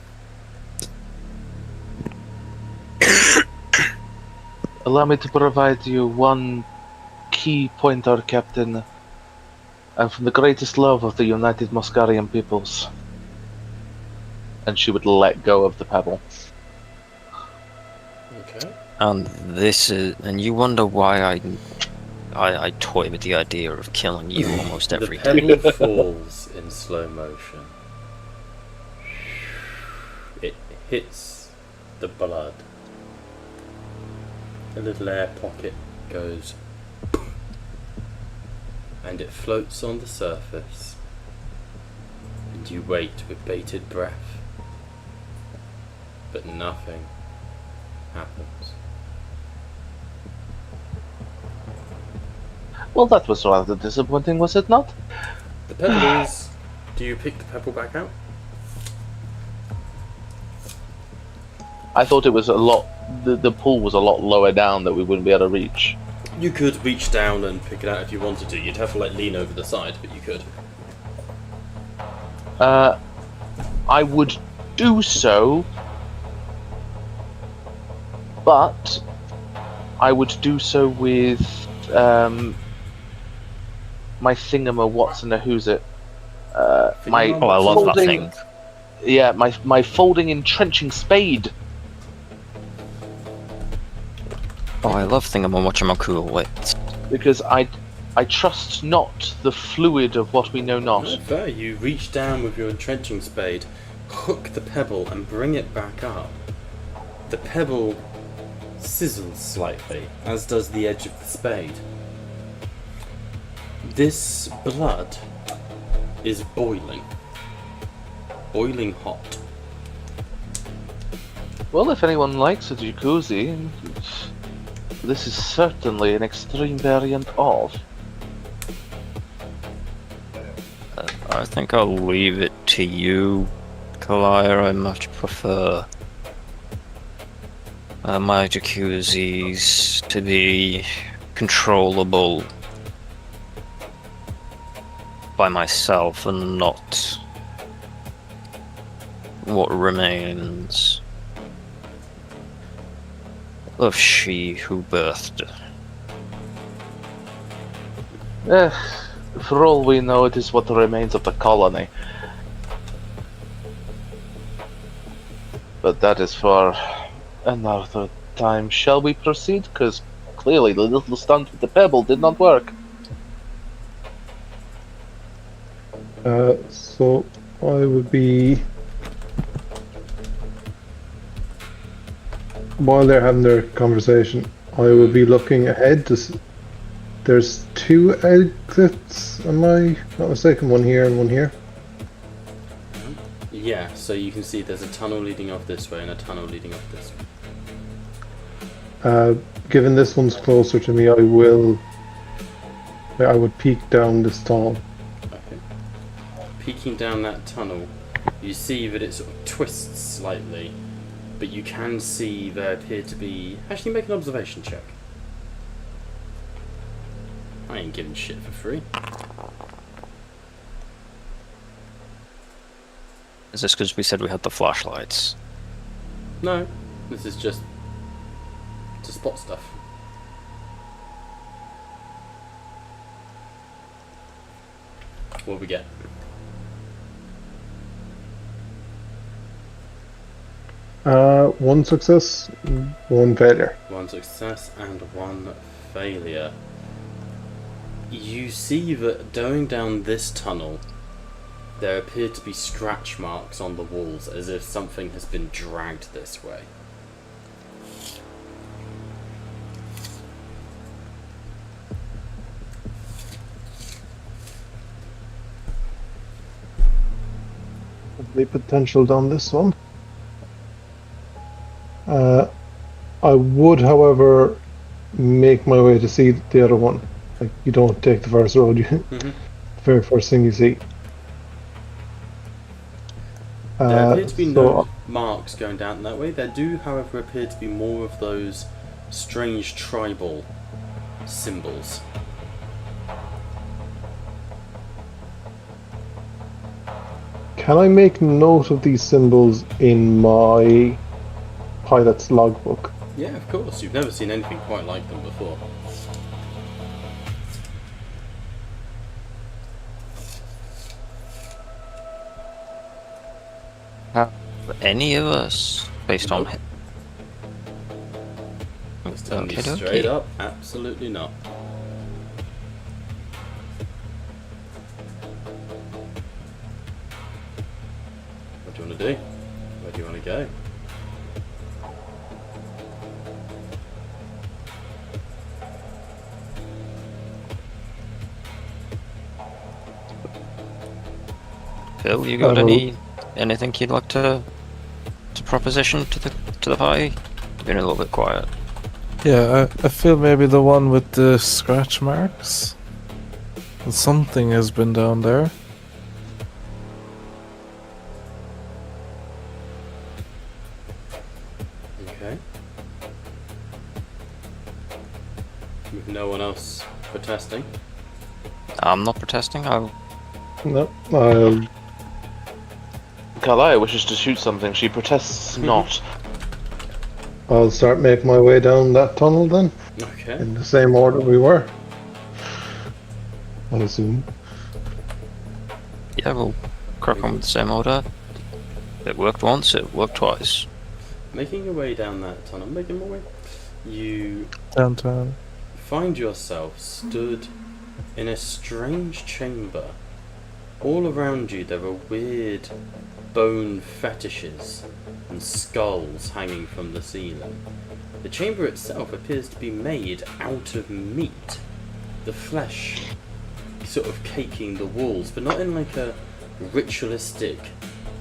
Allow me to provide you one key pointer, Captain. And from the greatest love of the United Moscarian peoples. And she would let go of the pebble. Okay. And this is, and you wonder why I toy with the idea of killing you almost every The day. pebble falls in slow motion. It hits the blood. A little air pocket goes, and it floats on the surface. And you wait with bated breath, but nothing happens. Well, that was rather disappointing, was it not? The pebble is. Do you pick the pebble back out? I thought it was a lot. The pool was a lot lower down that we wouldn't be able to reach. You could reach down and pick it out if you wanted to. You'd have to lean over the side, but you could. I would do so, but I would do so with my thingama what's and a who's it. My Oh, I love that folding- thing. Yeah, my folding entrenching spade. Oh, I love thingamawatchamacool. Wait. Because I trust not the fluid of what we know not. No, fair. You reach down with your entrenching spade, hook the pebble, and bring it back up. The pebble sizzles slightly, as does the edge of the spade. This blood is boiling. Boiling hot. Well, if anyone likes a jacuzzi, this is certainly an extreme variant of. I think I'll leave it to you, Kalia. I much prefer my jacuzzis to be controllable by myself and not what remains of she who birthed. For all we know, it is what remains of the colony. But that is for another time. Shall we proceed? Because clearly the little stunt with the pebble did not work. So I would be, while they're having their conversation, I would be looking ahead to there's two exits, am I not mistaken? One here and one here. Yeah, so you can see there's a tunnel leading off this way and a tunnel leading off this way. Given this one's closer to me, I would peek down this tunnel. Okay. Peeking down that tunnel, you see that it sort of twists slightly, but you can see there appear to be... Actually, make an observation check. I ain't giving shit for free. Is this because we said we had the flashlights? No, this is just to spot stuff. What we get? One success, one failure. One success and one failure. You see that going down this tunnel, there appear to be scratch marks on the walls as if something has been dragged this way. The potential down this one. I would, however, make my way to see the other one. Like, you don't take the first road, you Mhm. very first thing you see. There appear to be so no marks going down that way. There do, however, appear to be more of those strange tribal symbols. can I make note of these symbols in my pilot's logbook? Yeah, of course. You've never seen anything quite like them before. Have any of us, based on Nope. Just telling you Okay, straight okay. up, absolutely not. What do you want to do? Where do you want to go? Phil, you got Well- anything you'd like to proposition to the party? You've been a little bit quiet. Yeah, I feel maybe the one with the scratch marks. Something has been down there. Okay. With no one else protesting. I'm not protesting. No, I'll Kalaya wishes to shoot something. She protests not. I'll start making my way down that tunnel then, Okay. in the same order we were. I assume. Yeah, we'll crack on with the same order. It worked once, it worked twice. Making your way down that tunnel, making your way, you Downtown. find yourself stood in a strange chamber. All around you there are weird bone fetishes and skulls hanging from the ceiling. The chamber itself appears to be made out of meat, the flesh sort of caking the walls, but not in like a ritualistic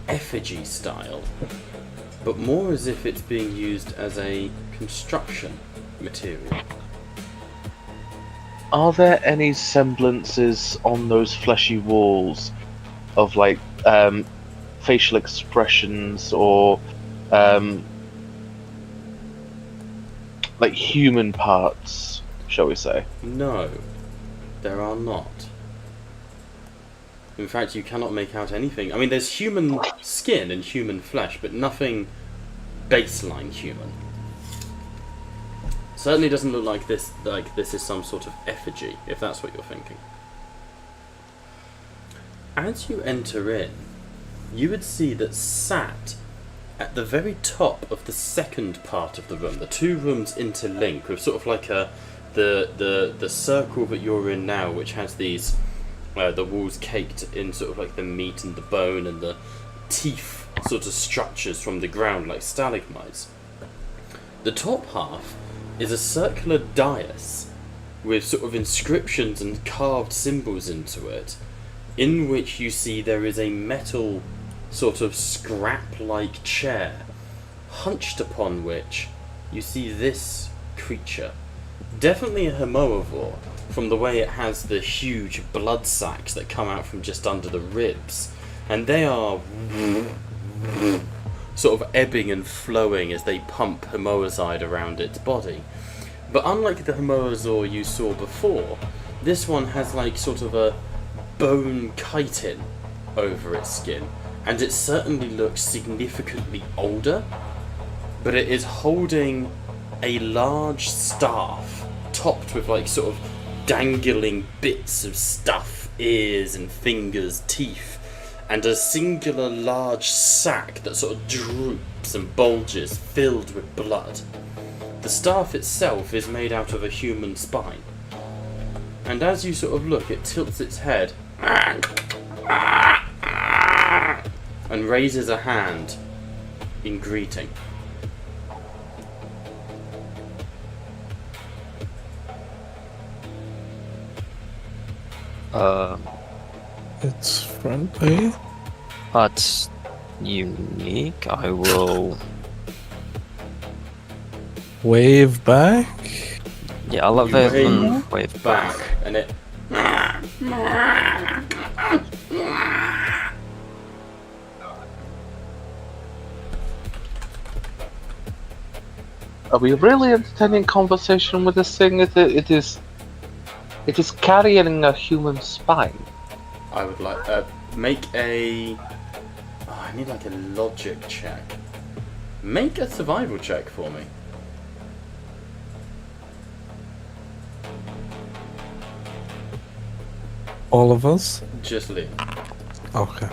effigy style, but more as if it's being used as a construction material. Are there any semblances on those fleshy walls of like facial expressions or like human parts, shall we say? No, there are not. In fact, you cannot make out anything. I mean, there's human skin and human flesh, but nothing baseline human. Certainly doesn't look like this is some sort of effigy, if that's what you're thinking. As you enter in, you would see that sat at the very top of the second part of the room, the two rooms interlink with sort of like the circle that you're in now, which has these the walls caked in sort of like the meat and the bone and the teeth sort of structures from the ground like stalagmites. The top half is a circular dais with sort of inscriptions and carved symbols into it, in which you see there is a metal sort of scrap-like chair, hunched upon which you see this creature. Definitely a hemoivore, from the way it has the huge blood sacs that come out from just under the ribs, and they are sort of ebbing and flowing as they pump hemoazide around its body. But unlike the hemoazore you saw before, this one has like sort of a bone chitin over its skin, and it certainly looks significantly older, but it is holding a large staff topped with like sort of dangling bits of stuff, ears and fingers, teeth, and a singular large sack that sort of droops and bulges, filled with blood. The staff itself is made out of a human spine, and as you sort of look, it tilts its head and raises a hand in greeting. It's friendly. That's unique. I will. wave back. Yeah, I'll let You Vaven wave back, back. and it. Are we really entertaining conversation with this thing? It is carrying a human spine. I would like make a. Oh, I need like a logic check. Make a survival check for me. All of us? Just leave. Okay.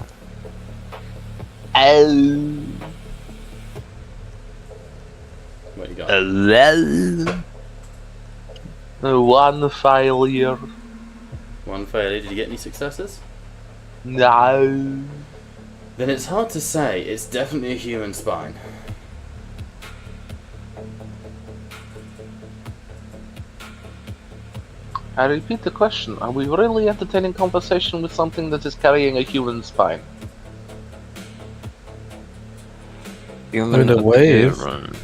Oh. What you got? One failure. One failure. Did you get any successes? No. Then it's hard to say. It's definitely a human spine. I repeat the question. Are we really entertaining conversation with something that is carrying a human spine? Human With a wave. appearance.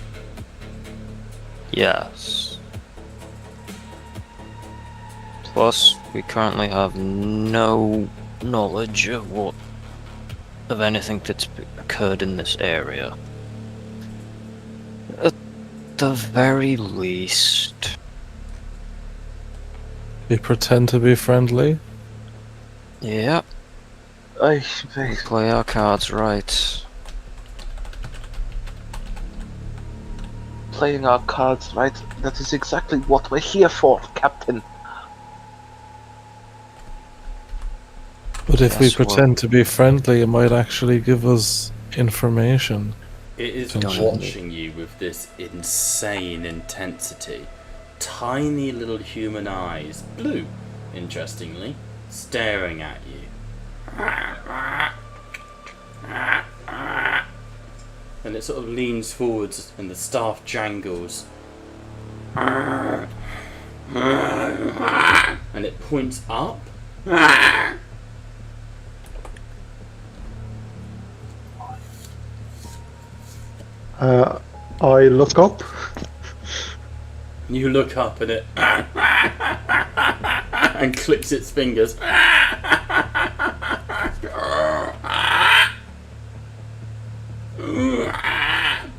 Yes. Plus, we currently have no knowledge of anything that's occurred in this area. At the very least, We pretend to be friendly. yeah, I we play our cards right. playing our cards right. That is exactly what we're here for, Captain. But if we Yes, well- pretend to be friendly, it might actually give us information. It is Don't watching you with this insane intensity. Tiny little human eyes, blue, interestingly, staring at you. And it sort of leans forwards and the staff jangles. And it points up. I look up. You look up and it and clicks its fingers.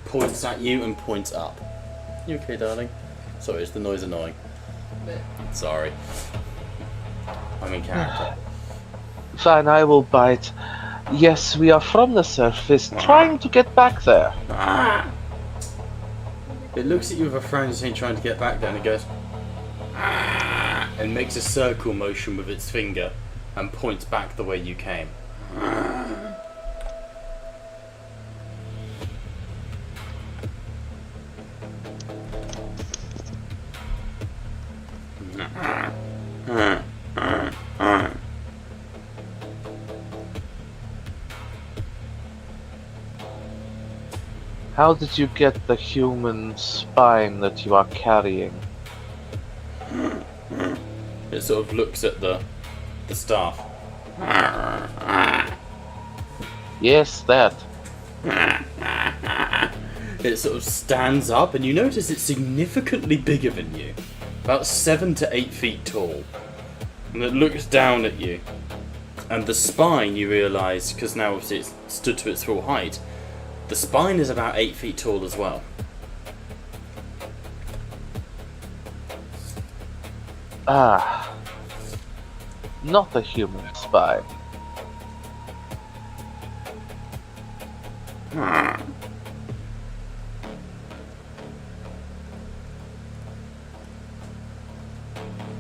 Points at you and points up. You okay, darling? Sorry, is the noise annoying? Sorry. I'm in character. Fine, I will bite. Yes, we are from the surface, trying to get back there. It looks at you with a frenzy trying to get back there and it goes and makes a circle motion with its finger and points back the way you came. How did you get the human spine that you are carrying? It sort of looks at the staff. Yes, that. It sort of stands up and you notice it's significantly bigger than you. About 7 to 8 feet tall. And it looks down at you. And the spine, you realise, because now obviously it's stood to its full height, the spine is about 8 feet tall as well. Ah. Not a human spine.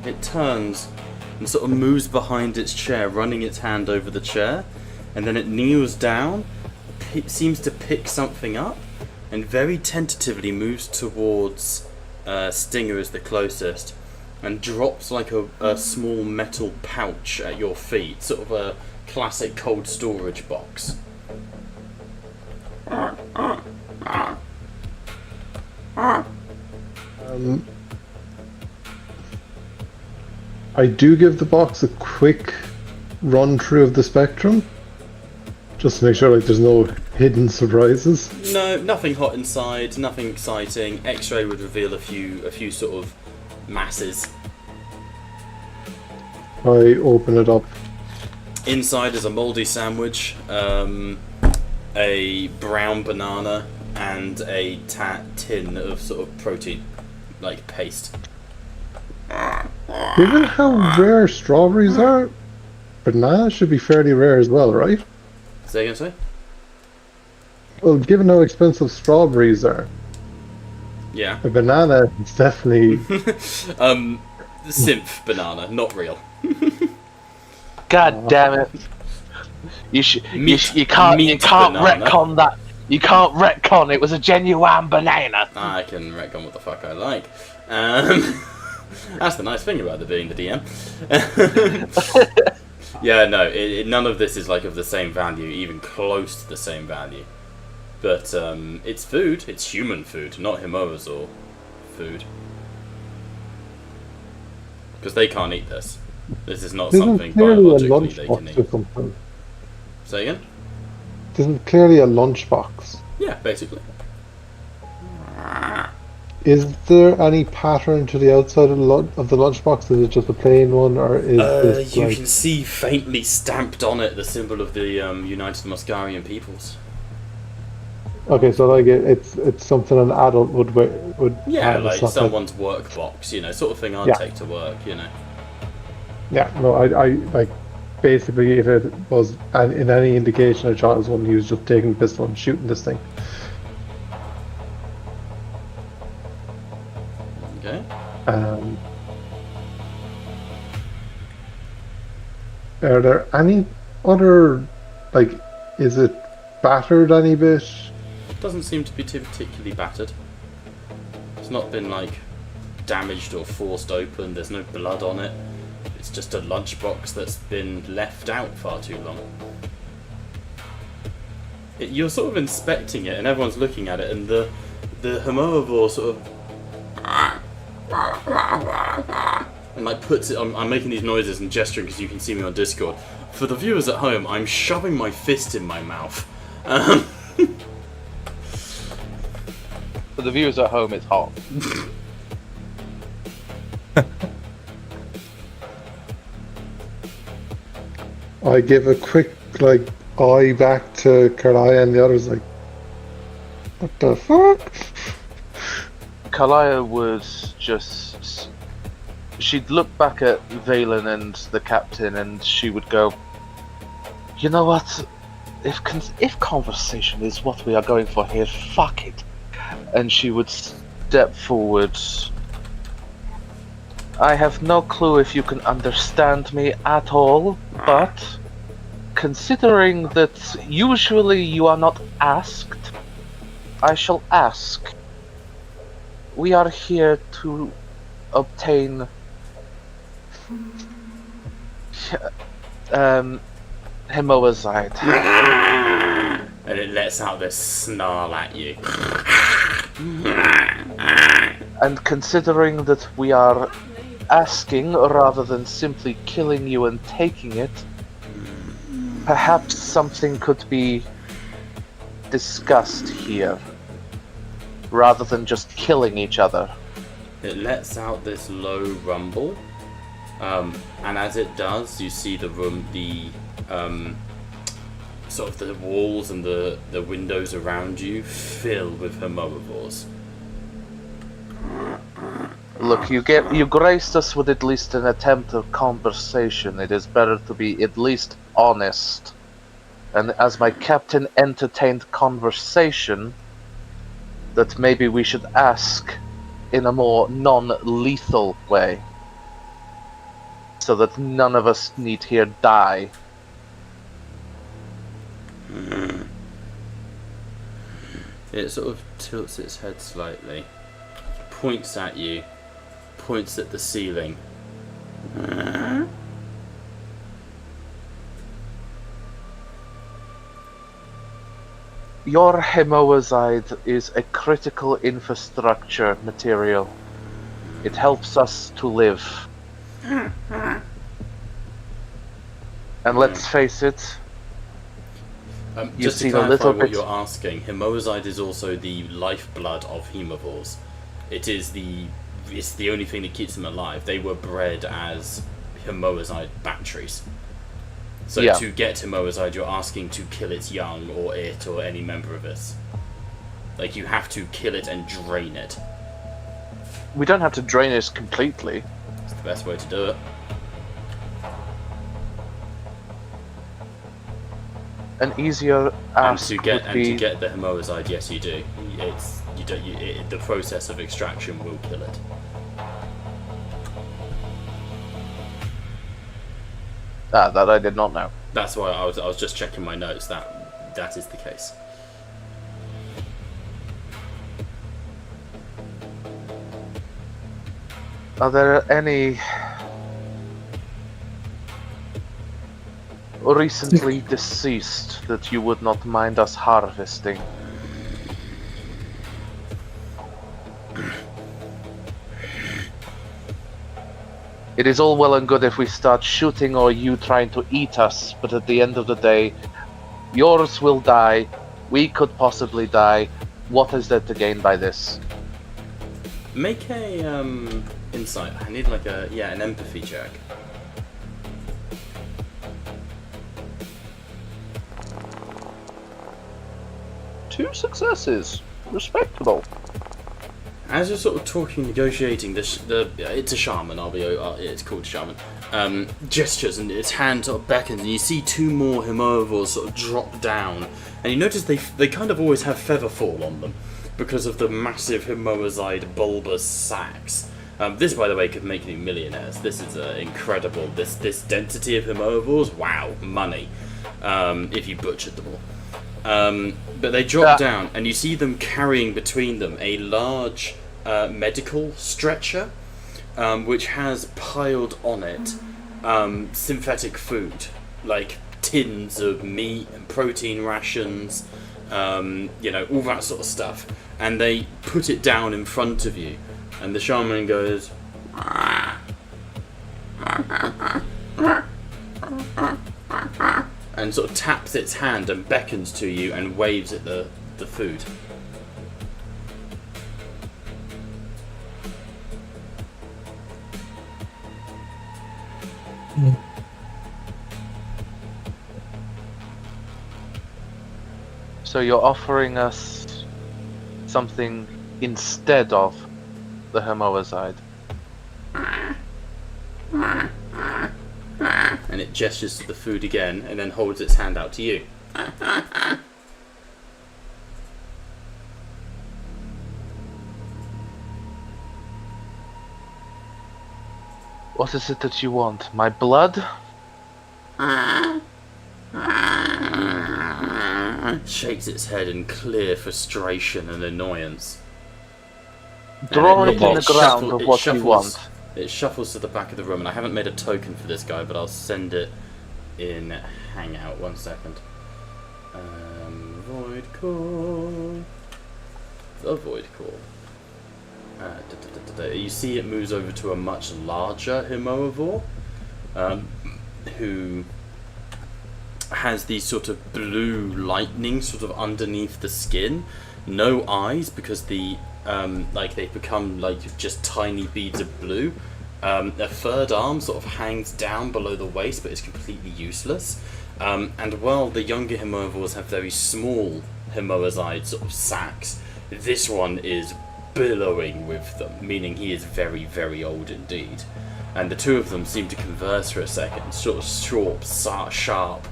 It turns and sort of moves behind its chair, running its hand over the chair, and then it kneels down, seems to pick something up, and very tentatively moves towards Stinger as the closest, and drops like a small metal pouch at your feet, sort of a classic cold storage box. I do give the box a quick run through of the spectrum, just to make sure like there's no hidden surprises? No, nothing hot inside, nothing exciting. X-ray would reveal a few sort of masses. I open it up. Inside is a mouldy sandwich, a brown banana, and a tin of sort of protein, like paste. Given how rare strawberries are, bananas should be fairly rare as well, right? Say again, sorry? Well, given how expensive strawberries are, Yeah. a banana is definitely... Synth banana, not real. God damn it! You can't banana. retcon that. You can't retcon. It was a genuine banana. I can retcon what the fuck I like. That's the nice thing about being the DM. Yeah, no, none of this is like of the same value, even close to the same value. But it's food. It's human food, not Himoa's food. Because they can't eat this. This is not something biologically they can eat. Say again? Isn't clearly a lunchbox. Yeah, basically. Is there any pattern to the outside of the lunchbox? Is it just a plain one, or is this you like... can see faintly stamped on it the symbol of the United Muscarian Peoples. Okay, so like it's something an adult would Yeah, have, like it's not someone's work box, you know, sort of thing I'd Yeah. take to work, you know. Yeah, no, I like basically if it was in any indication of John was one, he was just taking the pistol and shooting this thing. Okay. Are there any other, like, is it battered any bit? Doesn't seem to be too particularly battered. It's not been like damaged or forced open. There's no blood on it. It's just a lunchbox that's been left out far too long. You're sort of inspecting it, and everyone's looking at it, and the Himoavore sort of and like puts it. I'm making these noises and gesturing because you can see me on Discord. For the viewers at home, I'm shoving my fist in my mouth. For the viewers at home, it's hot. I give a quick like eye back to Karaya, and the others like, what the fuck? Kalaya was just... She'd look back at Valen and the captain, and she would go, "You know what? If conversation is what we are going for here, fuck it." And she would step forward. "I have no clue if you can understand me at all, but considering that usually you are not asked, I shall ask. We are here to obtain Himoazide." And it lets out this snarl at you. And considering that we are asking rather than simply killing you and taking it, perhaps something could be discussed here, rather than just killing each other. It lets out this low rumble, and as it does, you see the room, sort of the walls and the windows around you fill with Himoavores. Look, you graced us with at least an attempt at conversation. It is better to be at least honest. And as my captain entertained conversation, that maybe we should ask in a more non-lethal way, so that none of us need here die. It sort of tilts its head slightly, points at you, points at the ceiling. Your Himoazide is a critical infrastructure material. It helps us to live. And let's face it, You've Just to seen a clarify little what bit. you're asking, Hemoazide is also the lifeblood of hemovores. It's the only thing that keeps them alive. They were bred as Hemoazide batteries. So Yeah. to get Hemoazide, you're asking to kill its young, or it, or any member of it. Like, you have to kill it and drain it. We don't have to drain it completely. It's the best way to do it. An easier And ask to get would be... the Hemoazide, yes, you do. The process of extraction will kill it. that I did not know. That's why I was just checking my notes. That is the case. Are there any recently deceased that you would not mind us harvesting? It is all well and good if we start shooting or you trying to eat us, but at the end of the day, yours will die, we could possibly die. What is there to gain by this? Make a insight. I need like an empathy check. Two successes. Respectable. As you're sort of talking, negotiating, it's a shaman. It's called shaman. Gestures and its hand sort of beckons, and you see two more hemovores sort of drop down, and you notice they kind of always have feather fall on them because of the massive hemoazide bulbous sacs. This, by the way, could make you millionaires. This is incredible. This density of hemovores, wow, money. If you butchered them all. But they drop down, and you see them carrying between them a large medical stretcher, which has piled on it synthetic food, like tins of meat and protein rations, all that sort of stuff. And they put it down in front of you, and the shaman goes, and sort of taps its hand and beckons to you and waves at the food. So you're offering us something instead of the hemoazide. And it gestures to the food again and then holds its hand out to you. What is it that you want? My blood? It shakes its head in clear frustration and annoyance. Draw And it in the ground of what you want. It shuffles to the back of the room, and I haven't made a token for this guy, but I'll send it in Hangout. 1 second. Voidcall. The Voidcall. You see it moves over to a much larger hemovore, who has these sort of blue lightning sort of underneath the skin. No eyes, because they've become like just tiny beads of blue. A third arm sort of hangs down below the waist, but is completely useless. And while the younger hemovores have very small hemoazide sort of sacs, this one is billowing with them, meaning he is very, very old indeed. And the two of them seem to converse for a second, sort of short, sharp,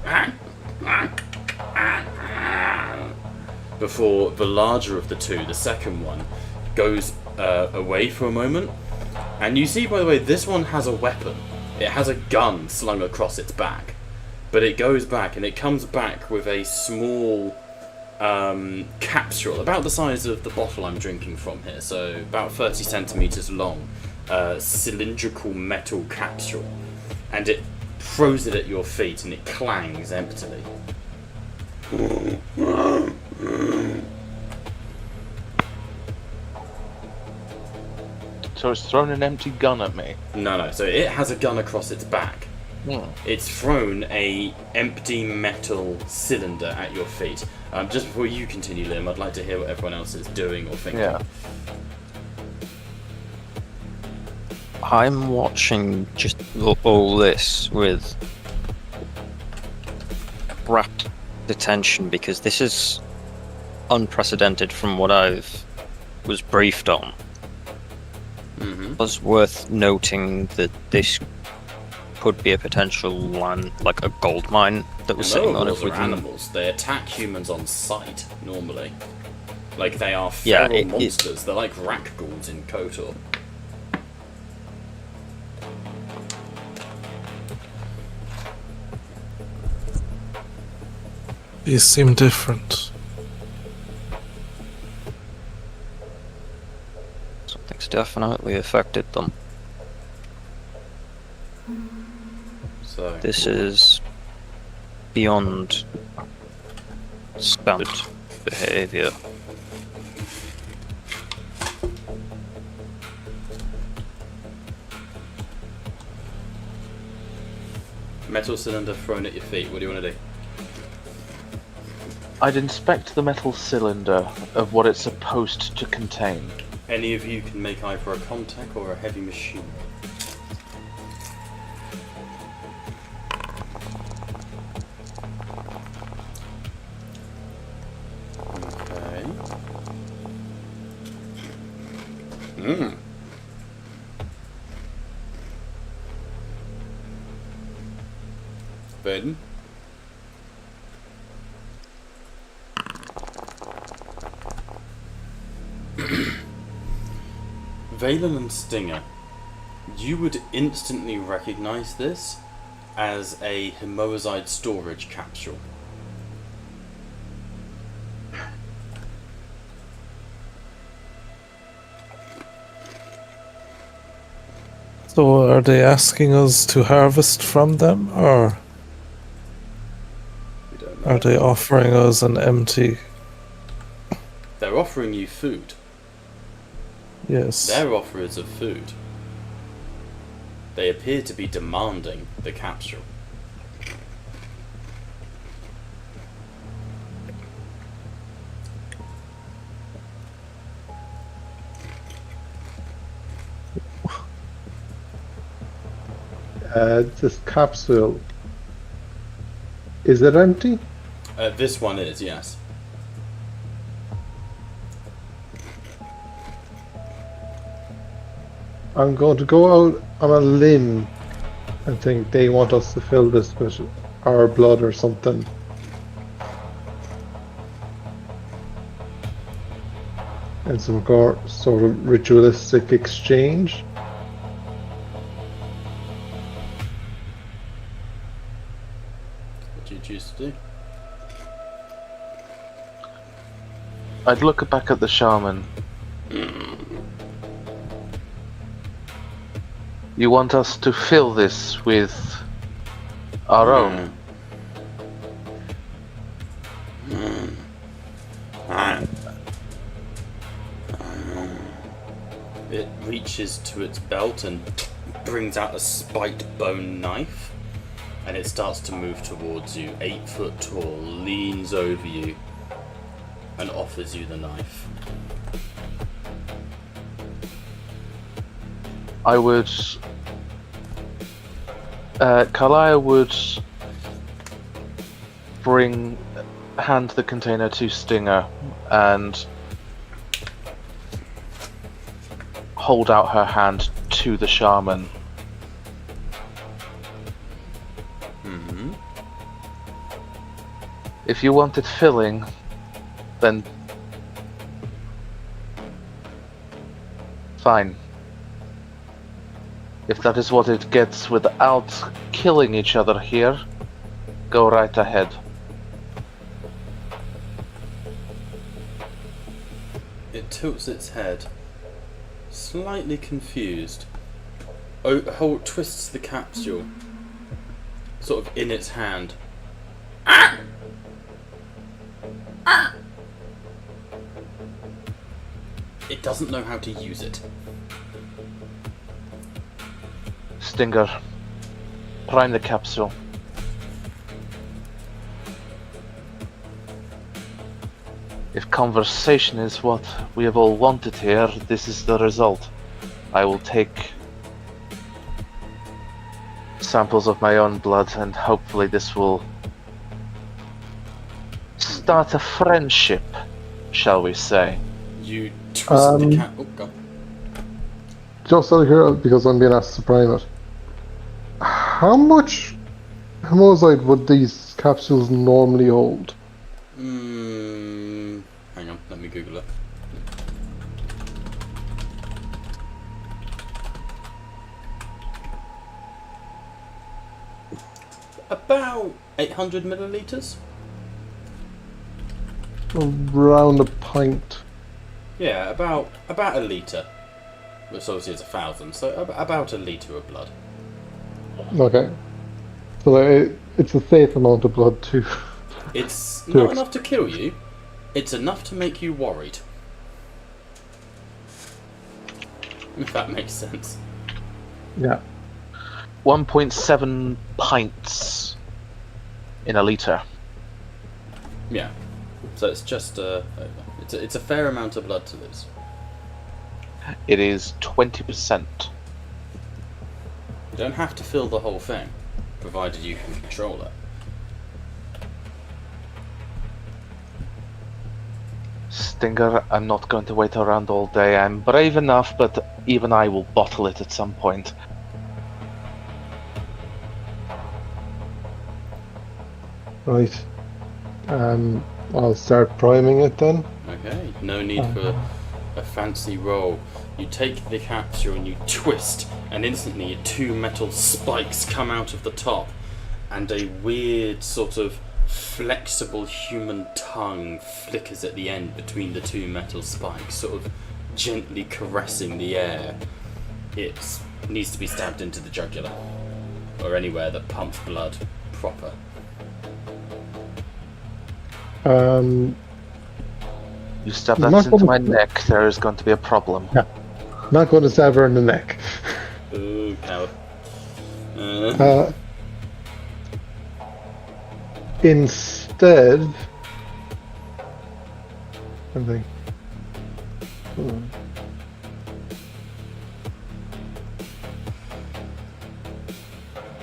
before the larger of the two, the second one, goes away for a moment. And you see, by the way, this one has a weapon. It has a gun slung across its back. But it goes back, and it comes back with a small capsule, about the size of the bottle I'm drinking from here, so about 30 centimeters long, cylindrical metal capsule. And it throws it at your feet, and it clangs emptily. So it's thrown an empty gun at me. No, so it has a gun across its back. It's thrown a empty metal cylinder at your feet. Just before you continue, Liam, I'd like to hear what everyone else is doing or thinking. Yeah. I'm watching just all this with rapt attention because this is unprecedented from what I've was briefed on. Mm-hmm. It was worth noting that this could be a potential land, like a gold mine that was sitting on it. Are animals. They attack humans on sight normally. Like they are Yeah, feral monsters. They're like rakghouls in KOTOR. These seem different. Something's definitely affected them. So This is beyond standard behavior. metal cylinder thrown at your feet. What do you want to do? I'd inspect the metal cylinder of what it's supposed to contain. Any of you can make either a contact or a heavy machine. Okay. Baden? Valen and Stinger, you would instantly recognize this as a Hemoazide storage capsule. So are they asking us to harvest from them, or We don't know. are they offering us an empty? They're offering you food. Yes. Their offer is of food. They appear to be demanding the capsule. This capsule, is it empty? This one is, yes. I'm going to go out on a limb and think they want us to fill this with our blood or something. And some sort of ritualistic exchange. What do you choose to do? I'd look back at the shaman. You want us to fill this with our own? It reaches to its belt and brings out a spiked bone knife, and it starts to move towards you. 8 foot tall, leans over you, and offers you the knife. I would. Kalaya would hand the container to Stinger and hold out her hand to the shaman. Mm-hmm. If you want it filling, then fine. If that is what it gets without killing each other here, go right ahead. It tilts its head, slightly confused. Twists the capsule, sort of in its hand. It doesn't know how to use it. Stinger, Prime the capsule. If conversation is what we have all wanted here, this is the result. I will take samples of my own blood, and hopefully this will start a friendship, shall we say. You twist the cap. Oh, God. Just out of here, because I'm being asked to prime it. How much Homozide would these capsules normally hold? Hang on, let me Google it. About 800 milliliters. Around a pint. Yeah, about a litre. Which obviously is 1,000, so about a litre of blood. Okay. So it's a safe amount of blood too. It's not enough to kill you, it's enough to make you worried. If that makes sense. Yeah. 1.7 pints in a litre. Yeah. So it's just it's a fair amount of blood to lose. It is 20%. You don't have to fill the whole thing, provided you can control it. Stinger, I'm not going to wait around all day. I'm brave enough, but even I will bottle it at some point. Right. I'll start priming it then. Okay, no need for a fancy roll. You take the capsule and you twist, and instantly 2 metal spikes come out of the top, and a weird sort of flexible human tongue flickers at the end between the 2 metal spikes, sort of gently caressing the air. It needs to be stabbed into the jugular, or anywhere that pumps blood proper. You stab that into my neck, there is going to be a problem. Yeah. Not going to stab her in the neck. Ooh, coward. Instead, I think.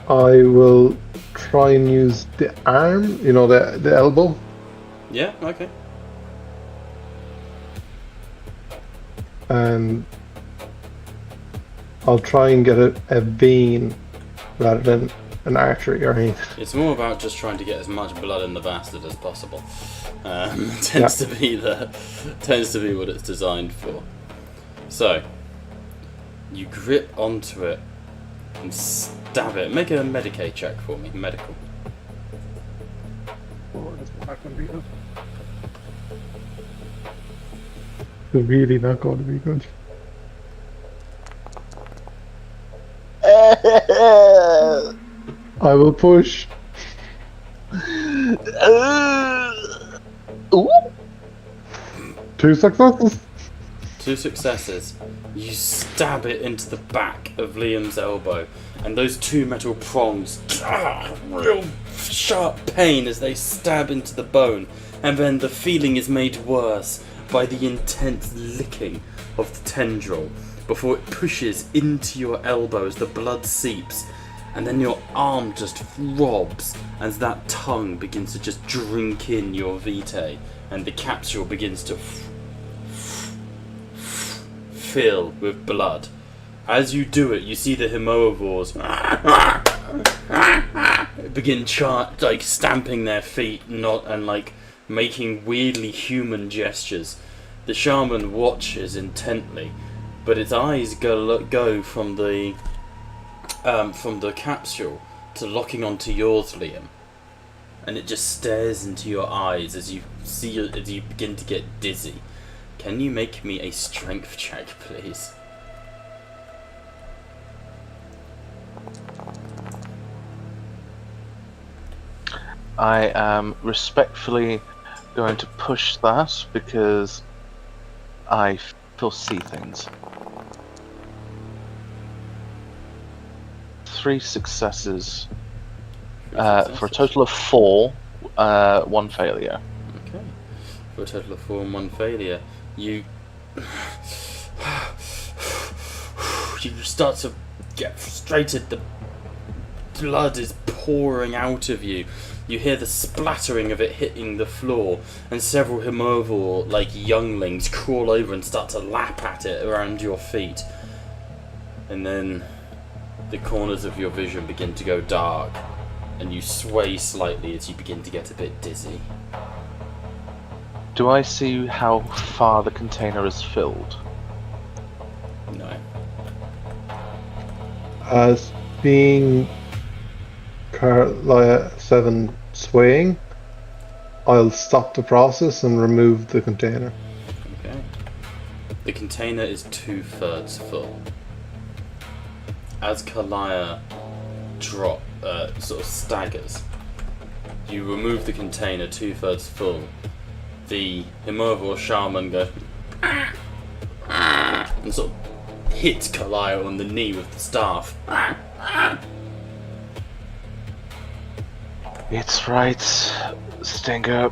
I will try and use the arm, you know, the elbow. Yeah, okay. And I'll try and get a vein rather than an artery or anything. It's more about just trying to get as much blood in the bastard as possible. Tends to be what it's designed for. So you grip onto it and stab it. Make a Medicaid check for me. Medical. It's really not going to be good. I will push. Ooh. 2 successes. 2 successes. You stab it into the back of Liam's elbow, and those 2 metal prongs, real sharp pain as they stab into the bone, and then the feeling is made worse by the intense licking of the tendril before it pushes into your elbow as the blood seeps, and then your arm just throbs as that tongue begins to just drink in your vitae, and the capsule begins to fill with blood. As you do it, you see the hemovores begin like stamping their feet, and like making weirdly human gestures. The shaman watches intently, but its eyes go from the capsule to locking onto yours, Liam, and it just stares into your eyes as you begin to get dizzy. Can you make me a strength check, please? I am respectfully going to push that because I foresee things. 3 successes. Successes. For a total of 4, 1 failure. Okay. For a total of 4 and 1 failure, you start to get frustrated. The blood is pouring out of you. You hear the splattering of it hitting the floor, and several Himovor, like younglings, crawl over and start to lap at it around your feet. And then the corners of your vision begin to go dark, and you sway slightly as you begin to get a bit dizzy. Do I see how far the container is filled? No. As being Carlisle 7 swaying, I'll stop the process and remove the container. Okay. The container is 2/3 full. As Kalaya sort of staggers, you remove the container 2/3 full. The Himovor shaman goes and sort of hits Kalaya on the knee with the staff. It's right, Stinger.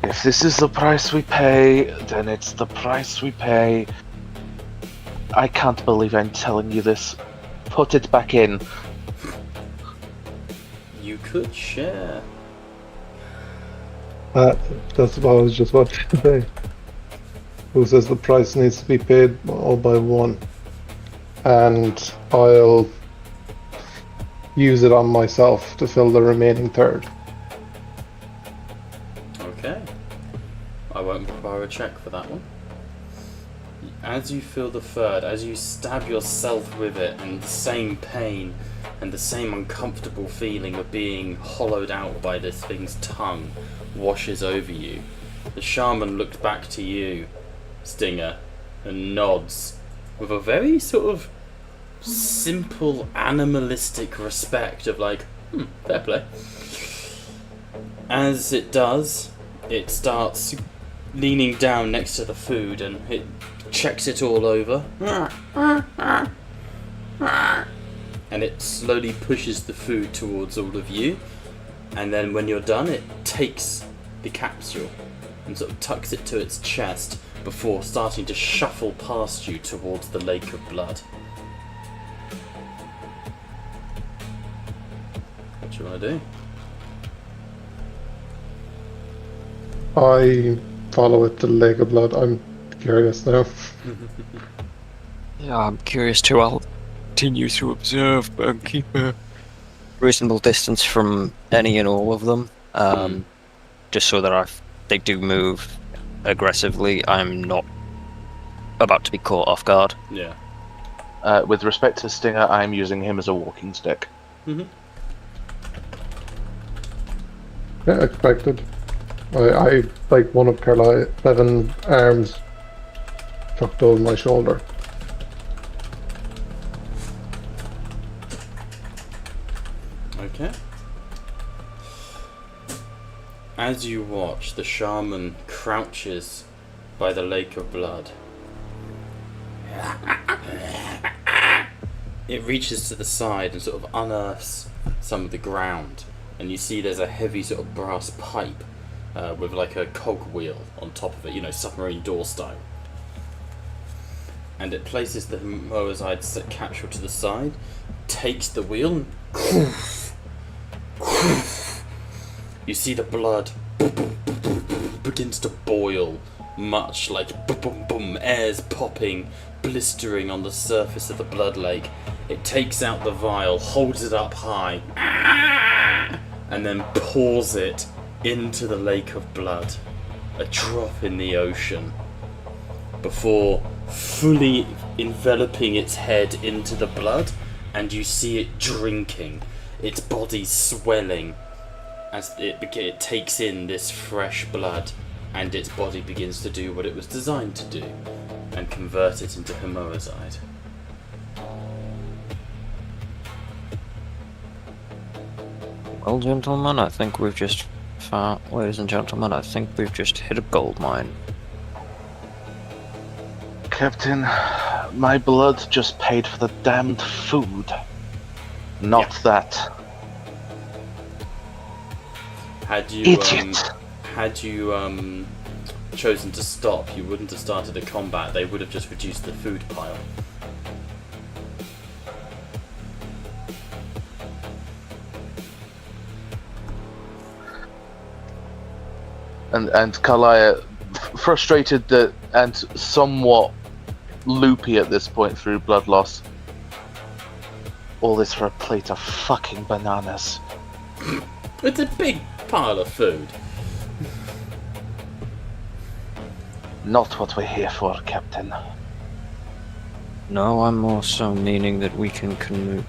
If this is the price we pay, then it's the price we pay. I can't believe I'm telling you this. Put it back in. You could share. That's what I was just about to say. Who says the price needs to be paid all by one? And I'll use it on myself to fill the remaining third. Okay. I won't require a check for that one. As you feel the third, as you stab yourself with it, and the same pain and the same uncomfortable feeling of being hollowed out by this thing's tongue washes over you, the shaman looks back to you, Stinger, and nods with a very sort of simple animalistic respect of like, fair play. As it does, it starts leaning down next to the food and it checks it all over. And it slowly pushes the food towards all of you. And then when you're done, it takes the capsule and sort of tucks it to its chest before starting to shuffle past you towards the lake of blood. What do you want to do? I follow it to the lake of blood. I'm curious now. Yeah, I'm curious too. I'll continue to observe and keep a reasonable distance from any and all of them, just so that if they do move aggressively, I'm not about to be caught off guard. Yeah. With respect to Stinger, I'm using him as a walking stick. Mm-hmm. Yeah, expected. I like one of Carlisle 7's arms tucked over my shoulder. Okay. As you watch, the shaman crouches by the lake of blood. It reaches to the side and sort of unearths some of the ground, and you see there's a heavy sort of brass pipe with like a cogwheel on top of it, you know, submarine door style. And it places the Moazide capsule to the side, takes the wheel, and you see the blood begins to boil, much like boom boom boom, air's popping, blistering on the surface of the blood lake. It takes out the vial, holds it up high, and then pours it into the lake of blood, a drop in the ocean, before fully enveloping its head into the blood, and you see it drinking, its body swelling as it takes in this fresh blood, and its body begins to do what it was designed to do, and convert it into Hemoazide. Well, gentlemen, I think we've just ladies and gentlemen, I think we've just hit a gold mine. Captain, My blood just paid for the damned food. Not that. Had you Idiot. chosen to stop, you wouldn't have started a combat. They would have just reduced the food pile. And Kalaya, frustrated and somewhat loopy at this point through blood loss. All this for a plate of fucking bananas. It's a big pile of food. Not what we're here for, Captain. No, I'm more so meaning that we can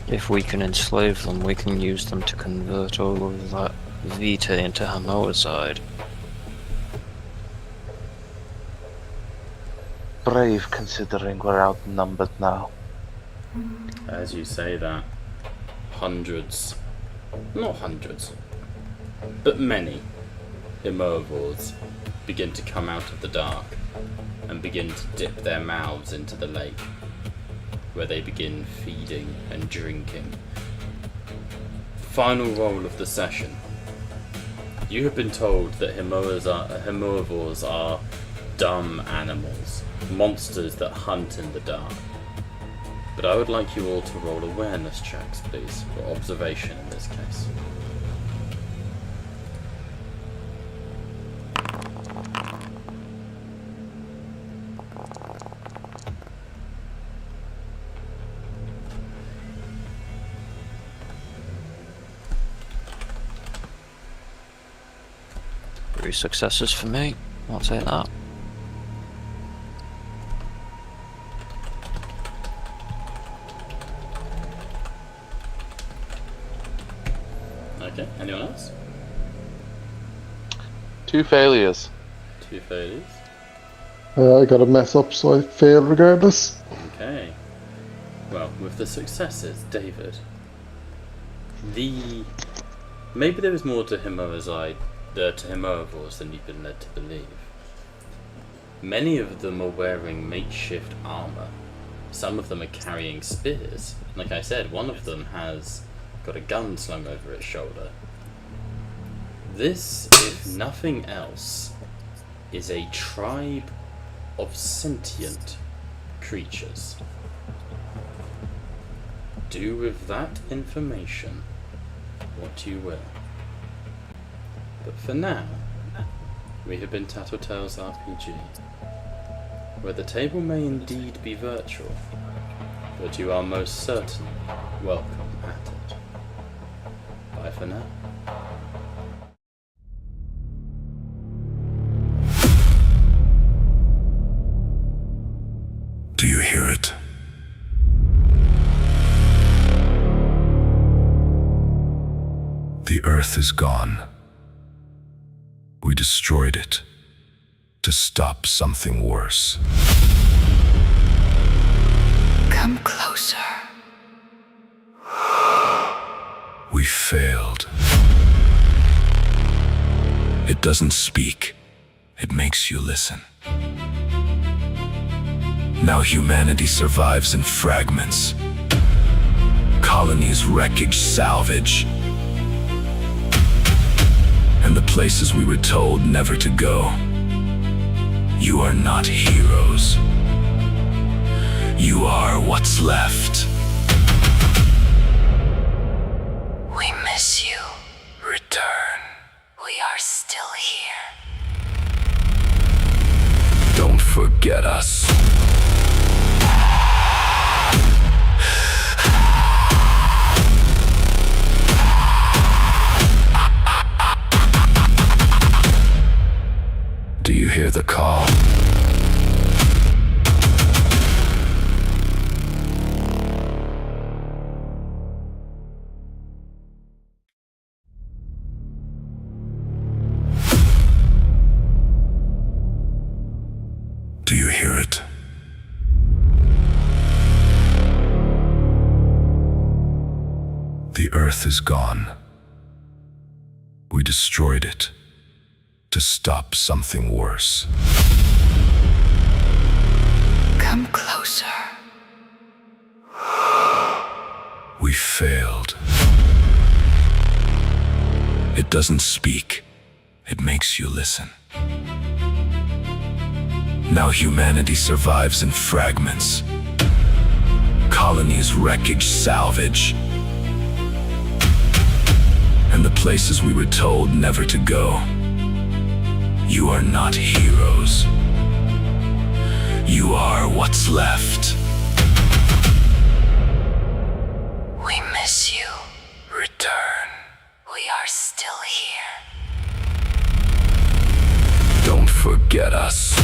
if we can enslave them, we can use them to convert all of that Vita into Hamoazide. Brave, considering we're outnumbered now. As you say that, hundreds, not hundreds, but many Herbivores begin to come out of the dark and begin to dip their mouths into the lake, where they begin feeding and drinking. Final roll of the session. You have been told that herbivores are dumb animals, monsters that hunt in the dark. But I would like you all to roll awareness checks, please, or observation in this case. Three successes for me. I'll take that. Okay, anyone else? 2 failures. 2 failures. I got a mess up, so I fail regardless. Okay. Well, with the successes, David, maybe there is more to herbivores than you've been led to believe. Many of them are wearing makeshift armor. Some of them are carrying spears. Like I said, one of them has got a gun slung over its shoulder. This, if nothing else, is a tribe of sentient creatures. Do with that information what you will. But for now, we have been Tattletales RPG, where the table may indeed be virtual, but you are most certainly welcome at it. Bye for now. Do you hear it? The Earth is gone. We destroyed it to stop something worse. Come closer. We failed. It doesn't speak. It makes you listen. Now humanity survives in fragments. Colonies, wreckage, salvage. And the places we were told never to go. You are not heroes. You are what's left. We miss you. Return. We are still here. Don't forget us. Do you hear the call? Do you hear it? The Earth is gone. We destroyed it to stop something worse. Come Come closer. We failed. It doesn't speak. It makes you listen. Now humanity survives in fragments. Colonies, wreckage, salvage. And the places we were told never to go. You are not heroes. You are what's left. We miss you. Return. We are still here. Don't forget us.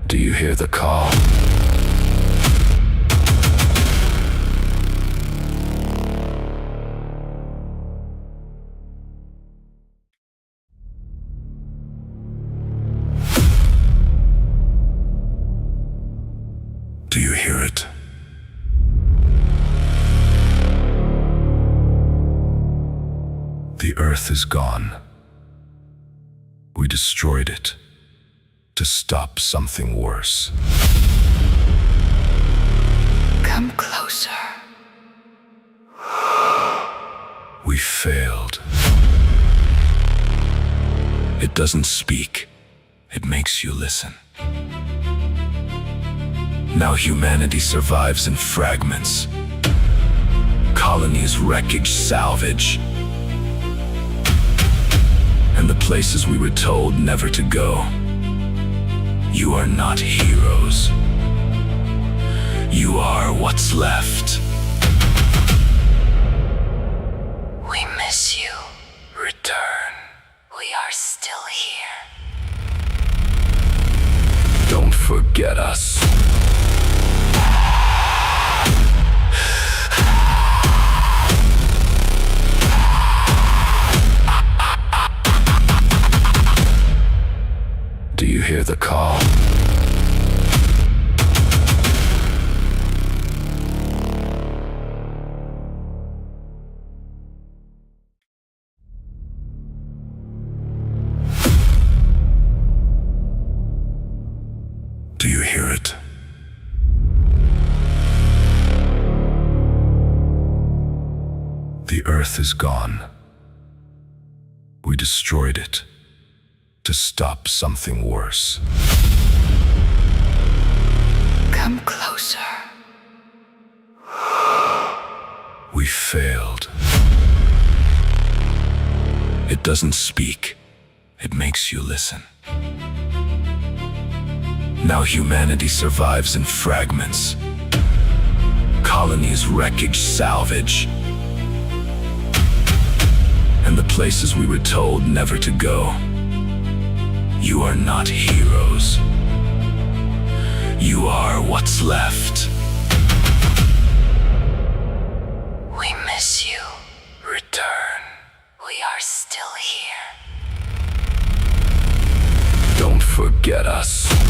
Do you hear the call? Do you hear it? The Earth is gone. We destroyed it to stop something worse. Come closer. We failed. It doesn't speak. It makes you listen. Now humanity survives in fragments. Colonies, wreckage, salvage. And the places we were told never to go. You are not heroes. You are what's left. We miss you. Return. We are still here. Don't forget us. Do you hear the call? Do you hear it? The Earth is gone. We destroyed it to stop something worse. Come closer. We failed. It doesn't speak. It makes you listen. Now humanity survives in fragments. Colonies, wreckage, salvage. And the places we were told never to go. You are not heroes. You are what's left. We miss you. Return. We are still here. Don't forget us.